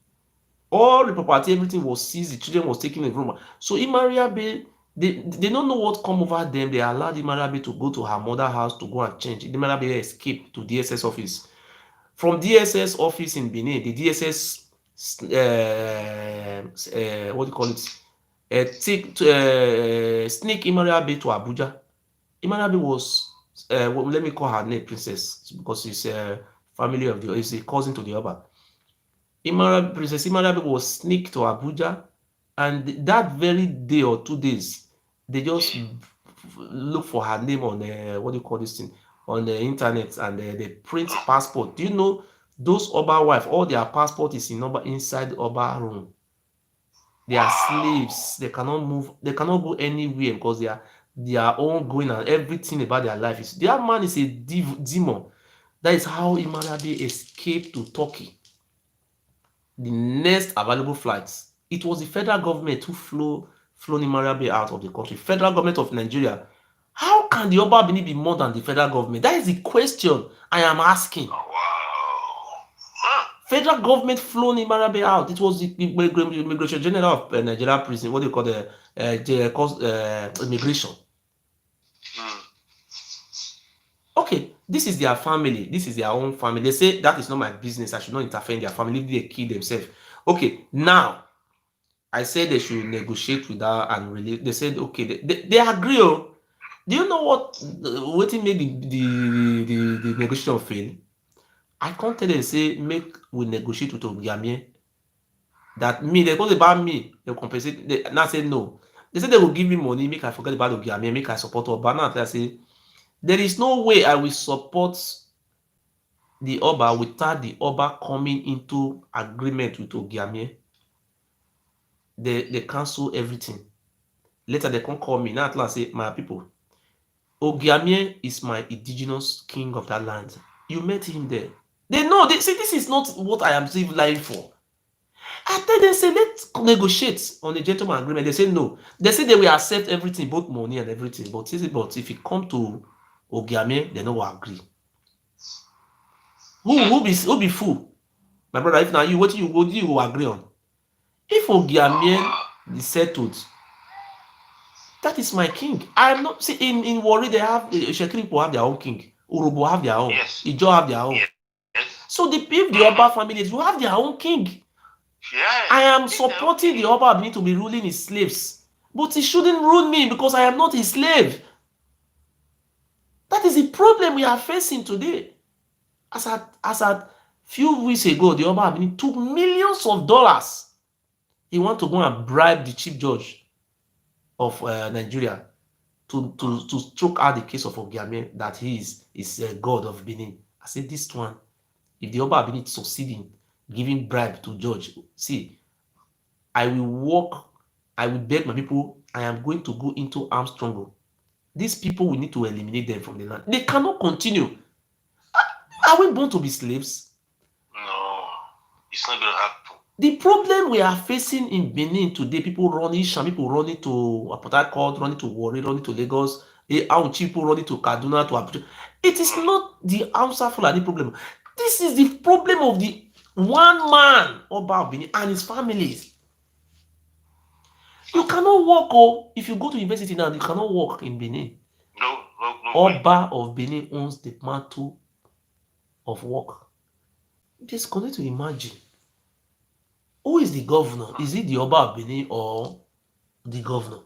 All the property, everything was seized. The children was taken in the room. So Imaria Bey, they don't know what come over them. They allowed Imaria Bey to go to her mother's house to go and change. Imaria Bey escaped to DSS office. From DSS office in Benin, the DSS, what do you call it? Sneak Imaria Bey to Abuja. Imaria Bey was, well, let me call her name Princess because she's a family of is a cousin to the Oba. Princess Imarabe was sneaked to Abuja, and that very day or 2 days, they just look for her name on what do you call this thing on the internet, and they print passport. Do you know those Oba wife? All their passport is inside Oba room. They are slaves. They cannot move. They cannot go anywhere because they are all going, and everything about their life is. That man is a demon. That is how Imarabe escaped to Turkey. The next available flights. It was the federal government who flown Imarabe out of the country. Federal government of Nigeria. How can the Oba Benin be more than the federal government? That is the question I am asking. Federal government flown Imarabe out. It was the Immigration General of Nigeria prison. What do you call the immigration? Okay, this is their family. This is their own family. They say that is not my business. I should not interfere in their family if they kill themselves. Okay, now I said they should negotiate with her and release. They said okay, they agree. Oh, do you know what made the negotiation fail? I can't tell them say make we negotiate with Ogiamie. That me they go about me they compensate. They now say no. They said they will give me money make I forget about Ogiamie, make I support her. But now I say there is no way I will support the Oba without the Oba coming into agreement with Ogiamie. They cancel everything. Later they can call me. Now at last say, my people, Ogiamie is my indigenous king of that land. You met him there. They know. They say this is not what I am still lying for. I tell them say let's negotiate on a gentleman agreement. They say no. They say they will accept everything, both money and everything. But if it come to Ogiamie, they no will agree. Who be fool? My brother, if now you what you will agree on? If Ogiamie is settled, that is my king. I am not see in Warri they have Shekiripo have their own king, Urobo have their own, Yes. Ijo have their own. Yes. So if the Oba families will have their own king. Yes. I am supporting the Oba Benin to be ruling his slaves, but he shouldn't rule me because I am not his slave. That is the problem we are facing today. As at few weeks ago, the Oba Benin took millions of dollars. He want to go and bribe the chief judge of Nigeria to stroke out the case of Ogiamie that he is a god of Benin. I said this one, if the Oba Benin is succeeding, giving bribe to judge. See, I will walk, I will beg my people, I am going to go into armed struggle. These people, we need to eliminate them from the land. They cannot continue. Are we born to be slaves? No, it's not going to happen. The problem we are facing in Benin today, people running Sham, people running to Port Harcourt, running to Warri, running to Lagos, Auchi, people running to Kaduna, to Abuja. It is not the Hausa Fulani problem. This is the problem of the one man, Oba of Benin, and his families. You cannot walk, oh, if you go to university now, you cannot walk in Benin. No Oba of Benin owns the mantle of work. Just continue to imagine. Who is the governor? Is it the Oba of Benin or the governor?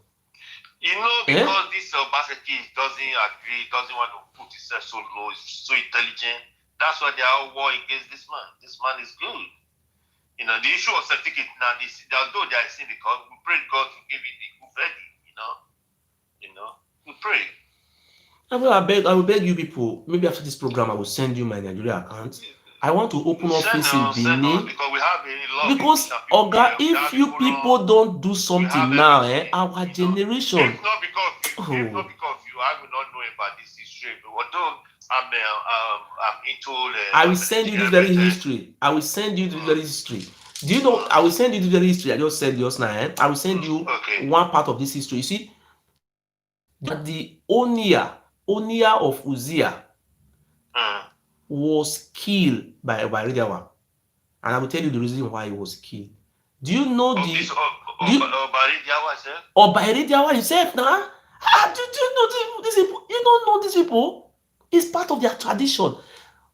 You know, because this Obaseki doesn't agree, doesn't want to put himself so low, he's so intelligent. That's why they are war against this man. This man is good. You know, the issue of certificate now, although they are saying because we pray God to give it a good verdict, you know, we pray. I will beg you people, maybe after this program, I will send you my Nigeria account. I want to open office in Benin. Because we have a lot because, Oga, if you people don't do something now, our generation. If not because you, I will not know about this history. Although I'm into the. I will send you this very history. I will send you this very history. Do you know? I will send you this very history. I just said just now. I will send you one part of this history. You see, that the Onia of Uzziah was killed by Obaridiawa, and I will tell you the reason why he was killed. Do you know Obaridiawa himself now? Do you know these people? You don't know these people? It's part of their tradition.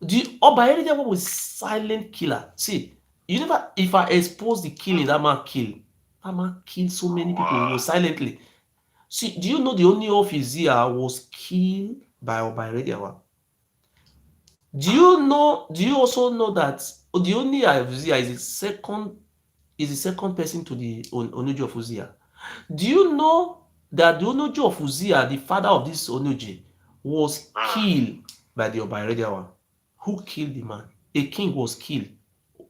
Obaridiawa was silent killer. See, you never. If I expose the killing, that man killed so many people. He was silently. See, do you know the only of Uzziah was killed by Obaridiawa? Do you also know that the only of Uzziah is the second person to the Onoji of Uzziah? Do you know that the Onoji of Uzziah, the father of this Onoji, was killed by the Obaridiawa? Who killed the man? A king was killed.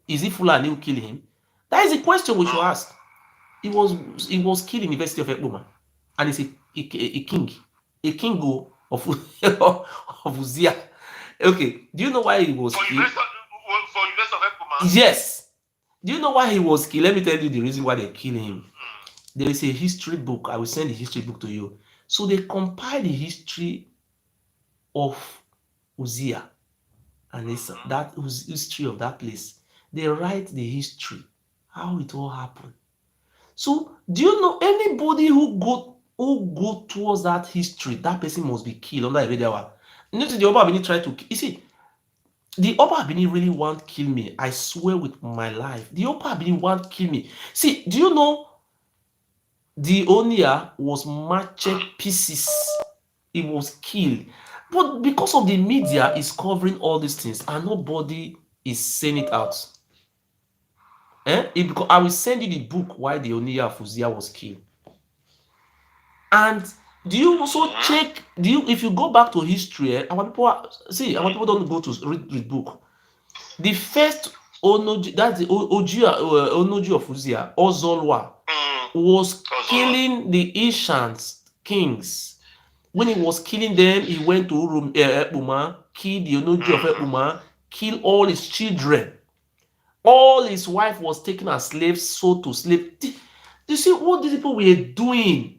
Is it Fulani who killed him? That is the question we should ask. He was killed in the University of Ekpoma, and he's a king of Uzziah. Okay, do you know why he was killed? For University of Ekpoma? Yes. Do you know why he was killed? Let me tell you the reason why they killed him. There is a history book. I will send the history book to you. So they compile the history of Uzziah and that history of that place. They write the history, how it all happened. So do you know anybody who go towards that history, that person must be killed under a radar? Notice the Oba Abini tried to. You see, the Oba Abini really want to kill me. I swear with my life, the Oba Abini want to kill me. See, do you know the Onia was matched pieces? He was killed, but because of the media is covering all these things and nobody is saying it out. Because I will send you the book why the Onia of Uzziah was killed. And do you also check? If you go back to history, our people don't go to read book. The first Onoji, that's the Onoji of Uzziah, Ozolwa, was killing the Ishans kings. When he was killing them, he went to Ekpoma, killed the Onoji of Ekpoma, killed all his children. All his wife was taken as slaves, sold to slave. Do you see what these people were doing?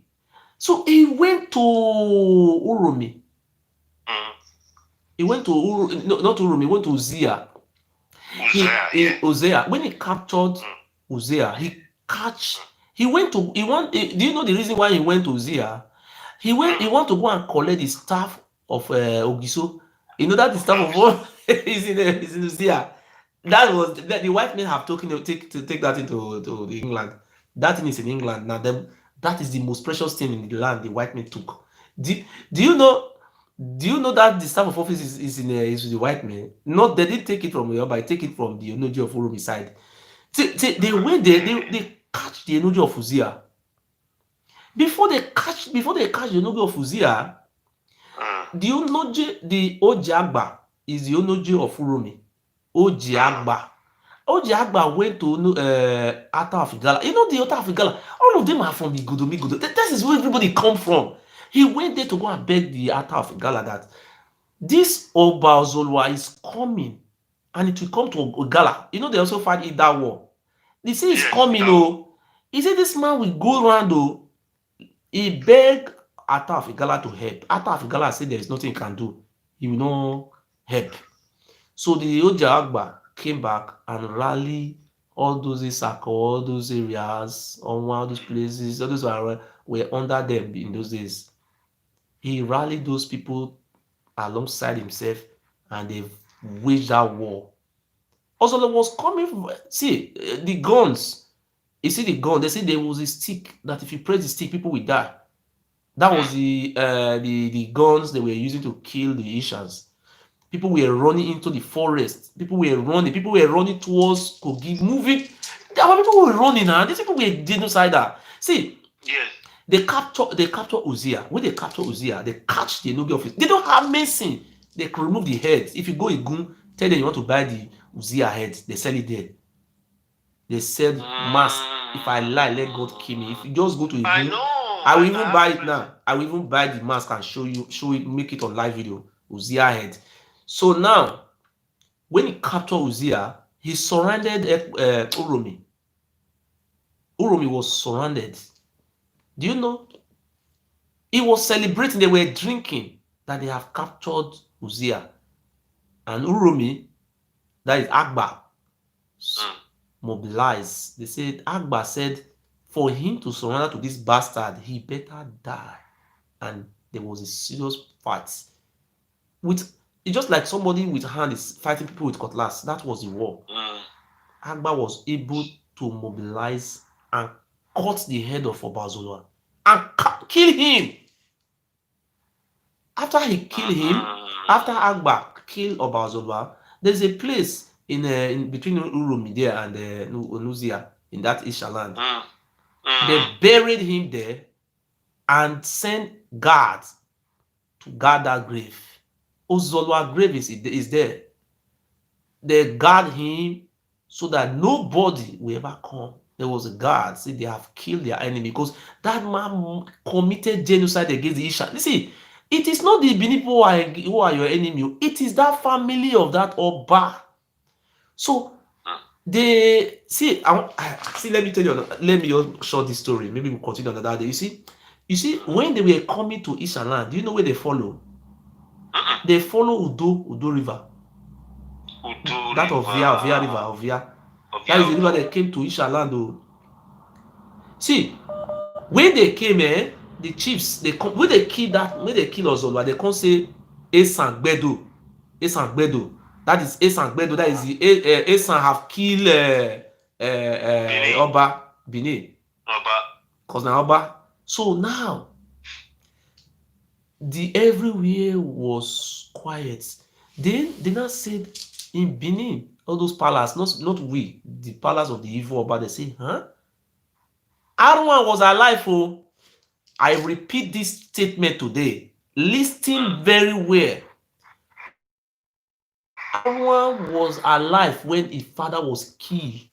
So he went to Urumi. He went to not Urumi. He went to Uzziah. Uzziah. When he captured Uzziah, do you know the reason why he went to Uzziah? He want to go and collect the staff of Ogiso. You know that the staff of all is in Uzziah. That was the white men have taken to take that into England. That thing is in England now. That is the most precious thing in the land the white men took. Do you know that the staff of office is with the white men? Not they didn't take it from the Yoruba, take it from the Onoji of Urumi side. The way they catch the Onoji of Uzziah. Before they catch the Onoji of Uzziah, the Onoji, the Ojiagba is the Onoji of Urumi. Ojiagba. Oji Agba went to Ata of Igala. You know the Ata of Igala, all of them are from Igodo. That is where everybody come from. He went there to go and beg the Ata of Igala that this Oba Ozolwa is coming and it will come to Igala. You know they also fight in that war. They say he's coming, oh. He said this man will go around, oh. He begged Ata of Igala to help. Ata of Igala said there is nothing he can do. He will not help. So the Oja Agba came back and rallied all those Isako, all those areas, all those places, all those were under them in those days. He rallied those people alongside himself and they waged that war. Also, there was coming from, see, the guns. You see the gun, they say there was a stick that if you press the stick, people will die. That was the guns they were using to kill the Ishans. People were running into the forest. People were running towards Kogi, moving. There were people who were running, and these people were genocidal. See, Yes. they capture Uzziah. When they capture Uzziah, they catch the Nogi office. They don't have medicine. They can remove the heads. If you go Igun, tell them you want to buy the Uzziah head, they sell it there. They said, mask, if I lie, let God kill me. If you just go to Igun, I will even buy it now. I will even buy the mask and show it, make it on live video. Uzziah head. So now, when he captured Uzziah, he surrounded Uromi. Uromi was surrounded. Do you know? He was celebrating, they were drinking that they have captured Uzziah. And Uromi, that is Agba, mobilized. They said, Agba said, for him to surrender to this bastard, he better die. And there was a serious fight. It's just like somebody with hand is fighting people with cutlass. That was the war. Agba was able to mobilize and cut the head of Obazolwa and kill him. After he killed him, after Agba killed Obazolwa, there's a place in between Urumi there and Nuzia in that Ishaland. They buried him there and sent guards to guard that grave. Ozolwa grave is there. They guard him so that nobody will ever come. There was a guard, say they have killed their enemy because that man committed genocide against the Isha. You see, it is not the Benin people who are your enemy. It is that family of that Oba. So they see. Let me tell you. Let me just short this story. Maybe we'll continue on that day. You see, when they were coming to Ishaland, do you know where they follow? They follow Udo River. That Ovia River. That is the river that came to Ishaland. Oh. See, when they came, the chiefs, when they kill Ozolwa, they can't say Esangbedo. That is Esangbedo. That is the Esan have killed Oba Benin. Because now Oba. So now, everywhere was quiet. Then they now said in Benin, all those palaces, not we, the palace of the evil Oba, they say, huh? Arwan was alive. Oh, I repeat this statement today. Listen very well. Arwan was alive when his father was killed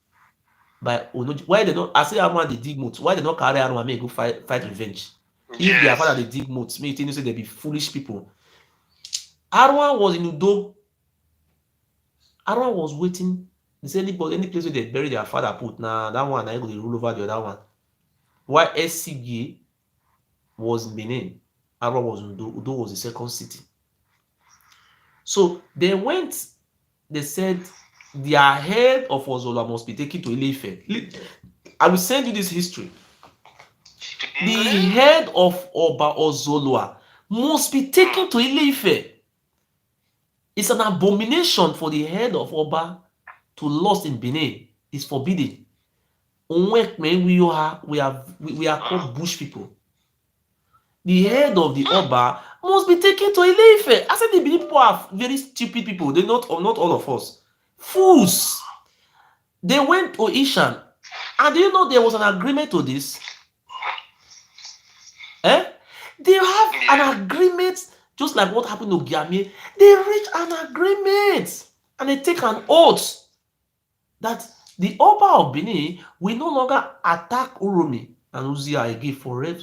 by Onoji. Why they not? I say Arwan they dig moats. Why they not carry Arwan and go fight revenge? If their father they dig moats, me you say they be foolish people. Arwan was in Udo. Arwan was waiting. They say any place where they bury their father put now that one I go to rule over the other one. While SCG was in Benin, Arwan was in Udo. Udo was the second city. So they went, they said their head of Ozolwa must be taken to Ile-Ife. I will send you this history. The head of Oba Ozolwa must be taken to Ile-Ife. It's an abomination for the head of Oba to lost in Benin. It's forbidden. We are called bush people. The head of the Oba must be taken to Ile-Ife. I said the Benin people are very stupid people. They're not all of us. Fools. They went to Ishan. And do you know there was an agreement to this? They have an agreement, just like what happened to Giamie. They reach an agreement. And they take an oath that the Oba of Benin will no longer attack Uromi and Uzia again forever.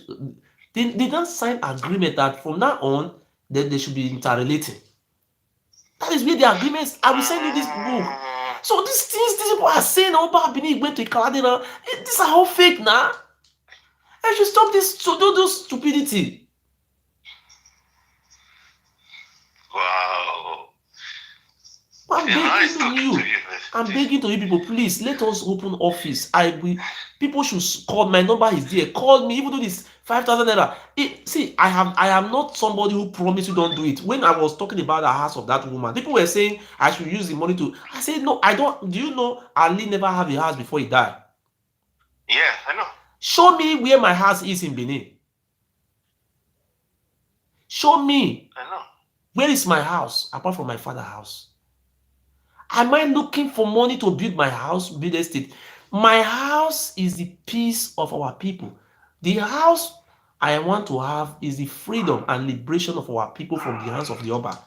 They don't sign agreement that from now on they should be interrelating. That is where the agreements. I will send you this book. So these things these people are saying Oba Benin went to Kaladina. These are all fake now. I should stop this to do this stupidity. Wow. I'm begging to you. I'm begging to you people, please let us open office. People should call. My number is there. Call me, even though this 5,000 naira. See, I am not somebody who promised you don't do it. When I was talking about the house of that woman, people were saying I should use the money to. I said no, I don't. Do you know Ali never have a house before he died? Yeah, I know. Show me where my house is in Benin. Show me. I know. Where is my house apart from my father's house? Am I looking for money to build my house, build estate? My house is the peace of our people. The house I want to have is the freedom and liberation of our people from the hands of the Oba.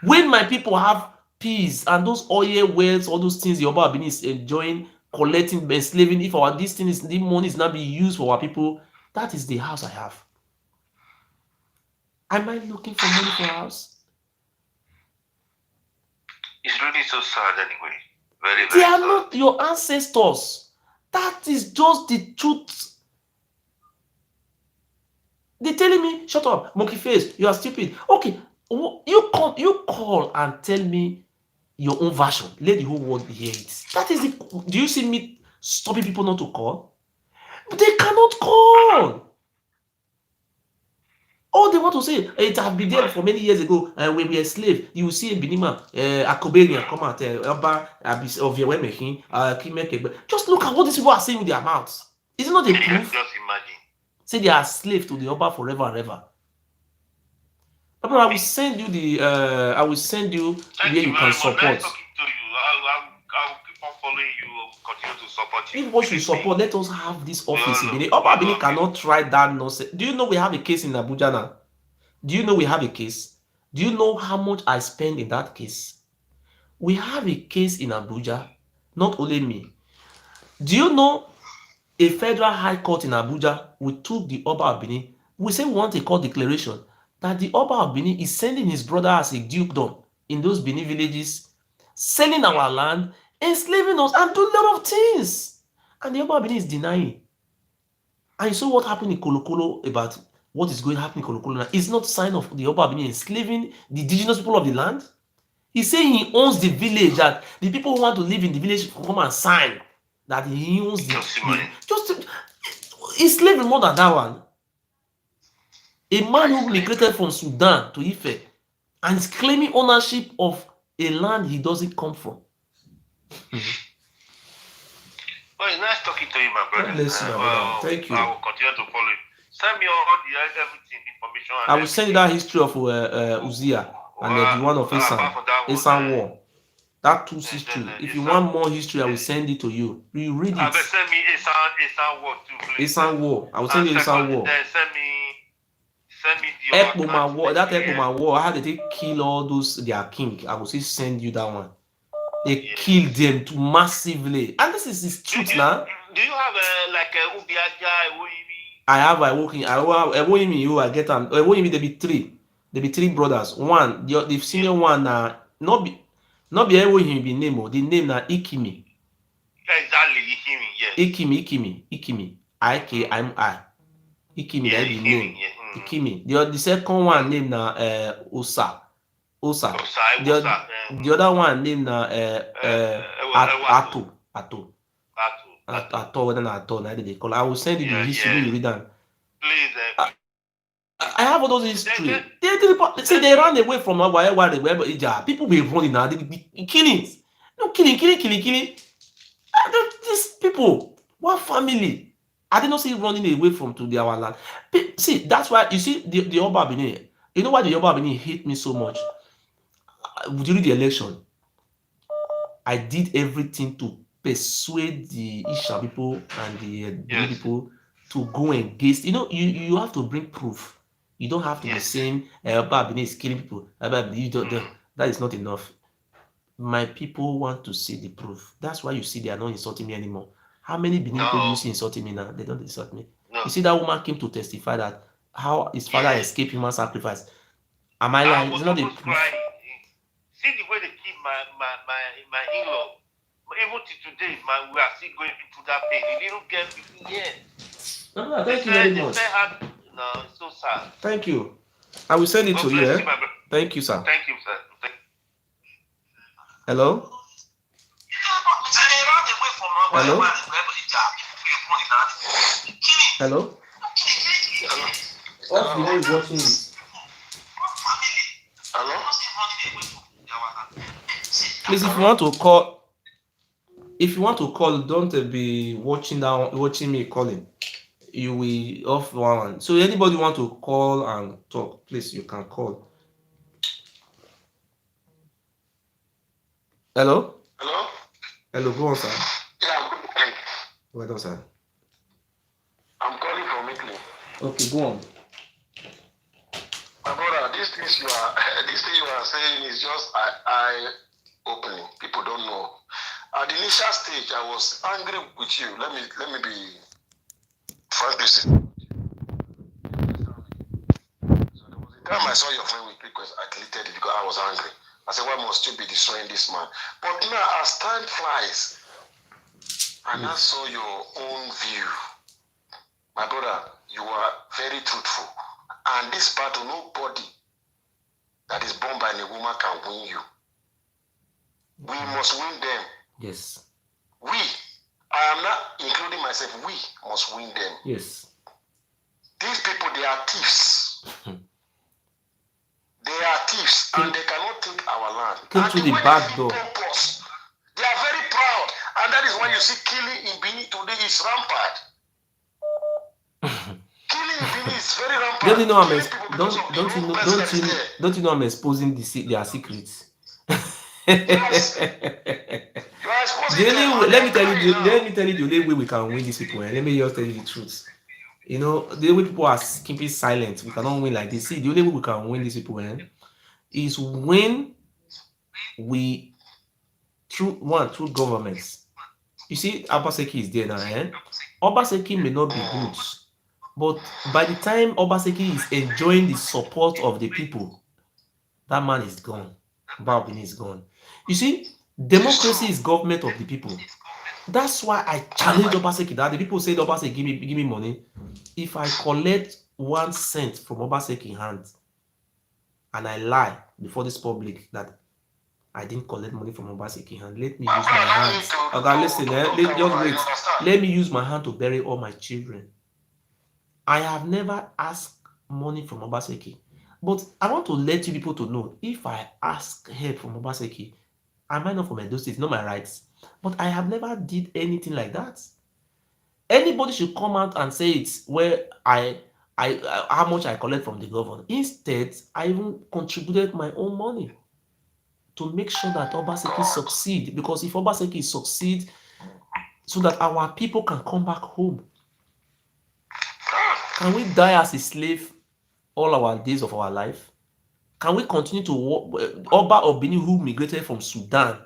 When my people have peace and those oil wells, all those things the Oba Benin is enjoying, collecting, enslaving, if the money is not being used for our people, that is the house I have. Am I looking for money for a house? It's really so sad anyway. Very, very They are sad. not your ancestors. That is just the truth. They're telling me, shut up, monkey face, you are stupid. Okay, you call and tell me your own version. Let the whole world hear it. That is the. Do you see me stopping people not to call? They cannot call. All they want to say, it have been there for many years ago, when we were slave. You will see a Benima, Akobenian come out, just look at what these people are saying with their mouths. Is it not a proof? Just imagine. Say they are slave to the Oba forever and ever. I will send you I will send you where you can support. Nice talking to you. I'll keep on following you. Continue to support you. People should support. Let us have this office in Benin. Oba Benin cannot try that nonsense. Do you know we have a case in Abuja now? Do you know we have a case? Do you know how much I spend in that case? We have a case in Abuja. Not only me. Do you know a federal high court in Abuja? We took the Oba of Benin. We say we want a court declaration that the Oba of Benin is sending his brother as a dukedom in those Benin villages, selling our land, enslaving us, and doing a lot of things. And the Oba of Benin is denying. And you saw what happened in Kolokolo about what is going to happen in Kolokolo now. It's not a sign of the Oba of Benin enslaving the indigenous people of the land. He's saying he owns the village, that the people who want to live in the village come and sign that he owns he's slaving more than that one. A man who migrated from Sudan to Ife and is claiming ownership of a land he doesn't come from. Well, it's nice talking to you, my brother. God bless you, my brother. Thank you. I will continue to follow you. Send me all the everything, information. I will send you that history of Uzziah and the one of Esan War. That two history. If you want more history, I will send it to you. You read it. Send me Esan War too, please. Esan War. I will send you Esan War. Send me the Ekpoma War. That Ekpoma War, how did they kill all those their king? I will still send you that one. They killed them too massively. And this is his truth now. Do you have like a Ubiaja, I have Ewoyimi, you I get them. Ewoyimi, there be three. There be three brothers. One, the senior one not be Ewoyimi be name, the name na Ikimi. Exactly, Ikimi, Ikimi. yes. Ikimi. I. Ikimi, that be name. Ikimi. The second one name na Osa. The other one name na Ato. Whether not Ato, neither they call. I will send you the history. You read them. Please. I have all those history. They ran away from where they were. People be running now. They be killing. No killing. These people, one family. I did not see running away from to our land. See, that's why you see the Oba Benin. You know why the Oba Benin hate me so much? During the election, I did everything to persuade the Isha people and the Benin people to go against. You know, you have to bring proof. You don't have to be saying Oba Benin is killing people. That is not enough. My people want to see the proof. That's why you see they are not insulting me anymore. How many Benin people do you see insulting me now? They don't insult me. You see that woman came to testify that how his father escaped human sacrifice. Am I lying? It's not a proof. See the way they keep my in-law. Even to today, we are still going through that pain. He didn't get 15 years. No, thank you very much. No, it's so sad. Thank you. I will send it to you. Thank you, sir. Thank you, sir. Hello? Hello? Hello? Off the way watching it. Hello? Please, if you want to call, don't be watching me calling. You will off one. So anybody want to call and talk, please, you can call. Hello? Hello? Hello, go on, sir. Yeah, good morning. Well done, sir. I'm calling from Italy. Okay, go on. My brother, this thing you are saying is just eye opening. People don't know. At the initial stage, I was angry with you. Let me be frankly say. So there was a time I saw your friend with request, I deleted it because I was angry. I said, why must you be destroying this man? But now, as time flies, and I saw your own view, my brother, you are very truthful. And this battle, nobody that is born by a woman can win you. We must win them. Yes. I am not including myself, we must win them. Yes. These people, they are thieves. They are thieves, and they cannot take our land. Came through the back door. They are very proud, and that is why you see killing in Benin today is rampant. Killing in Benin is very rampant. Don't you know I'm exposing their secrets? Yes. Let me tell you the only way we can win these people. Let me just tell you the truth. You know, the way people are keeping silent, we cannot win like this. See, the only way we can win these people is when we through governments. You see, Obaseki is there now. Obaseki may not be good, but by the time Obaseki is enjoying the support of the people, that man is gone. Babini is gone. You see, democracy is government of the people. That's why I challenge Obaseki. That the people say, Obaseki, give me money. If I collect 1 cent from Obaseki hands and I lie before this public that I didn't collect money from Obaseki hand, let me use my hands. Okay, listen, just wait. Let me use my hand to bury all my children. I have never asked money from Obaseki. But I want to let you people to know, if I ask help from Obaseki, I might not from Edo State, not my rights. But I have never did anything like that. Anybody should come out and say it's where I how much I collect from the government. Instead, I even contributed my own money to make sure that Obaseki succeed. Because if Obaseki succeed, so that our people can come back home. Can we die as a slave all our days of our life? Can we continue to work? Oba of Benin, who migrated from Sudan,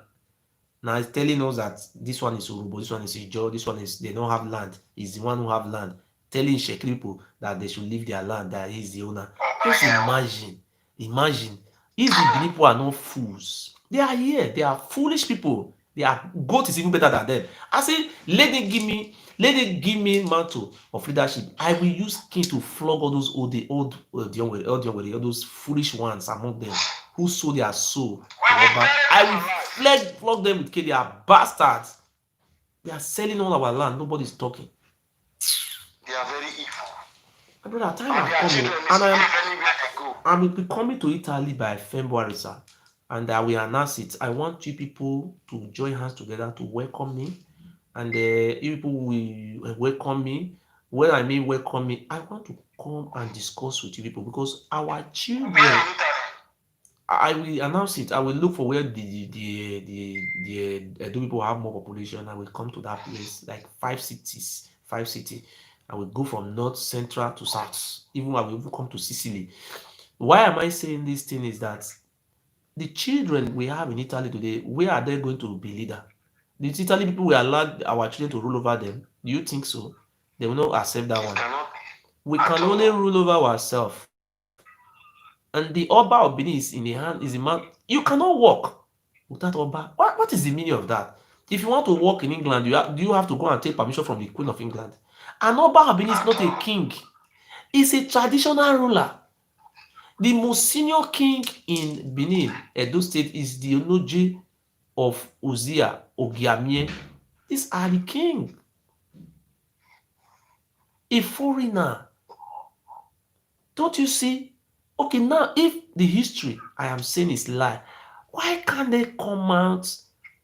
now is telling us that this one is Urubo, this one is Ijo, this one is they don't have land. He's the one who have land. Telling Shekri people that they should leave their land, that he's the owner. Just imagine. If the Benin people are not fools, they are here. They are foolish people. Their goat is even better than them. I say, let them give me mantle of leadership. I will use king to flog all those old those foolish ones among them who sold their soul. I will flog them with king. They are bastards. They are selling all our land. Nobody's talking. They are very evil. My brother, time has come, and I will be coming to Italy by February, sir. And I will announce it. I want you people to join hands together to welcome me. And you people will welcome me. When I mean welcome me, I want to come and discuss with you people because our children. I will announce it. I will look for where the Edo people have more population. I will come to that place, like 5 cities. I will go from north, central to south. Even I will even come to Sicily. Why am I saying this thing is that The children we have in Italy today, where are they going to be leader? The Italy people will allow our children to rule over them. Do you think so? They will not accept that one. We can only rule over ourselves. And the Oba of Benin is in the hand, is a man. You cannot walk without Oba. What is the meaning of that? If you want to walk in England, do you have to go and take permission from the Queen of England? And Oba of Benin is not a king. He's a traditional ruler. The most senior king in Benin, Edo State, is the Onoje of Uzia, Ogiamie. These are the king. A foreigner. Don't you see? Okay, now if the history I am saying is lie, why can't they come out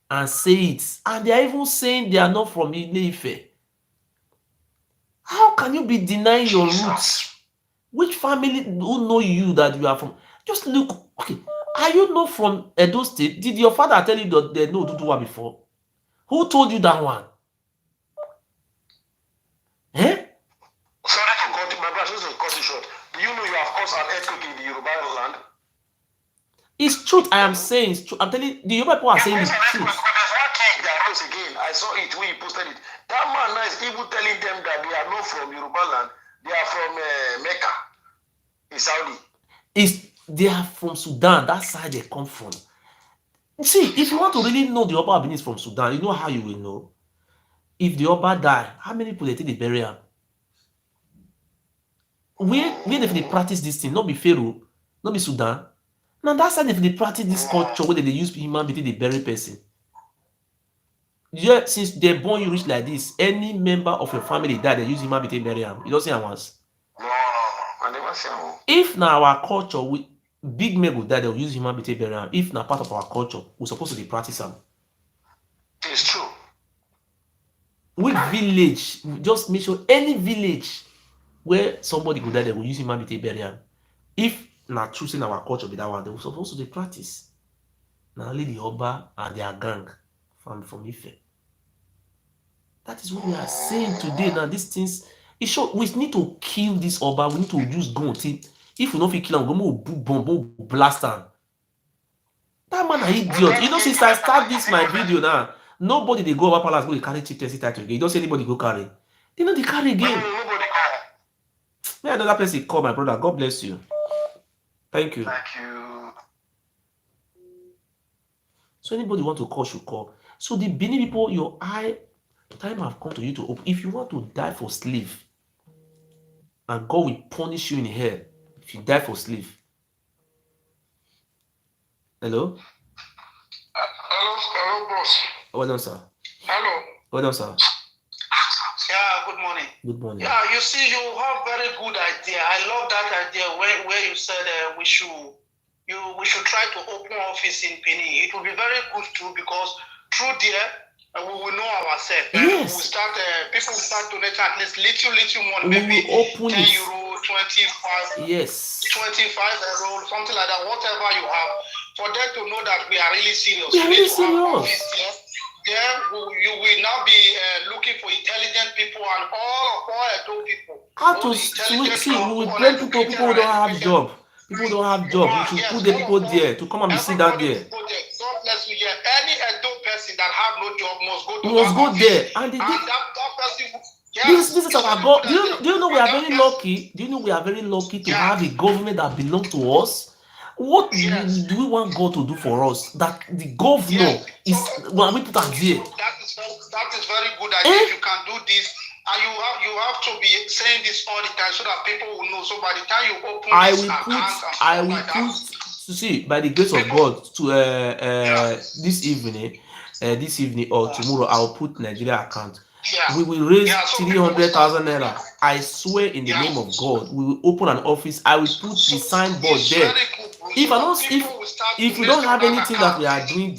and say it? And they are even saying they are not from Ile-Ife. How can you be denying your roots? Which family who know you that you are from? Just look. Okay, are you not from Edo State? Did your father tell you that they know Oduduwa before? Who told you that one? Eh? Sorry to cut it, my brother, just to cut it short. Do you know you have caused an earthquake in the Yoruba land? It's truth. I am saying it's true. I'm telling you, the Yoruba people are saying the truth. There's one king that rose again. I saw it when you posted it. That man now is even telling them that they are not from Yoruba land. They are from Mecca in Saudi. They are from Sudan. That's how they come from. See, if you want to really know the Oba Benin is from Sudan, you know how you will know. If the Oba die, how many people they take the burial? Where they practice this thing, not be Pharaoh, not be Sudan. Now that's how they practice this culture where they use human being to bury person. Yeah, since they're born you rich like this, any member of your family die, they use human being to bury him. You don't see him once. No, I never see him. If now our culture, big men will die, they'll use human being to bury him. If now part of our culture, we're supposed to be practice them. It's true. Which village, just make sure any village where somebody could die, they will use human being to bury him. If now choosing our culture be that one, they were supposed to practice. Now only the Oba and their gang from Ife. That is what we are saying today. Now these things, it show we need to kill this Oba. We need to use gun. If we don't feel kill him, we go bomb, blast him. That man an idiot. You know, since I start this my video now, nobody they go over palace go carry chieftaincy title again. You don't see anybody go carry. They know they carry again. May another person call my brother. God bless you. Thank you. Thank you. So anybody want to call should call. So the Benin people, your eye, time have come to you to open. If you want to die for slave, and God will punish you in hell if you die for slave. Hello? Hello, boss. Well done, sir. Hello. Well done, sir. Yeah, good morning. Good morning. Yeah, you see, you have very good idea. I love that idea where you said we should try to open office in Benin. It will be very good too because through there we will know ourselves. Yes. We start. People will start donating at least little money, We maybe will open 10 it. euro, 25. Yes. 25 euro, something like that. Whatever you have, for them to know that we are really serious. We are really need to have serious. office there. Then you will now be looking for intelligent people and all Edo people. How to see? We will bring people who don't have job. People don't have job. We should put the people there to come and be sit down there. God bless you. Any Edo person that have no job must go to We must that go office. there. And that person. this is our God. Do you know we are very lucky? Do you know we are very lucky to have a government that belongs to us? What do we want God to do for us? That the governor is when we put us there. That is very good idea. If you can do this, and you have to be saying this all the time so that people will know. So by the time you open I will put to see by the grace of God to this evening or tomorrow I will put Nigeria account. We will raise 300,000 naira. I swear in the name of God, we will open an office. I will put the signboard there. If we don't have anything that we are doing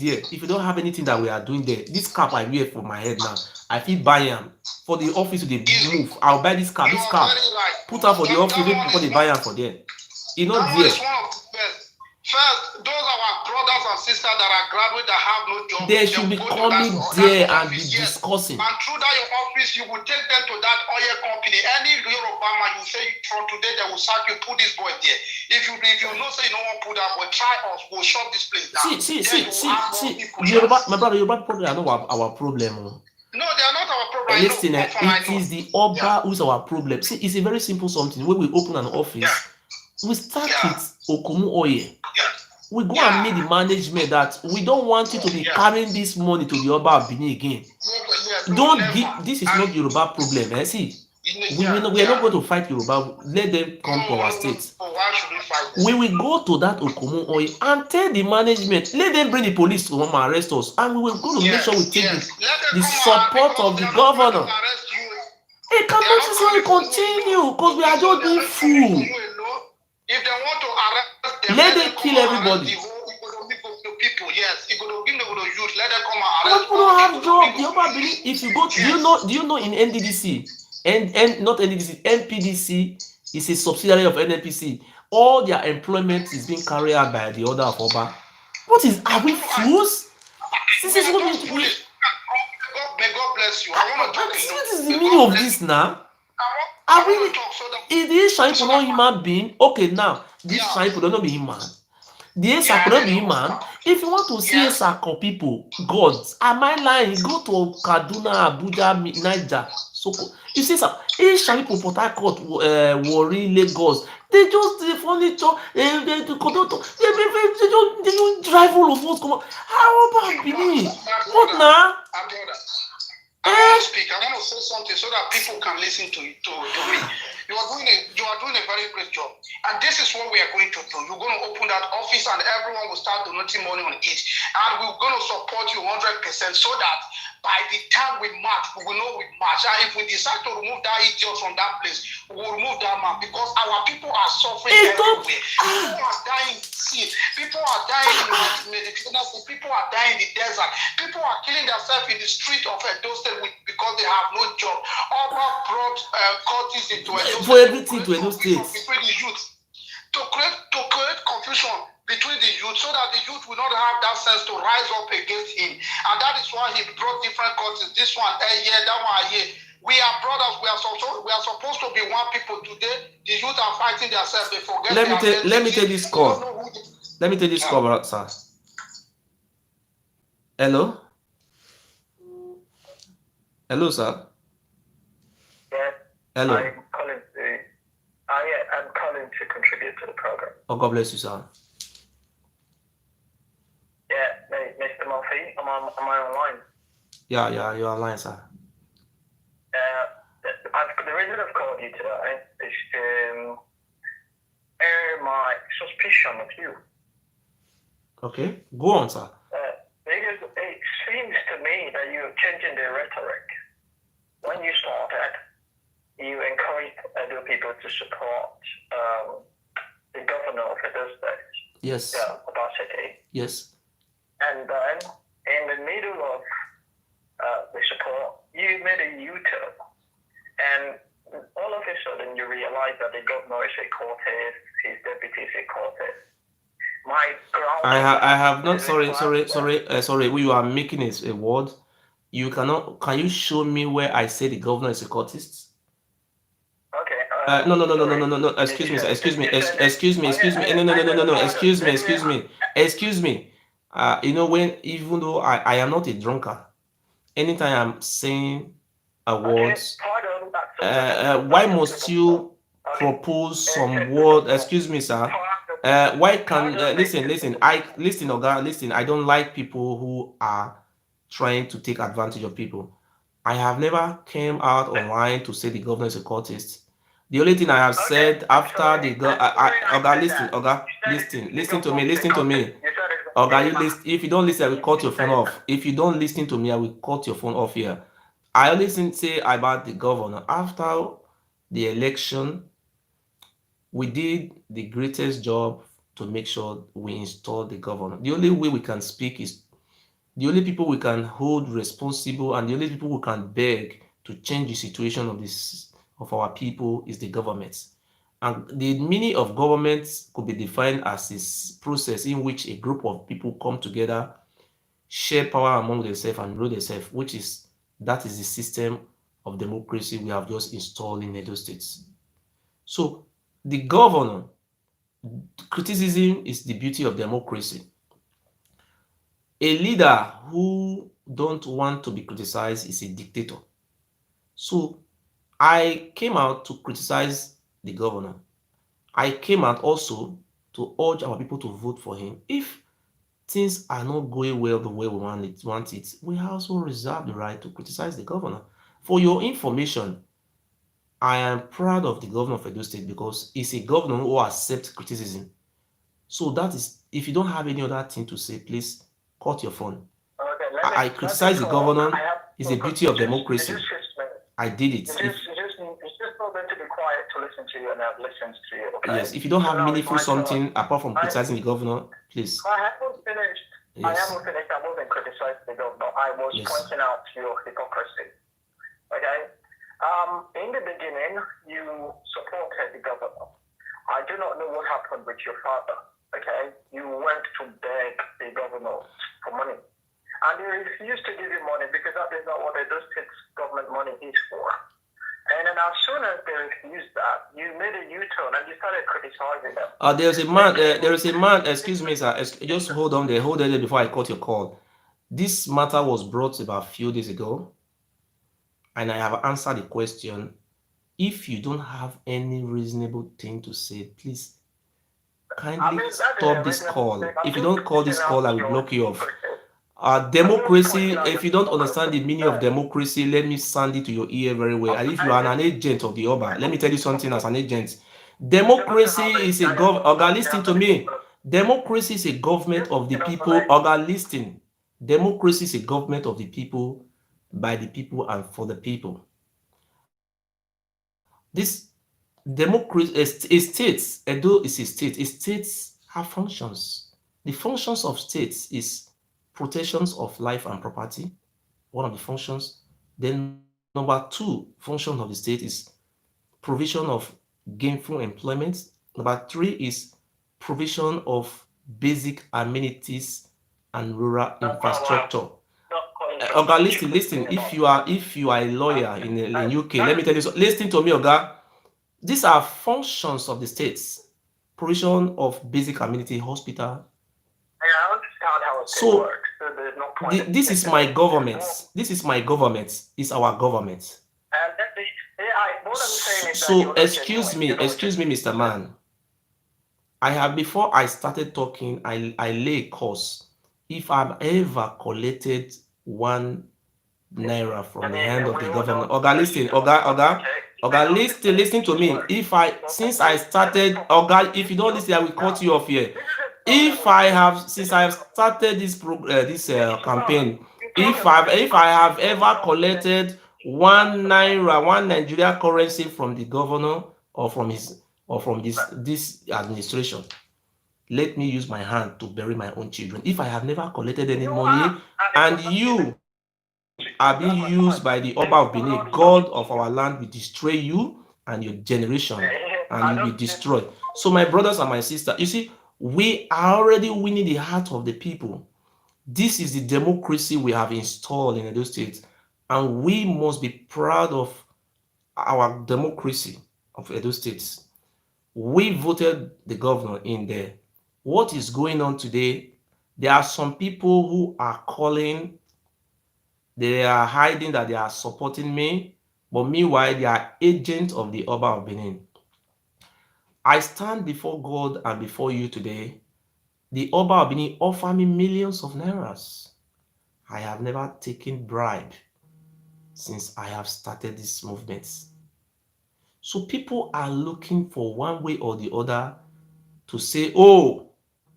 there, this cap I wear for my head now, I feel buy them for the office to move. I'll buy this cap. Put out for the office before they buy them for them. You know there. First, those are our brothers and sisters that are graduate that have no job. job, they should be will go to coming that there and be office, yes. discussing. And through that your office, you will take them to that oil company. Any Yoruba man, you say from today they will sack you, put this boy there. If you know say you don't want to put that boy, try us, we'll shut this place down. See, Yoruba, my brother, Yoruba problem are not our problem. No, they are not our problem. Listen, it is the Oba who's our problem. See, it's a very simple something. When we open an office, we start with Okumu Oye. We go and meet the management that we don't want you to be carrying this money to the Oba of Benin again. Don't give, this is not Yoruba problem. See, we are not going to fight Yoruba. Let them come to our state. Why should we fight? We will go to that Okumu Oye and tell the management, let them bring the police to come and arrest us, and we will go to make sure we take the support of the governor. A campaign is going to continue because we are just being fooled. If they want to arrest them, let them kill everybody. People, yes, it could give them the youth. Let them come and arrest. People don't have jobs. The Oba Benin, if you go, do you know in NDDC and not NDDC, NPDC is a subsidiary of NNPC. All their employment is being carried out by the order of Oba. What is? Are we fools? This is what we. May God bless you. I want to talk. What is the meaning of this now? Are we? Is this Shaipo not human being? Okay, now this Shaipo don't be human. The Esako don't be human. If you want to see Esako people, gods, am I lying? Go to Kaduna, Abuja, Niger, Soko. You see, sir, Asian people, Port Harcourt, Warri, Lagos, they just the furniture, they just drive all of us. Come on, how about Benin? What now? I want to speak. I want to say something so that people can listen to me. You are doing a very great job, and this is what we are going to do. You're going to open that office, and everyone will start donating money on it, and we're going to support you 100% so that by the time we march, we will know we march. And if we decide to remove that idiot from that place, we will remove that man because our people are suffering everywhere. People are dying. See, people are dying in the Mediterranean. People are dying in the desert. People are killing themselves in the street of Edo State because they have no job. Oba brought cultists into Edo State for everything to Edo State between the youth to create confusion between the youth so that the youth will not have that sense to rise up against him. And that is why he brought different cultists. This one here, that one here. We are brothers. We are supposed to be one people today. The youth are fighting themselves. They forget. Let me take this call. Let me take this call, sir. Hello. Hello, sir. Yes. Hello. I'm calling to contribute to the program. Oh, God bless you, sir. Yeah, Mr. Murphy, am I online? Yeah, you're online, sir. The reason I've called you today is to air my suspicion of you. Okay, go on, sir. Because it seems to me that you're changing the rhetoric. When you started, you encouraged other people to support the governor of Edo State. Yes. Oba City. Yes. And then, in the middle of the support, you made a U-turn. And all of a sudden, you realize that the governor is a cultist, his deputy is a cultist. I have not. Sorry. You are making a word. You cannot. Can you show me where I say the governor is a cultist? Okay. No. Excuse me. No. Excuse me. Even though I am not a drunkard, anytime I'm saying a word, why must you propose some word? Excuse me, sir. Why can listen? I don't like people who are trying to take advantage of people. I have never came out online to say the governor is a cultist. The only thing I have said after the listen to me. If you don't listen, I will cut your phone off. If you don't listen to me, I will cut your phone off here. I only say about the governor after the election. We did the greatest job to make sure we install the governor. The only way we can speak is the only people we can hold responsible and the only people who can beg to change the situation of our people is the government. And the meaning of government could be defined as a process in which a group of people come together share power among themselves and rule themselves, that is the system of democracy we have just installed in Edo States. So the governor, criticism is the beauty of democracy. A leader who don't want to be criticized is a dictator. So I came out to criticize the governor. I came out also to urge our people to vote for him. If things are not going well the way we want it, we also reserve the right to criticize the governor. For your information, I am proud of the governor of Edo State because he's a governor who accepts criticism. So that is, if you don't have any other thing to say, please cut your phone. Okay, I criticize the governor. It's the beauty of democracy. Just 6 minutes. I did it. It's just not going to be quiet to listen to you, and I've listened to you. Okay. Yes, if you don't have meaningful something apart from criticizing the governor, please. I haven't finished. Yes. I haven't finished. I wasn't criticizing the governor. I was Yes. pointing out your hypocrisy. Okay. In the beginning, you supported the governor. I do not know what happened with your father. Okay. You went to beg the governor for money, and he refused to give you money because that is not what the state government money is for. And then as soon as they refused that, you made a U-turn and you started criticizing them. There is a man, excuse me, sir, just hold on there before I cut your call. This matter was brought about a few days ago, and I have answered the question. If you don't have any reasonable thing to say, please kindly stop this call. If you don't call this call, I will block you off. Democracy, if you don't understand the meaning of democracy, let me sound it to your ear very well. And if you are an agent of the Oba, let me tell you something as an agent. Democracy is a listen to me. Democracy is a government of the people. Listen. Democracy is a government of the people, by the people, and for the people. This democracy, a state, Edo is a state. States have functions. The functions of states is protections of life and property, one of the functions. Then number 2 function of the state is provision of gainful employment. Number 3 is provision of basic amenities and rural infrastructure. Oga, listen. If you are a lawyer in UK, let me tell you. Listen to me, Oga. These are functions of the states: provision of basic amenity, hospital. I understand how it So works. So there's no point. this is my government. This is my government. It's our government. And what I'm saying is that So you're not excuse genuine. me, Mr. Man. I have, before I started talking, I lay a course. If I've ever collected 1 naira from the hand of the governor, Oga, listen, listen to me. Since I started, Oga, if you don't listen, I will cut you off here. Since I have started this campaign, if I have ever collected 1 naira, 1 Nigeria currency from the governor or from this administration, let me use my hand to bury my own children. If I have never collected any money, and you are being used by the Oba of Benin, God of our land, will destroy you and your generation, and you will be destroyed. So my brothers and my sisters, you see, we are already winning the heart of the people. This is the democracy we have installed in Edo State, and we must be proud of our democracy of Edo State. We voted the governor in there. What is going on today? There are some people who are calling, they are hiding that they are supporting me, but meanwhile, they are agents of the Oba of Benin. I stand before God and before you today. The Oba of Benin offer me millions of nairas. I have never taken bribe since I have started this movement. So people are looking for one way or the other to say, oh,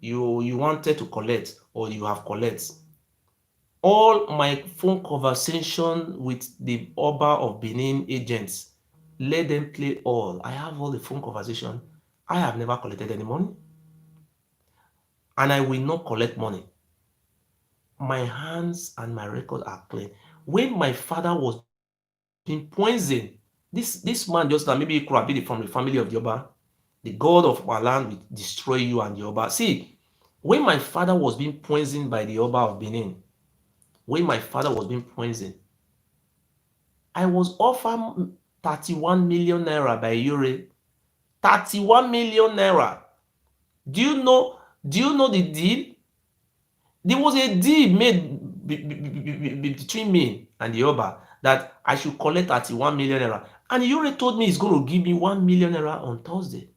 you wanted to collect or you have collect. All my phone conversation with the Oba of Benin agents, let them play all. I have all the phone conversation. I have never collected any money. And I will not collect money. My hands and my record are clean. When my father was being poisoned, this man just now, maybe he could have been from the family of the Oba. The God of our land will destroy you and the Oba. See, when my father was being poisoned by the Oba of Benin, when my father was being poisoned, I was offered 31 million naira by Yuri. 31 million naira. Do you know? Do you know the deal? There was a deal made between me and the Yoruba that I should collect 31 million naira. And Yuri told me he's going to give me 1 million naira on Thursday.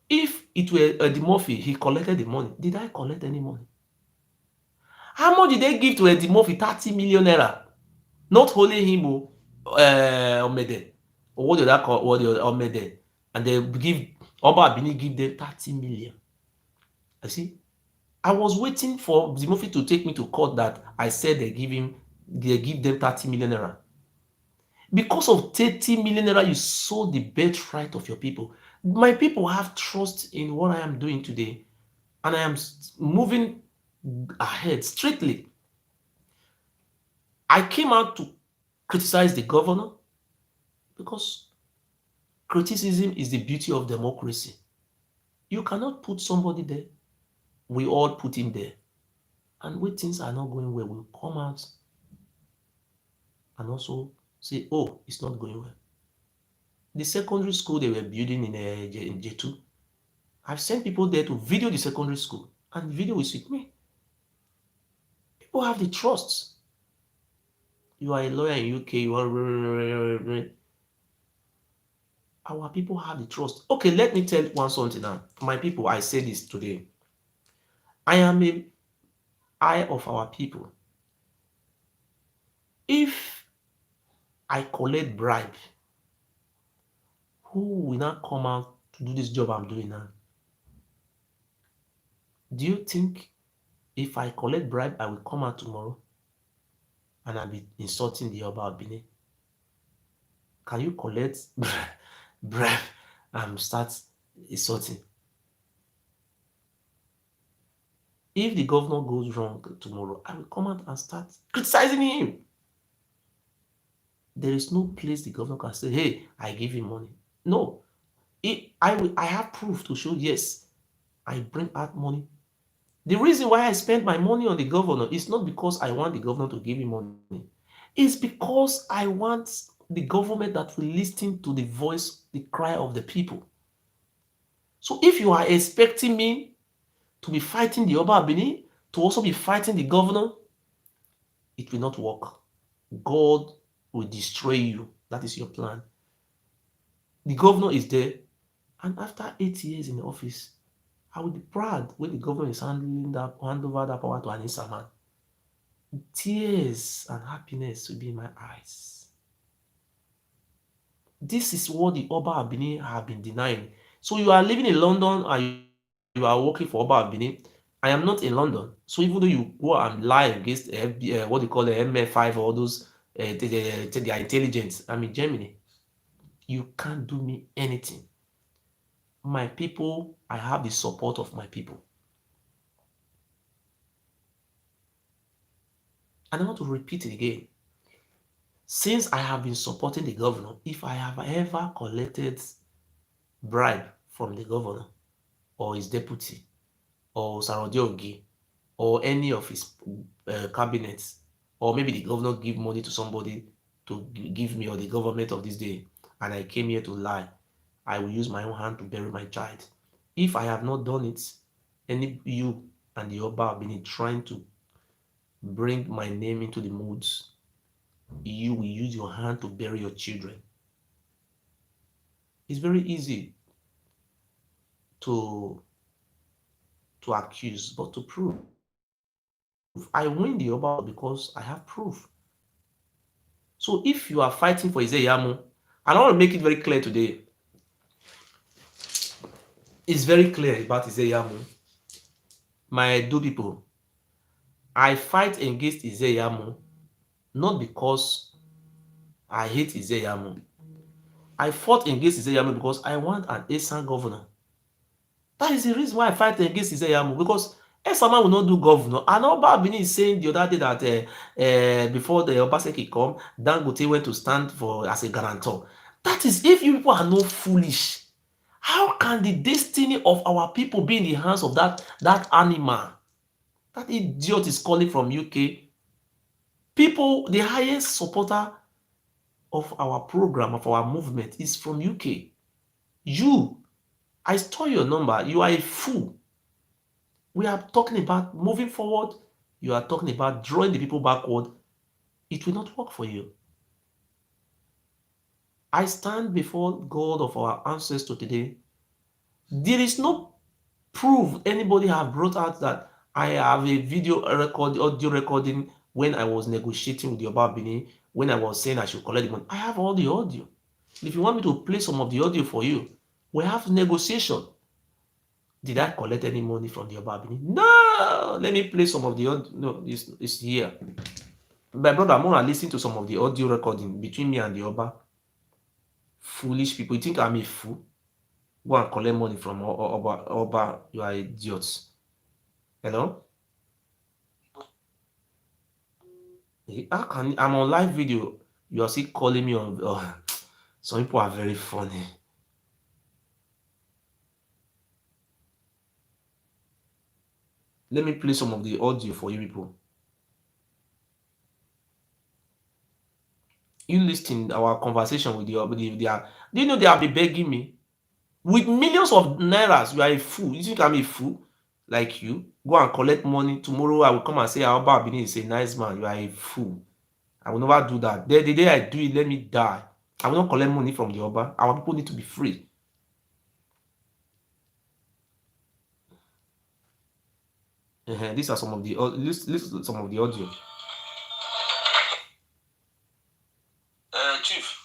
If it were Eddie Murphy, he collected the money. Did I collect any money? How much did they give to Eddie Murphy? 30 million naira. Not holding him, Omede. Or what did I call what the Omede? And they give Oba Abini give them 30 million. I see. I was waiting for the movie to take me to court that I said they give them 30 million naira. Because of 30 million naira, you sold the birthright of your people. My people have trust in what I am doing today, and I am moving ahead strictly. I came out to criticize the governor because criticism is the beauty of democracy. You cannot put somebody there. We all put him there. And when things are not going well, we'll come out and also say, oh, it's not going well. The secondary school they were building in J2, I've sent people there to video the secondary school, and the video is with me. People have the trust. You are a lawyer in UK, you are... Our people have the trust. Okay, let me tell one something now. My people, I say this today. I am a eye of our people. If I collect bribe, who will not come out to do this job I'm doing now? Do you think if I collect bribe, I will come out tomorrow and I'll be insulting the Oba of Benin? Can you collect bribe and start insulting? If the governor goes wrong tomorrow, I will come out and start criticizing him. There is no place the governor can say, hey, I give him money. No. I have proof to show, yes, I bring out money. The reason why I spend my money on the governor is not because I want the governor to give me money. It's because I want the government that will listen to the voice, the cry of the people. So if you are expecting me to be fighting the Oba Benin, to also be fighting the governor, it will not work. God will destroy you. That is your plan. The governor is there, and after 8 years in the office, I will be proud when the governor is hand over that power to an Isa man. Tears and happiness will be in my eyes. This is what the Oba of Benin have been denying. So you are living in London and you are working for Oba of Benin. I am not in London. So even though you go and lie against what they call the MF5 or all those, they are intelligent. I'm in Germany. You can't do me anything. My people, I have the support of my people. And I want to repeat it again. Since I have been supporting the governor, if I have ever collected bribe from the governor or his deputy or Sarodi Ogi or any of his cabinets, or maybe the governor give money to somebody to give me, or the government of this day, and I came here to lie, I will use my own hand to bury my child. If I have not done it, you and the Oba have been trying to bring my name into the moods, you will use your hand to bury your children. It's very easy to accuse, but to prove. I win the Oba because I have proof. So if you are fighting for Izeyamu, and I want to make it very clear today, it's very clear about Izeyamu. My Edo people, I fight against Izeyamu not because I hate Izeyamu. I fought against Izeyamu because I want an Esan governor. That is the reason why I fight against Izeyamu, because Esama will not do governor. And Oba Benin is saying the other day that before the Obaseki come, Dangote went to stand for as a guarantor. That is, if you people are not foolish, how can the destiny of our people be in the hands of that animal? That idiot is calling from UK. People, the highest supporter of our program, of our movement, is from UK. You, I stole your number. You are a fool. We are talking about moving forward. You are talking about drawing the people backward. It will not work for you. I stand before God of our ancestors today. There is no proof anybody have brought out that I have a audio recording when I was negotiating with the Oba Benin, when I was saying I should collect the money. I have all the audio. If you want me to play some of the audio for you, we have negotiation. Did I collect any money from the Oba Benin? No. Let me play some of the audio. No, it's here. My brother, I'm going to listen to some of the audio recording between me and the Oba. Foolish people. You think I'm a fool? Go and collect money from Oba. You are idiots. Hello? How can I'm on live video? You are still calling me on. Oh, some people are very funny. Let me play some of the audio for you people. You listen our conversation with the do you know they have been begging me with millions of nairas? You are a fool. You think I'm a fool? Like you go and collect money tomorrow. I will come and say Alba Benin is a nice man. You are a fool. I will never do that. The day I do it, let me die. I will not collect money from the Oba. Our people need to be free. These are some of the listen some of the audio. Chief,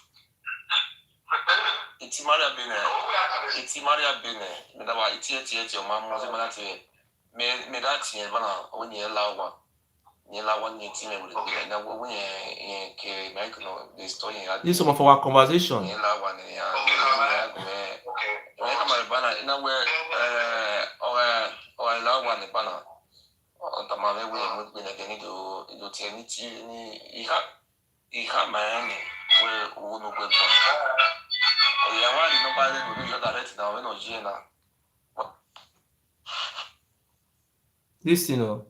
it's Maria Benin. It's Maria Benin. Me da wa it's your mom was me that here bana when you allow one you team with the na when you ke make no the story. This is some of our conversation. You allow one ya. Okay. My bana in a way or allow one bana. On the man we would be again to tell ni iha man we won't go back. Yeah, why nobody will do that now? We know Gina. This, you know.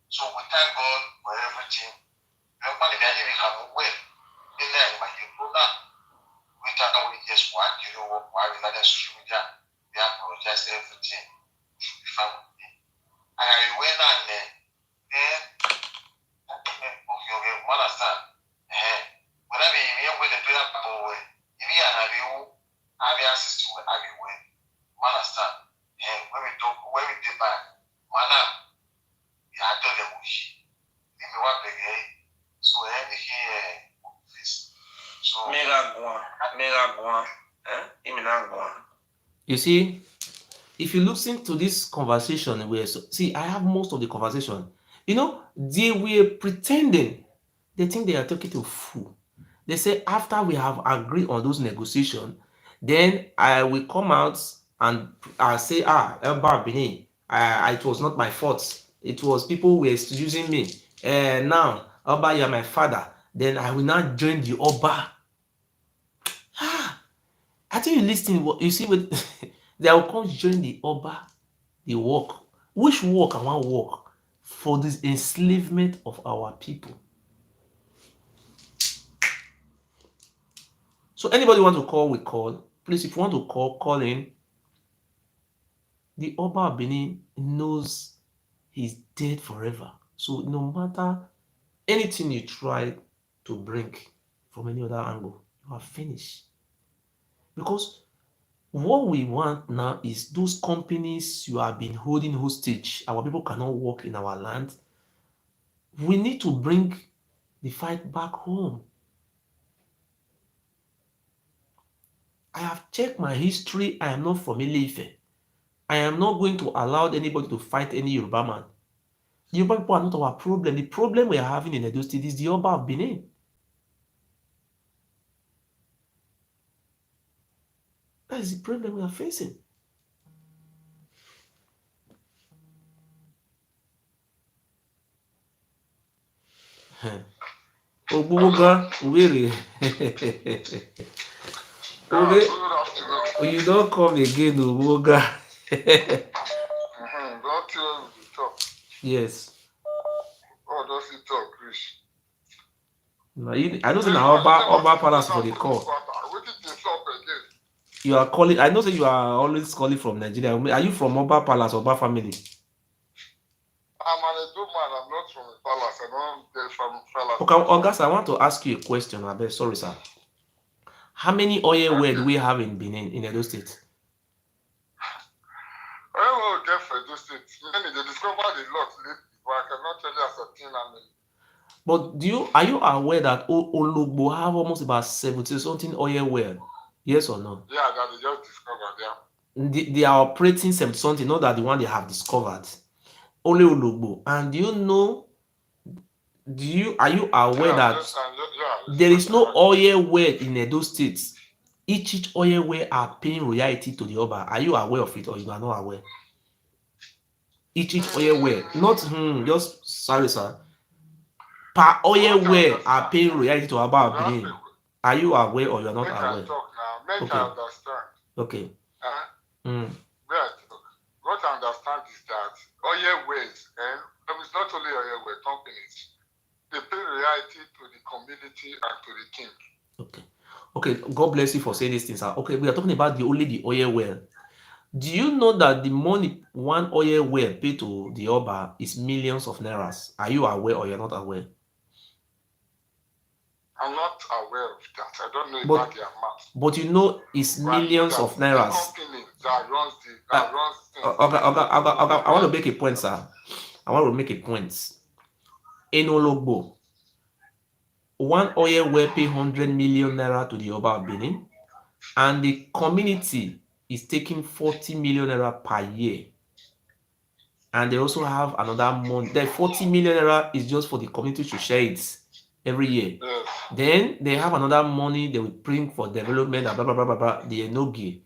So we thank God for everything. Everybody we have a way. In there, but you know that we can only just one, you know, why we let us social media, we apologize everything. If I would be. And I went on there, then, okay, understand. Whenever you with the prayer boy, if you have you, have access to everywhere. Understand? And when we talk, when we debate, mana. I told them, give me what they so here, this. So, you see, if you listen to this conversation, see, I have most of the conversation. You know, they were pretending. They think they are talking to a fool. They say after we have agreed on those negotiations, then I will come out and say, Elba Benin, it was not my fault. It was people who were using me. Now, Oba, you are my father. Then I will not join the Oba. I think you listen. You see, what they will come join the Oba, the work. Which work I want work for this enslavement of our people? So anybody want to call, we call. Please, if you want to call in. The Oba of Benin knows he's dead forever. So no matter anything you try to bring from any other angle, you are finished. Because what we want now is those companies you have been holding hostage. Our people cannot work in our land. We need to bring the fight back home. I have checked my history. I am not from Ile-Ife. I am not going to allow anybody to fight any Yoruba man. The Yoruba people are not our problem. The problem we are having in Edo State is the Oba of Benin. That is the problem we are facing. Ogbuga, really. Okay. Good afternoon. You don't come again, Umoga. Don't you talk? Yes. Oh, does he talk, Chris? No, I don't say now Oba Palace for the call. What did you stop again? You are calling. I know say you are always calling from Nigeria. Are you from Oba Palace, Oba family? I'm an Edo man. I'm not from the palace. I don't get from palace. Okay, August, I want to ask you a question. Abel, sorry, sir. How many oil well do we have in Benin, in Edo State? I will get for Edo State. Many they discovered a lot lately, but I cannot tell you as a thing how many. But are you aware that Olugbo have almost about 70 something oil well? Yes or no? Yeah, that they just discovered. Yeah. They are operating 70 something, not that the one they have discovered. Only Olugbo. And do you know? Are you aware that there is no oil well in Edo State? Each oil well are paying royalty to the Oba. Are you aware of it or you are not aware? Each oil well, not just sorry, sir. Per oil well are paying royalty to Oba Benin. Are you aware or you are not aware? Make I understand. Okay. What I understand is that oil wells, and it's not only oil well companies, they pay royalty to the community and to the king. Okay. Okay, God bless you for saying these things. Okay, we are talking about the oil well. Do you know that the money one oil well pay to the Oba is millions of nairas? Are you aware or you're not aware? I'm not aware of that. I don't know about the amount. But you know it's millions of nairas. The company that runs I want to make a point, sir. I want to make a point. In Ologbo, one oil well pay 100 million naira to the Oba of Benin, and the community is taking 40 million naira per year. And they also have another money. The 40 million naira is just for the community to share it every year. Then they have another money they will bring for development and blah blah blah blah blah. The Enogi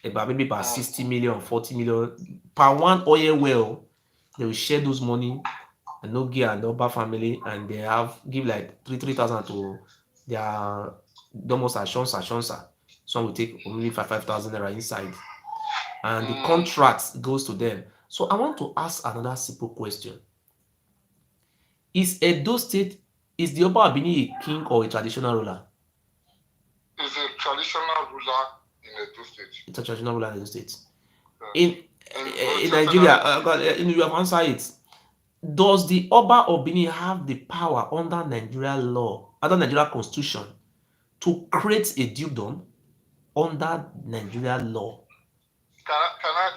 about maybe about 60 million, 40 million per one oil well. They will share those money, Enogi and the Oba family, and they have give like 3,000 to their almost Ashonsa. Some will take only 5,000 naira inside, and the contract goes to them. So I want to ask another simple question: Is Edo State, is the Oba Benin a king or a traditional ruler? It's a traditional ruler in Edo State. It's a traditional ruler in Edo State. In Nigeria, you have answered it. Does the Oba of Benin have the power under Nigeria law, under Nigeria constitution, to create a dukedom under Nigeria law?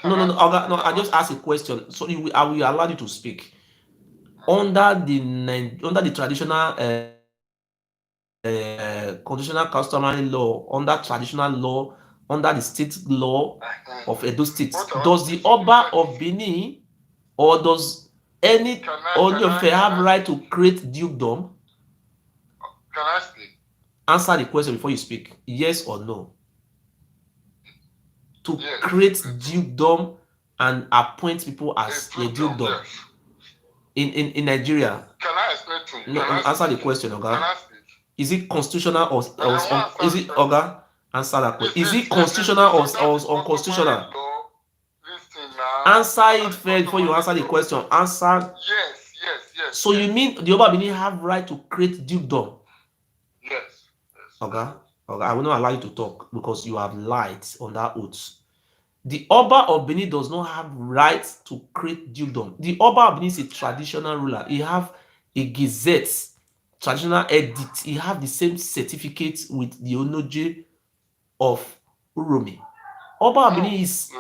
No. I just asked a question. So I will allow you to speak. Under the traditional constitutional customary law, under traditional law, under the state law of Edo State, does the Oba of Benin or does any Onyofe have right to create dukedom? Can I speak? Answer the question before you speak. Yes or no? To create dukedom and appoint people as a dukedom in Nigeria. Can I explain to you? No, answer the question, Oga. Can I speak? Is it constitutional or is it, Oga? Answer that question. Is it constitutional or unconstitutional? Answer it first before you answer the question. Answer. Yes. So you mean the Oba Benin have right to create dukedom? Yes. Oga, I will not allow you to talk because you have lied on that oath. The Oba of Benin does not have right to create dukedom. The Oba of Benin is a traditional ruler. He have a gazette, traditional edict. He have the same certificate with the Onoje of Uromi. Oba of Benin is...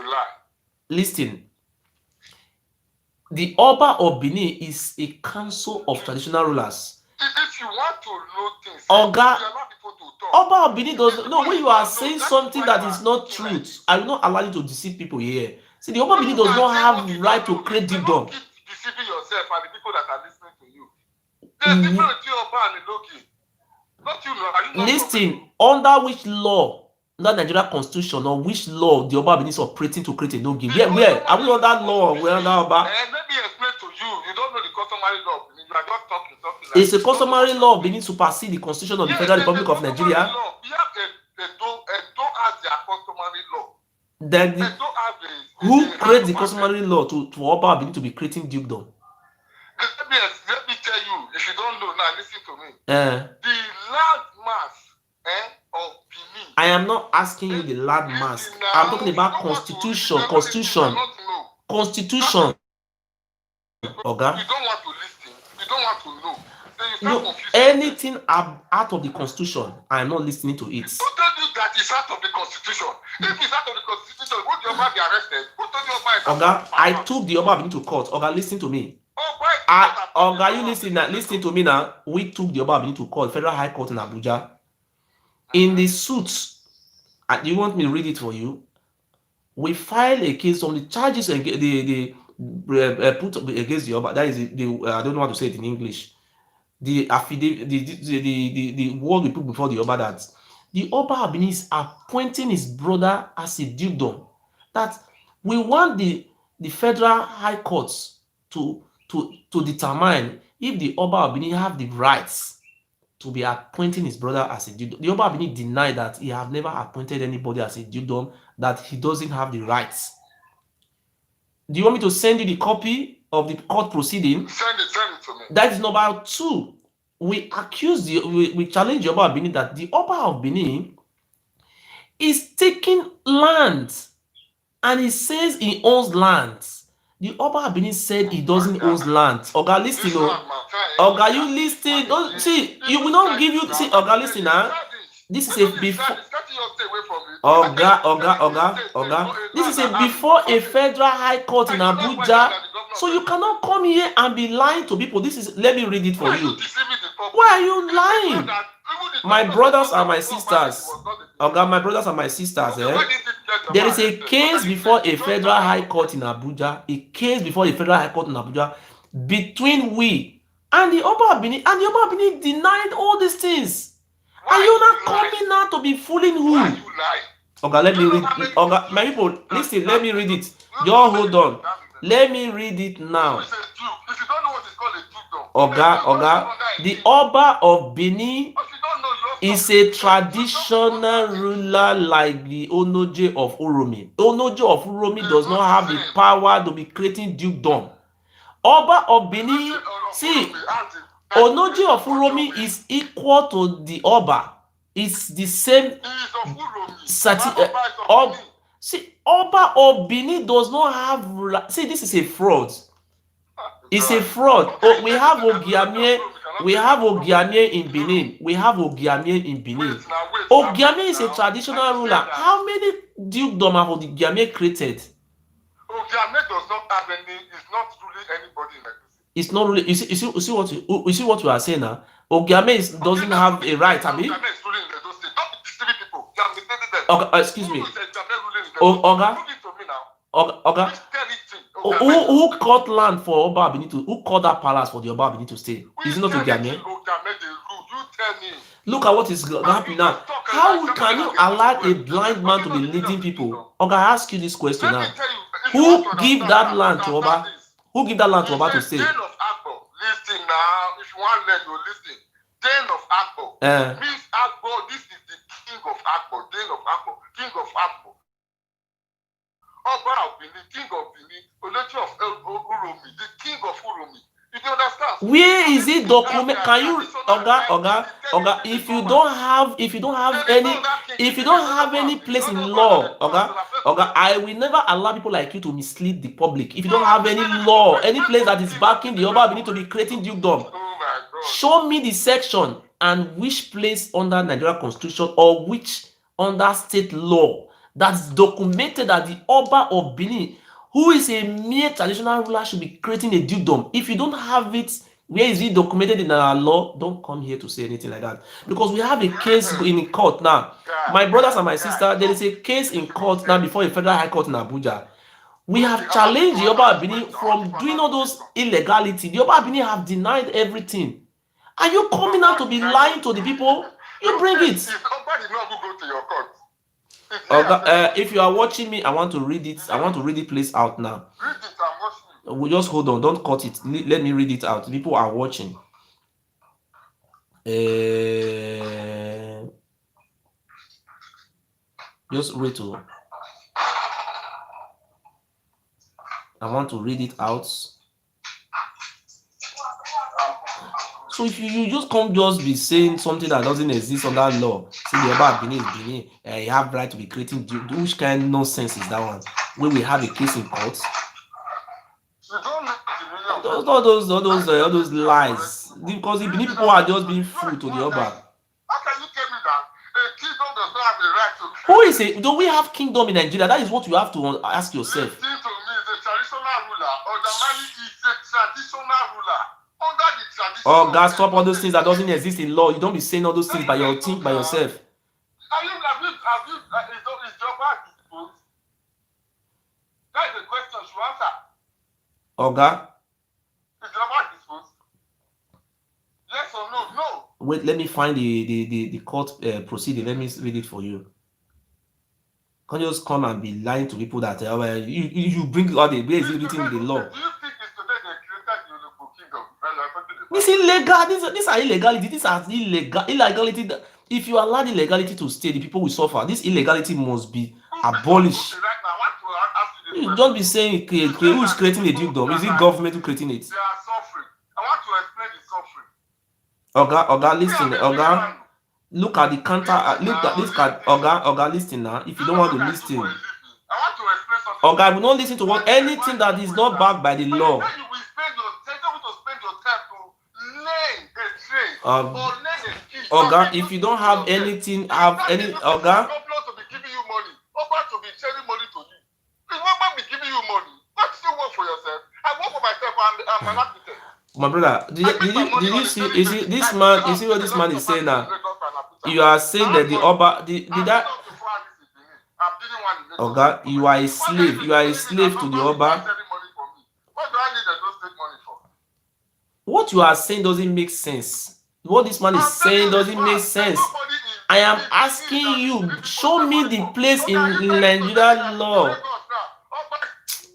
Listen. The Oba of Benin is a council of traditional rulers. If you want to know things, Oga, Oba of Benin does no. When you are saying something that is not truth, I will not allow you to deceive people here. See, the Oba of Benin does not have right to create dukedom. Keep deceiving yourself and the people that are listening to you. There's difference between Oba and Loki. Not you know. Listen, under which law? Under Nigeria constitution or which law the Oba Benin is operating to create a no give? Where are we under law? We're under Oba. Let me explain to you. You don't know the customary law. You are just talking. Like it's a customary law of Benin supersede the constitution of the Federal Republic of Nigeria. We have a That They don't have a who creates the hand of customary law to Oba Benin to be creating dukedom? Let me tell you, if you don't know now, listen to me. The land mass of Benin. I am not asking you the land mass. I'm talking about constitution. Constitution. Oga. You don't want to listen. You don't want to know. No, anything out of the constitution, I am not listening to it. Who told you that it's out of the constitution? If it's out of the constitution, would the Oba be arrested? Who told you Oba is Oga, I took the Oba Benin to court. Oga, listen to me. Oga, you listen to me now. We took the Oba Benin to court, Federal High Court in Abuja. In the suit, do you want me to read it for you? We filed a case on the charges they put against the Oba. That is I don't know how to say it in English. The affidavit, the word we put before the Oba, that the Oba Benin is appointing his brother as a dukedom. That we want the Federal High Courts to determine if the Oba Benin have the rights to be appointing his brother as a dukedom. The Oba Benin denied that he have never appointed anybody as a dukedom, that he doesn't have the rights. Do you want me to send you the copy of the court proceeding? Send it to me. That is number 2. We challenge the Oba of Benin that the Oba of Benin is taking land, and he says he owns land. The Oba of Benin said he doesn't own land. Oga, listen, Oga, you listen. Don't see. You will not give you. See, Oga, listen, huh? This is a before. Oga. This is a before a Federal High Court in Abuja. So you cannot come here and be lying to people. This is. Let me read it for you. Why are you lying? My brothers and my sisters. Oga, my brothers and my sisters. There is a case before a Federal High Court in Abuja. A case before a Federal High Court in Abuja between we and the Oba of Benin. And the Oba of Benin denied all these things. Are you not coming now to be fooling who? Oga, let me read. Oga, my people, listen, let me read it. Just hold on. Let me read it now. Oga, the Oba of Benin is a traditional ruler like the Onoje of Uromi. Onoje of Uromi does not have the power to be creating dukedom. Oba of Benin, see, Onoje of Uromi is equal to the Oba. It's the same. See, Oba of Benin does not have. See, this is a fraud. It's a fraud. Oh, we have Ogiamie. We have Ogiamie in Benin. We have Ogiamie in Benin. Ogiamie is a traditional ruler. How many dukedom have Ogiamie created? Ogiamie does not have any. It's not ruling anybody in Egusi. It's not really. You see what you are saying now. Ogiamie doesn't have a right. I mean. Ogiamie is ruling in Edo State. Don't be deceiving people. You are mistaking them. Excuse me. Oga. Oga. Who caught land for Oba Benin to? Who caught that palace for the Oba Benin to stay? Is it not Ogiamie? Look at what is happening now. How can you allow a blind man to be leading people? Oga, I ask you this question now. Who give that land to Oba? Who give that land to Oba to stay? Listen now. If you want to learn, you listen. Den of Agbo. Means Agbo. This is the king of Agbo. Den of Agbo. King of Agbo. Oba of Benin, king of Benin. Olechi of Uromi, the king of Uromi. You can understand? Where is it documented? Can you, Oga? If you don't have any place in law, Oga, I will never allow people like you to mislead the public. If you don't have any law, any place that is backing the Oba Benin to be creating dukedom, show me the section and which place under Nigeria Constitution or which under state law that's documented that the Oba of Benin, who is a mere traditional ruler, should be creating a dukedom. If you don't have it, where is it documented in our law? Don't come here to say anything like that. Because we have a case in court now. My brothers and my sister, there is a case in court now before a Federal High Court in Abuja. We have challenged the Oba of Benin from doing all those illegality. The Oba of Benin have denied everything. Are you coming out to be lying to the people? You bring it. If you are watching me, I want to read it. I want to read it place out now. Read it, I'm watching. We just hold on. Don't cut it. Let me read it out. People are watching. Just wait to. I want to read it out. So if you just can't just be saying something that doesn't exist under law, say the Oba of Benin is Benin, you have right to be creating, which kind of nonsense is that one? When we have a case in court, all those lies, because the Benin people are just being fool to the Oba. How can you tell me that a kingdom does not have the right to create? Who is it? Do we have kingdom in Nigeria? That is what you have to ask yourself. Listen to me, the traditional ruler, or the man is a traditional ruler. Under the tradition. Oh, God, stop all those things that doesn't exist in law. You don't be saying all those things by your think by yourself. Is Jehovah disposed? That is the question you answer. Oh, God. Is Jehovah disposed? Yes or no? No. Wait, let me find the court proceeding. Let me read it for you. Can't just come and be lying to people that you bring all the where is it written in the law? Do you think it's today they created the Olugbo kingdom? This is illegal. These are illegality. These are illegality. If you allow the illegality to stay, the people will suffer. This illegality must be abolished. Right now, I want to ask you You don't be saying who is creating a dukedom? Is it government who creating it? They are suffering. I want to explain the suffering. Oga, listen, Oga. Look at the counter. Look at this card, Oga, listen now. If you don't want to listen, I want to explain something. Oga, we don't listen to what anything that is not backed by the law. You will spend your time to learn a trade or learn a skill. Oga, if you don't have anything, Oga. To be giving you money, to be sharing money to you. If Oba be giving you money, why do you work for yourself? I work for myself. I'm an architect. My brother, did you see? Is it this man? You see what this man is saying now? You are saying that the Oba did that. Oga, you are a slave. You are a slave to the Oba. What do I need those state money for? What you are saying doesn't make sense. What this man is saying doesn't make sense. I am asking you, show me the place in Nigeria law.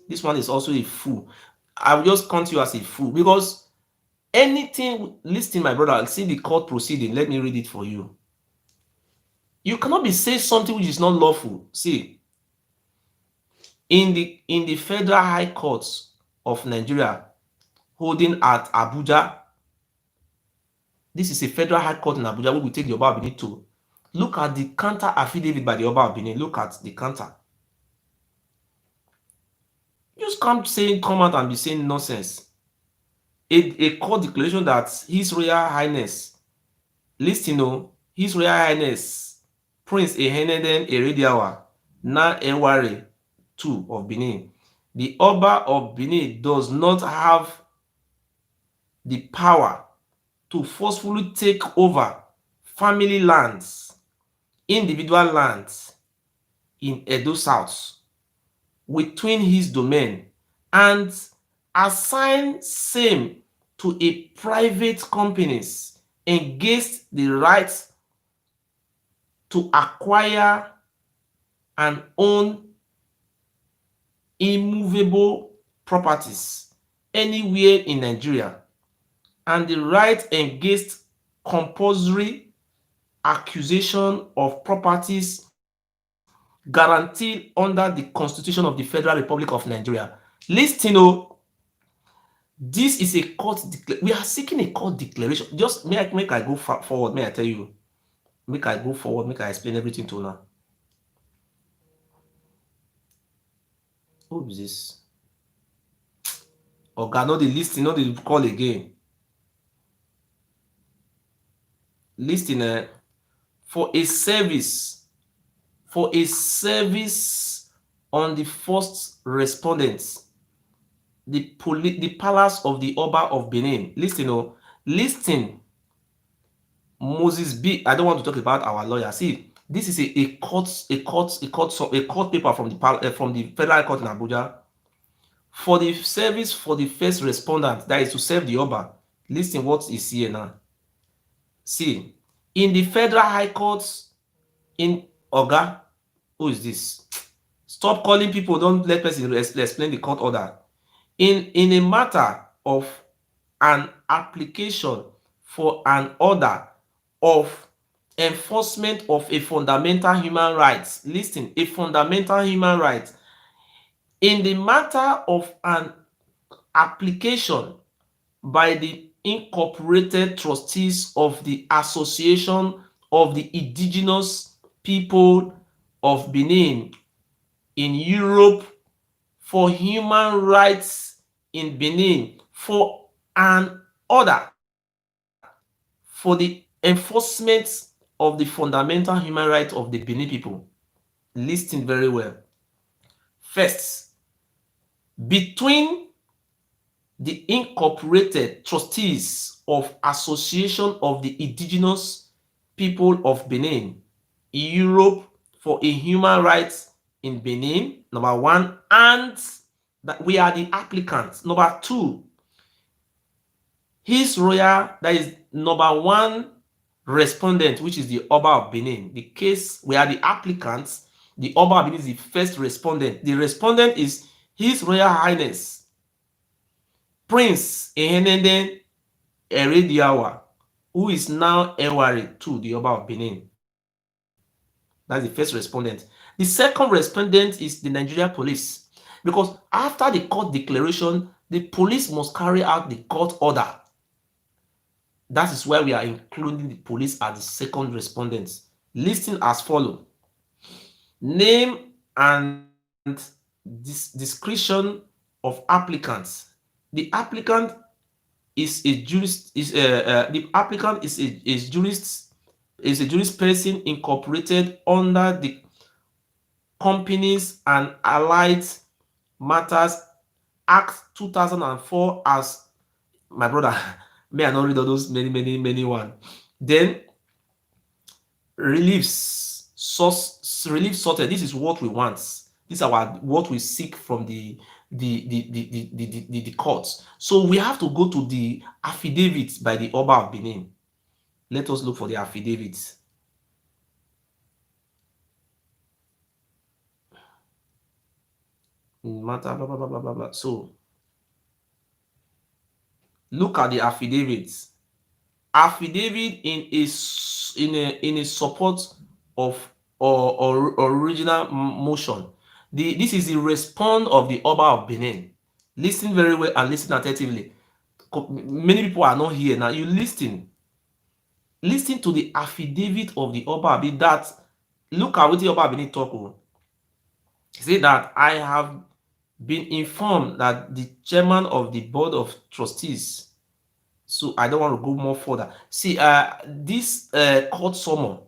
This one is also a fool. I will just count you as a fool because anything, listen, my brother, see the court proceeding. Let me read it for you. You cannot be saying something which is not lawful. See, in the Federal High Courts of Nigeria, holding at Abuja, this is a Federal High Court in Abuja where we take the Oba of Benin to. Look at the counter affidavit by the Oba of Benin. Look at the counter. You just come out and be saying nonsense. A court declaration that His Royal Highness, listen, His Royal Highness Prince Eheneden Erediawa Na Enware II of Benin, the Oba of Benin does not have the power to forcefully take over family lands, individual lands in Edo South within his domain and assign same to a private companies against the right to acquire and own immovable properties anywhere in Nigeria, and the right against compulsory acquisition of properties guaranteed under the Constitution of the Federal Republic of Nigeria. Listen, this is a court we are seeking a court declaration. Just make I go forward. May I tell you? Make I go forward. Make I explain everything to you now. Who is this? Oga, no, the listing, no, the call again. Listing for a service on the first respondent, the palace of the Oba of Benin. Listing Moses B. I don't want to talk about our lawyer. See, this is a court paper from the Federal Court in Abuja for the service for the first respondent, that is to serve the Oba. Listen what is here now. See, in the Federal High Courts in Oga, who is this? Stop calling people. Don't let person explain the court order. In a matter of an application for an order of enforcement of a fundamental human right. Listen, a fundamental human right. in the matter of an application by the incorporated trustees of the Association of the Indigenous People of Benin in Europe for human rights in Benin for an order for the enforcement of the fundamental human rights of the Benin people. Listen very well. First, between the incorporated trustees of Association of the Indigenous People of Benin, Europe for a human rights in Benin, number one, and that we are the applicants. Number two, His Royal, that is number one respondent, which is the Oba of Benin. The case, we are the applicants. The Oba of Benin is the first respondent. The respondent is His Royal Highness Prince Ehenende Erediawa, who is now Ewari to the Oba of Benin. That's the first respondent. The second respondent is the Nigeria police. Because after the court declaration, the police must carry out the court order. That is why we are including the police as the second respondents. Listing as follows. Name and description of applicants. The applicant is a jurist is a jurist person incorporated under the Companies and Allied Matters Act 2004 as my brother. May I not read all those many one. Then relief sorted. This is what we want. This is what we seek from the courts. So we have to go to the affidavit by the Oba of Benin. Let us look for the affidavit. Matter blah blah blah blah blah blah. So look at the affidavit. Affidavit in a support of or original motion. This is the response of the Oba of Benin. Listen very well and listen attentively. Many people are not here now. You listen. Listen to the affidavit of the Oba of Benin. That look at what the Oba of Benin talk. Say that I have been informed that the chairman of the board of trustees. So I don't want to go more further. See, this court summon,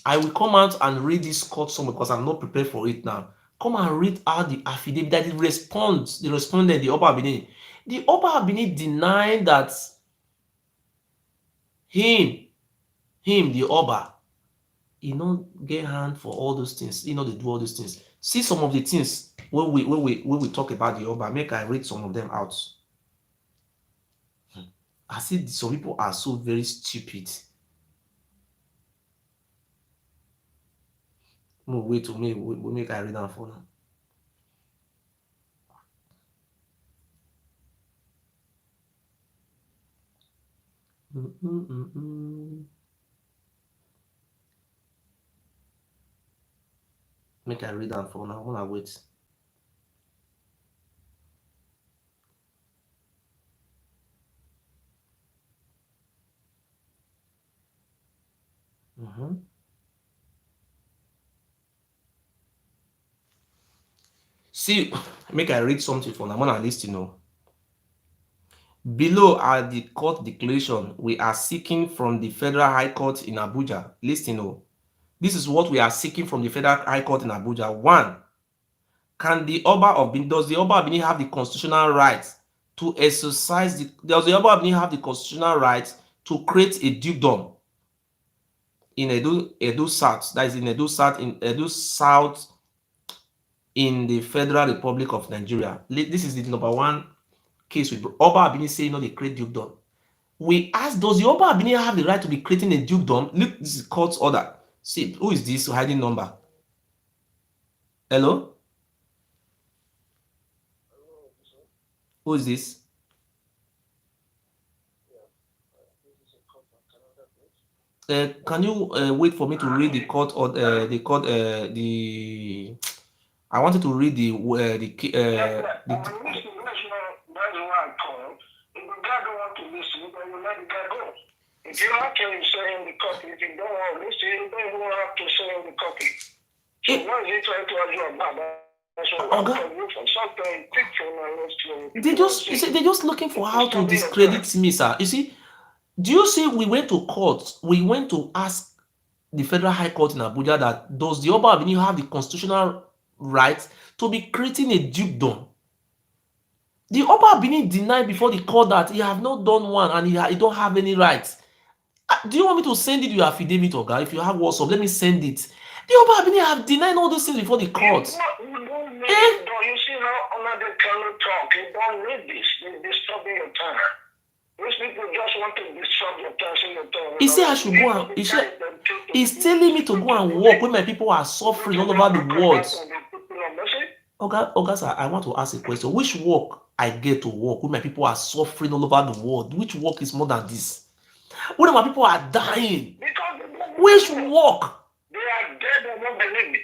I will come out and read this court summon because I'm not prepared for it now. Come and read out the affidavit that it responds, the respondent, the Oba Benin. The Oba Benin denied that him, the Oba, he not get hand for all those things. He not do all those things. See some of the things when we talk about the Oba. Make I read some of them out. I see some people are so very stupid. No, wait to me. We make I read down for now. Make I read down for now. When I wait. See, make I read something for now. When I listen, below are the court declaration we are seeking from the Federal High Court in Abuja. Listen, this is what we are seeking from the Federal High Court in Abuja. One, can the Oba of Benin, does the Oba of Benin have the constitutional right to exercise does the Oba of Benin have the constitutional right to create a dukedom in Edo South, that is in Edo South in the Federal Republic of Nigeria? This is the number one case with Oba Benin saying no, they create dukedom. We ask, does the Oba Benin have the right to be creating a dukedom? Look, this is court's order. See, who is this hiding number? Hello? Who is this? Can you wait for me to read the court or the I wanted to read the If you actually say in the copy, if you don't want to listen, you don't even have to say in the copy. So what is he trying to argue about? They're just looking for how to discredit me, sir. You see, do you see we went to court? We went to ask the Federal High Court in Abuja that does the Oba of Benin have the constitutional right to be creating a dukedom? The Oba of Benin denied before the court that he have not done one and he don't have any rights. Do you want me to send it to your affidavit, Oga? If you have WhatsApp, let me send it. The Oba of Benin have denied all those things before the court. You see how another cannot talk. You don't need this. You're disturbing your time. These people just want to disturb your time. He said I should go and he's telling me to go and work when my people are suffering all over the world. Oga, sir, I want to ask a question. Which work I get to work when my people are suffering all over the world? Which work is more than this? When my people are dying, which work? They are dead and won't believe me.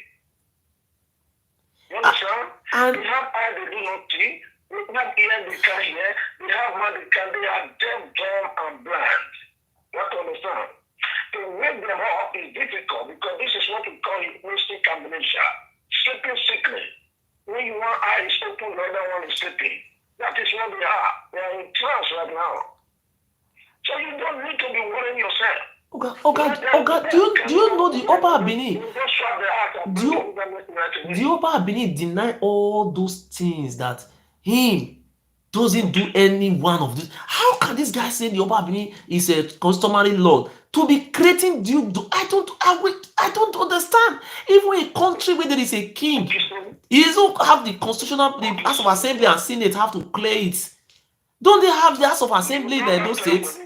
You understand? And they have eye, they do not see. They have ear, they can't hear. They have mouth, they can't. They are deaf, dumb, and blind. You have to understand. To wake them up is difficult because this is what we call hypnotic amnesia. Sleeping sickness. When you one eye is open, the other one is sleeping. That is what they are. They are in trance right now. So you don't need to be worrying yourself. Oga, do you know the Oba of Benin? The Oba of Benin deny all those things that him doesn't do any one of this. How can this guy say the Oba of Benin is a customary law to be creating duke? I don't understand. Even a country where there is a king, he doesn't have the constitutional, the House of Assembly and Senate have to clear it. Don't they have the House of Assembly in those states?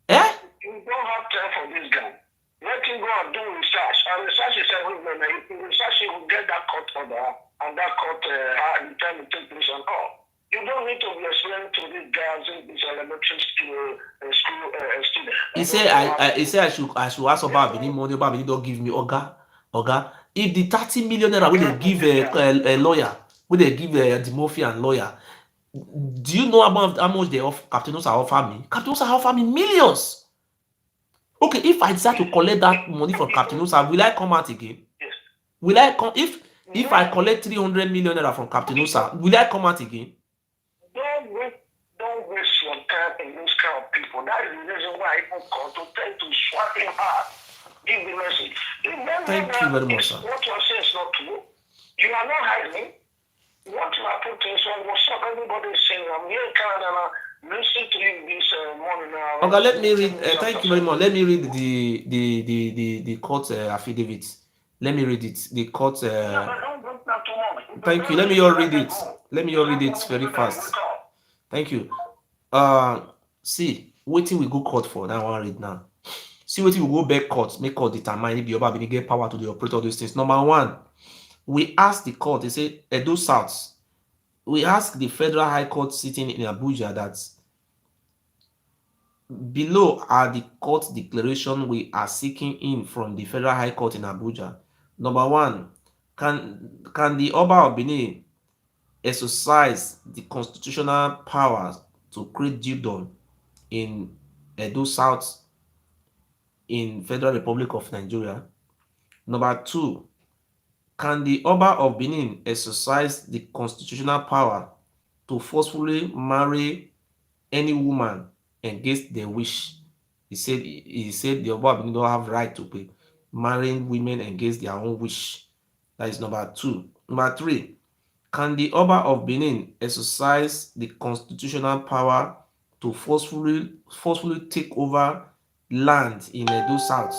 Eh? You don't have time for this guy. Let him go and do research. And research is everywhere. If you research, he will get that court order and that court the time it takes place and all. You don't need to be explaining to these guys in this elementary school student. He said I should ask Oba Benin money. Oba Benin don't give me. Oga. If the 30 million naira will they give a lawyer, will they give the mafia and lawyer? Do you know about how much they offer? Captain Osa offer me? Captain Osa offer me millions. Okay, if I decide to collect that money from Captain Osa, will I come out again? Yes. Will I come if I collect 300 million naira from Captain Osa, will I come out again? Don't waste your time in this kind of people. That is the reason why people come to try to swap him out. Give the message. Thank you very much, sir. What you are saying is not true. You are not hiding. What you are putting so what's up? Everybody is saying I'm here in Canada. Listen to you this morning now. Okay, let me read. Thank you very much. Let me read the court affidavit. Let me read it. The court. Thank you. Let me all read it. Let me all read it very fast. Thank you. See, waiting we go court for that one read now. See, waiting we go back court. Make court determine if the Oba Benin get power to the operate all those things. Number one, we ask the court. They say Edo South. We ask the Federal High Court sitting in Abuja that below are the court declaration we are seeking in from the Federal High Court in Abuja. Number one, can the Oba of Benin exercise the constitutional powers to create dukedom in Edo South in Federal Republic of Nigeria? Number two, can the Oba of Benin exercise the constitutional power to forcefully marry any woman against their wish? He said the Oba of Benin don't have right to be marrying women against their own wish. That is number two. Number three, can the Oba of Benin exercise the constitutional power to forcefully take over land in Edo South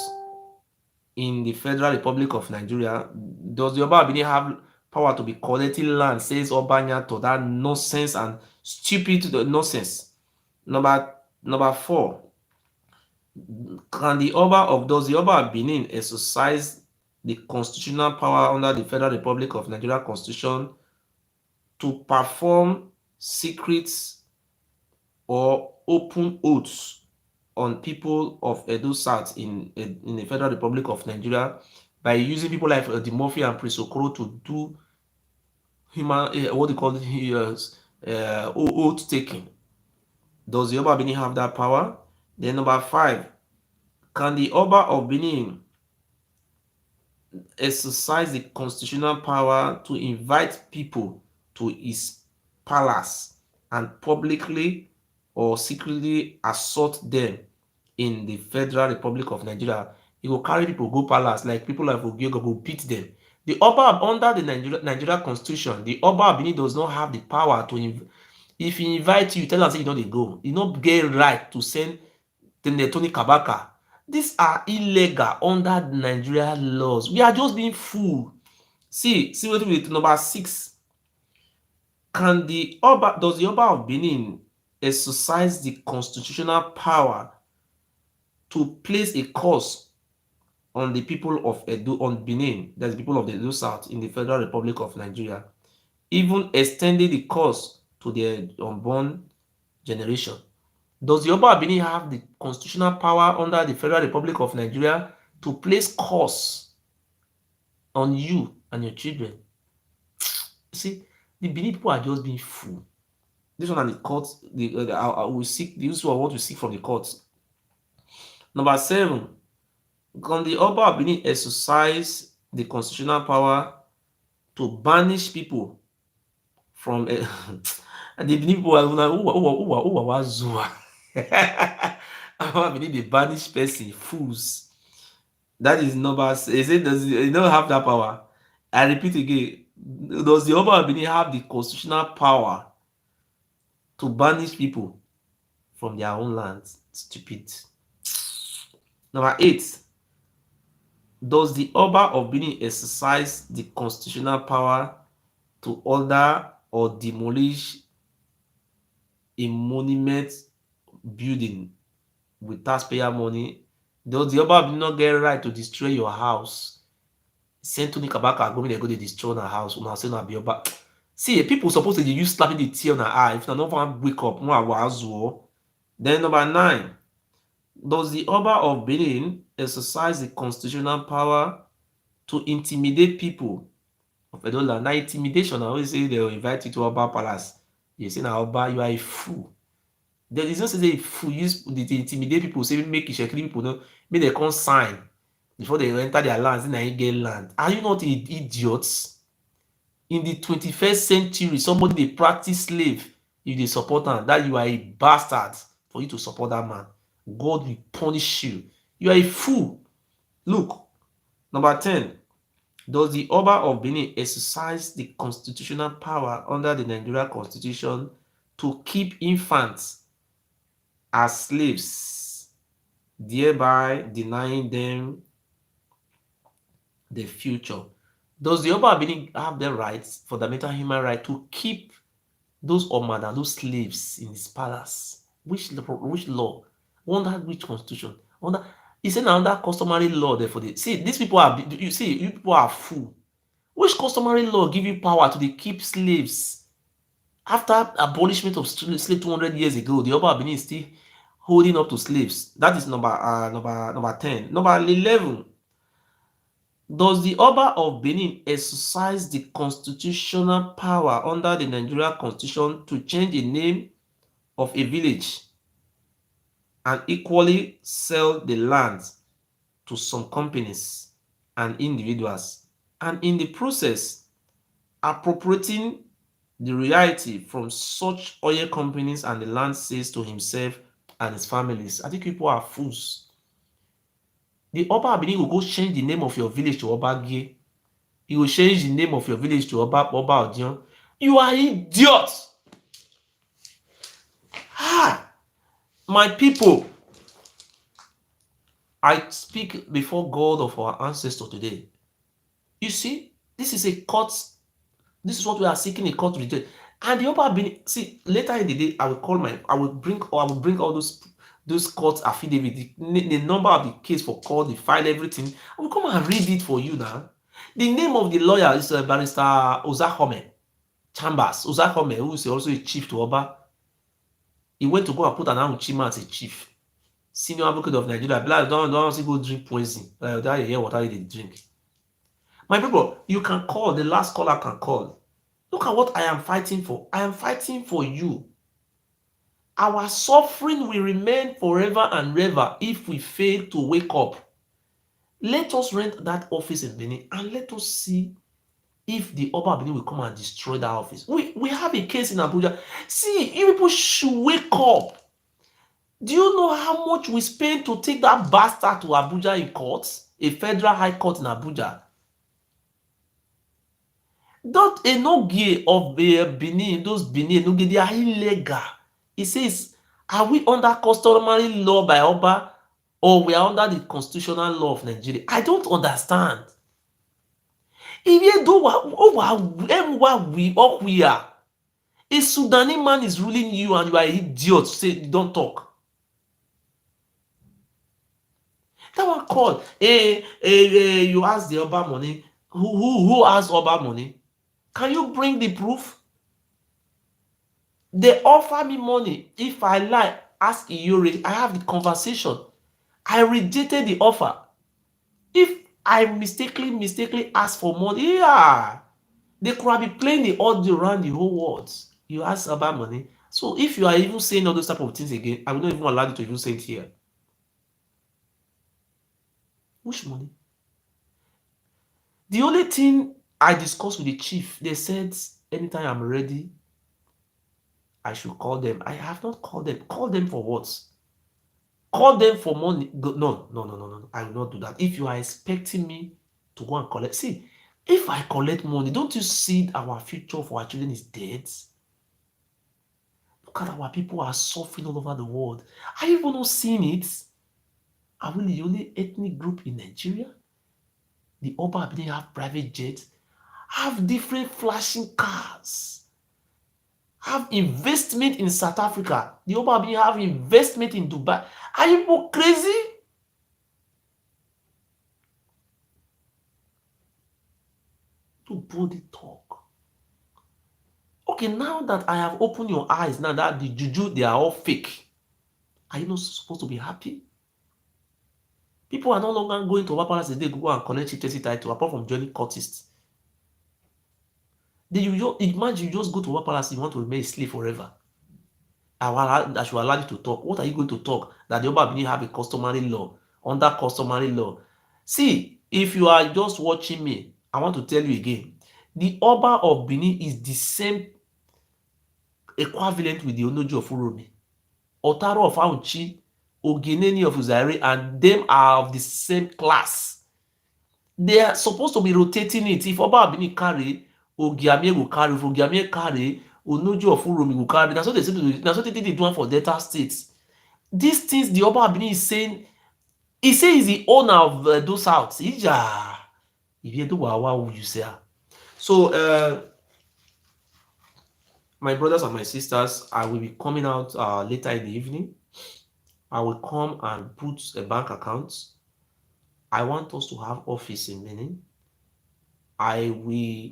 in the Federal Republic of Nigeria? Does the Oba of Benin have power to be collecting land, says Obanya, to that nonsense and stupid nonsense? Number four, does the Oba of Benin exercise the constitutional power under the Federal Republic of Nigeria Constitution to perform secret or open oaths on people of Edo South in the Federal Republic of Nigeria by using people like the Murphy and Prince Okoro to do human, what they call it, oath taking. Does the Oba of Benin have that power? Then number 5, can the Oba of Benin exercise the constitutional power to invite people to his palace and publicly or secretly assault them in the Federal Republic of Nigeria? He will carry people go palace, like people like Ogiogo will beat them. The Oba under the Nigeria Constitution, the Oba of Benin does not have the power to if he invite you, tell am say you no dey go. You no get right to send Tony Kabaka. These are illegal under Nigeria laws. We are just being fooled. See wetin with number 6. Does the Oba of Benin exercise the constitutional power to place a curse on the people of Edo, on Benin, that's the people of the Edo South in the Federal Republic of Nigeria, even extending the curse to their unborn generation? Does the Oba of Benin have the constitutional power under the Federal Republic of Nigeria to place curse on you and your children? See, the Benin people are just being fooled. This one and the court, I will seek. This is what I want to seek from the courts. Number 7, can the Oba of Benin exercise the constitutional power to banish people from the Benin people who are Zua. Oba of Benin dey banish person, fools. That is number. Is it? Does it don't have that power? I repeat again. Does the Oba of Benin have the constitutional power to banish people from their own lands? Stupid. Number 8. Does the Oba of Benin exercise the constitutional power to order or demolish a monument building with taxpayer money? Does the Oba of Benin not get right to destroy your house? Send Tony Kabaka go, they go, they destroy our house. Una say na be Oba. See, people supposed to use slapping the tear on her eye. If na no one wake up, then number 9. Does the Oba of Benin exercise the constitutional power to intimidate people of Edo land? Now, intimidation, I always say they will invite you to Oba Palace. You say, now Oba, you are a fool. There is no say a fool use to intimidate people, say make Ishekiri people know, make they come sign before they enter their lands, then they get land. Are you not idiots? In the 21st century, somebody they practice slave, if they support them, that you are a bastard for you to support that man. God will punish you. You are a fool. Look, number 10. Does the Oba of Benin exercise the constitutional power under the Nigeria Constitution to keep infants as slaves, thereby denying them the future? Does the Oba of Benin have the rights, fundamental human right, to keep those Omada, those slaves in his palace? Which law? Under which constitution? Under, he said under customary law. Therefore, see, these people are, you see, you people are fool. Which customary law give you power to keep slaves? After abolishment of slave 200 years ago, the Oba of Benin is still holding up to slaves. That is number 10. Number 11. Does the Oba of Benin exercise the constitutional power under the Nigeria Constitution to change the name of a village and equally sell the land to some companies and individuals, and in the process appropriating the royalty from such oil companies and the land sales to himself and his families? I think people are fools. The Oba of Benin will go change the name of your village to Obagie. You will change the name of your village to Oba Odion. You are idiots. My people, I speak before God of our ancestors today. You see, this is a court. This is what we are seeking a court to reject. And the Oba Benin, see, later in the day, I will bring all those court affidavits, the number of the case for court, the file, everything. I will come and read it for you now. The name of the lawyer is Barrister Ozahome Chambers. Ozahome, who is also a chief to Oba. He went to go and put an Chima as a chief. Senior advocate of Nigeria. Don't go drink poison. That hear what they drink. My people, you can call. The last caller can call. Look at what I am fighting for. I am fighting for you. Our suffering will remain forever and ever if we fail to wake up. Let us rent that office in Benin and let us see if the Oba Benin will come and destroy that office. We have a case in Abuja. See, you people should wake up. Do you know how much we spent to take that bastard to Abuja in court? A federal high court in Abuja. That enogie of Benin, those Benin enogie, they are illegal. It says, are we under customary law by Oba or we are under the constitutional law of Nigeria? I don't understand. If do what we are, a Sudanese man is ruling you and you are an idiot. Say you don't talk. That one call. You ask the Oba money. Who has Oba money? Can you bring the proof? They offer me money. If I lie, ask Iyore. I have the conversation. I rejected the offer. If I mistakenly ask for money, yeah, they could be playing the audio around the whole world. You ask about money. So if you are even saying all those type of things again, I will not even allow you to even say it here. Which money? The only thing I discussed with the chief, they said anytime I'm ready, I should call them. I have not called them. Call them for what? Call them for money. No. I will not do that. If you are expecting me to go and collect, see, if I collect money, don't you see our future for our children is dead? Look at our people are suffering all over the world. Are you even not seeing it? Are we the only ethnic group in Nigeria? The Oba they have private jets, have different flashing cars, have investment in South Africa. The Oba have investment in Dubai. Are you people crazy? To body talk. Okay, now that I have opened your eyes, now that the juju, they are all fake, are you not supposed to be happy? People are no longer going to Oba Palace today, go and collect chieftaincy title, apart from joining cultists. Imagine you just go to Oba Palace, you want to remain a slave forever. I should allow you to talk. What are you going to talk? That the Oba Benin have a customary law, under customary law. See, if you are just watching me, I want to tell you again, the Oba of Benin is the same equivalent with the Onoji of Uromi, Otaro of Auchi, Ogeneni of Uzare, and them are of the same class. They are supposed to be rotating it. If Oba Benin carry, Ogiamie will carry. If Ogiamie carry, Onoji of Uromi will carry. That's what they say to do. That's what they do for Delta states. These things the Oba Benin is saying, he says he's the owner of those houses. Ija. If you do what you say. So, my brothers and my sisters, I will be coming out later in the evening. I will come and put a bank account. I want us to have office in Benin. I will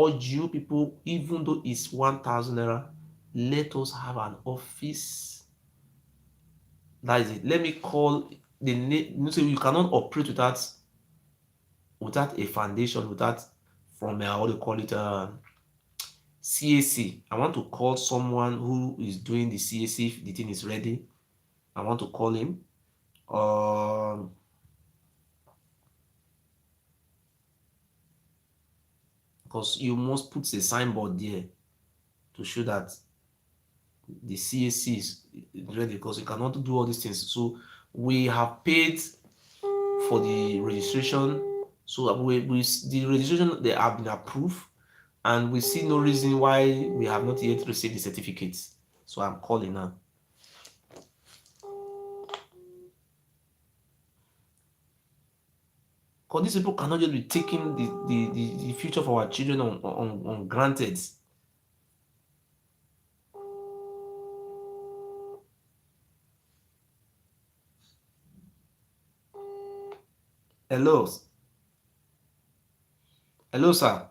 urge you people, even though it's 1,000 naira, let us have an office. That is it. Let me call the name. You cannot operate without a foundation, without from what do you call it, CAC. I want to call someone who is doing the CAC if the thing is ready. I want to call him. Because you must put a signboard there to show that the CAC is ready, because you cannot do all these things. So we have paid for the registration. So the registration, they have been approved, and we see no reason why we have not yet received the certificates. So I'm calling now. Because these people cannot just be taking the future for our children on granted. Hello. Hello, sir.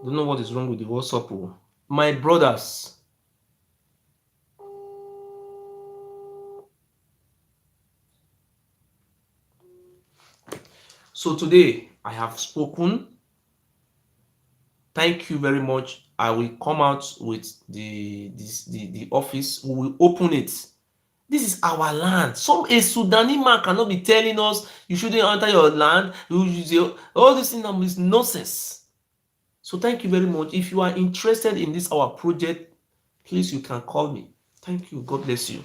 Don't know what is wrong with the WhatsApp. Oh. My brothers, so today I have spoken. Thank you very much. I will come out with the office. We will open it. This is our land. Some a Sudanese man cannot be telling us you shouldn't enter your land. All this thing is nonsense. So thank you very much. If you are interested in this our project, please you can call me. Thank you. God bless you.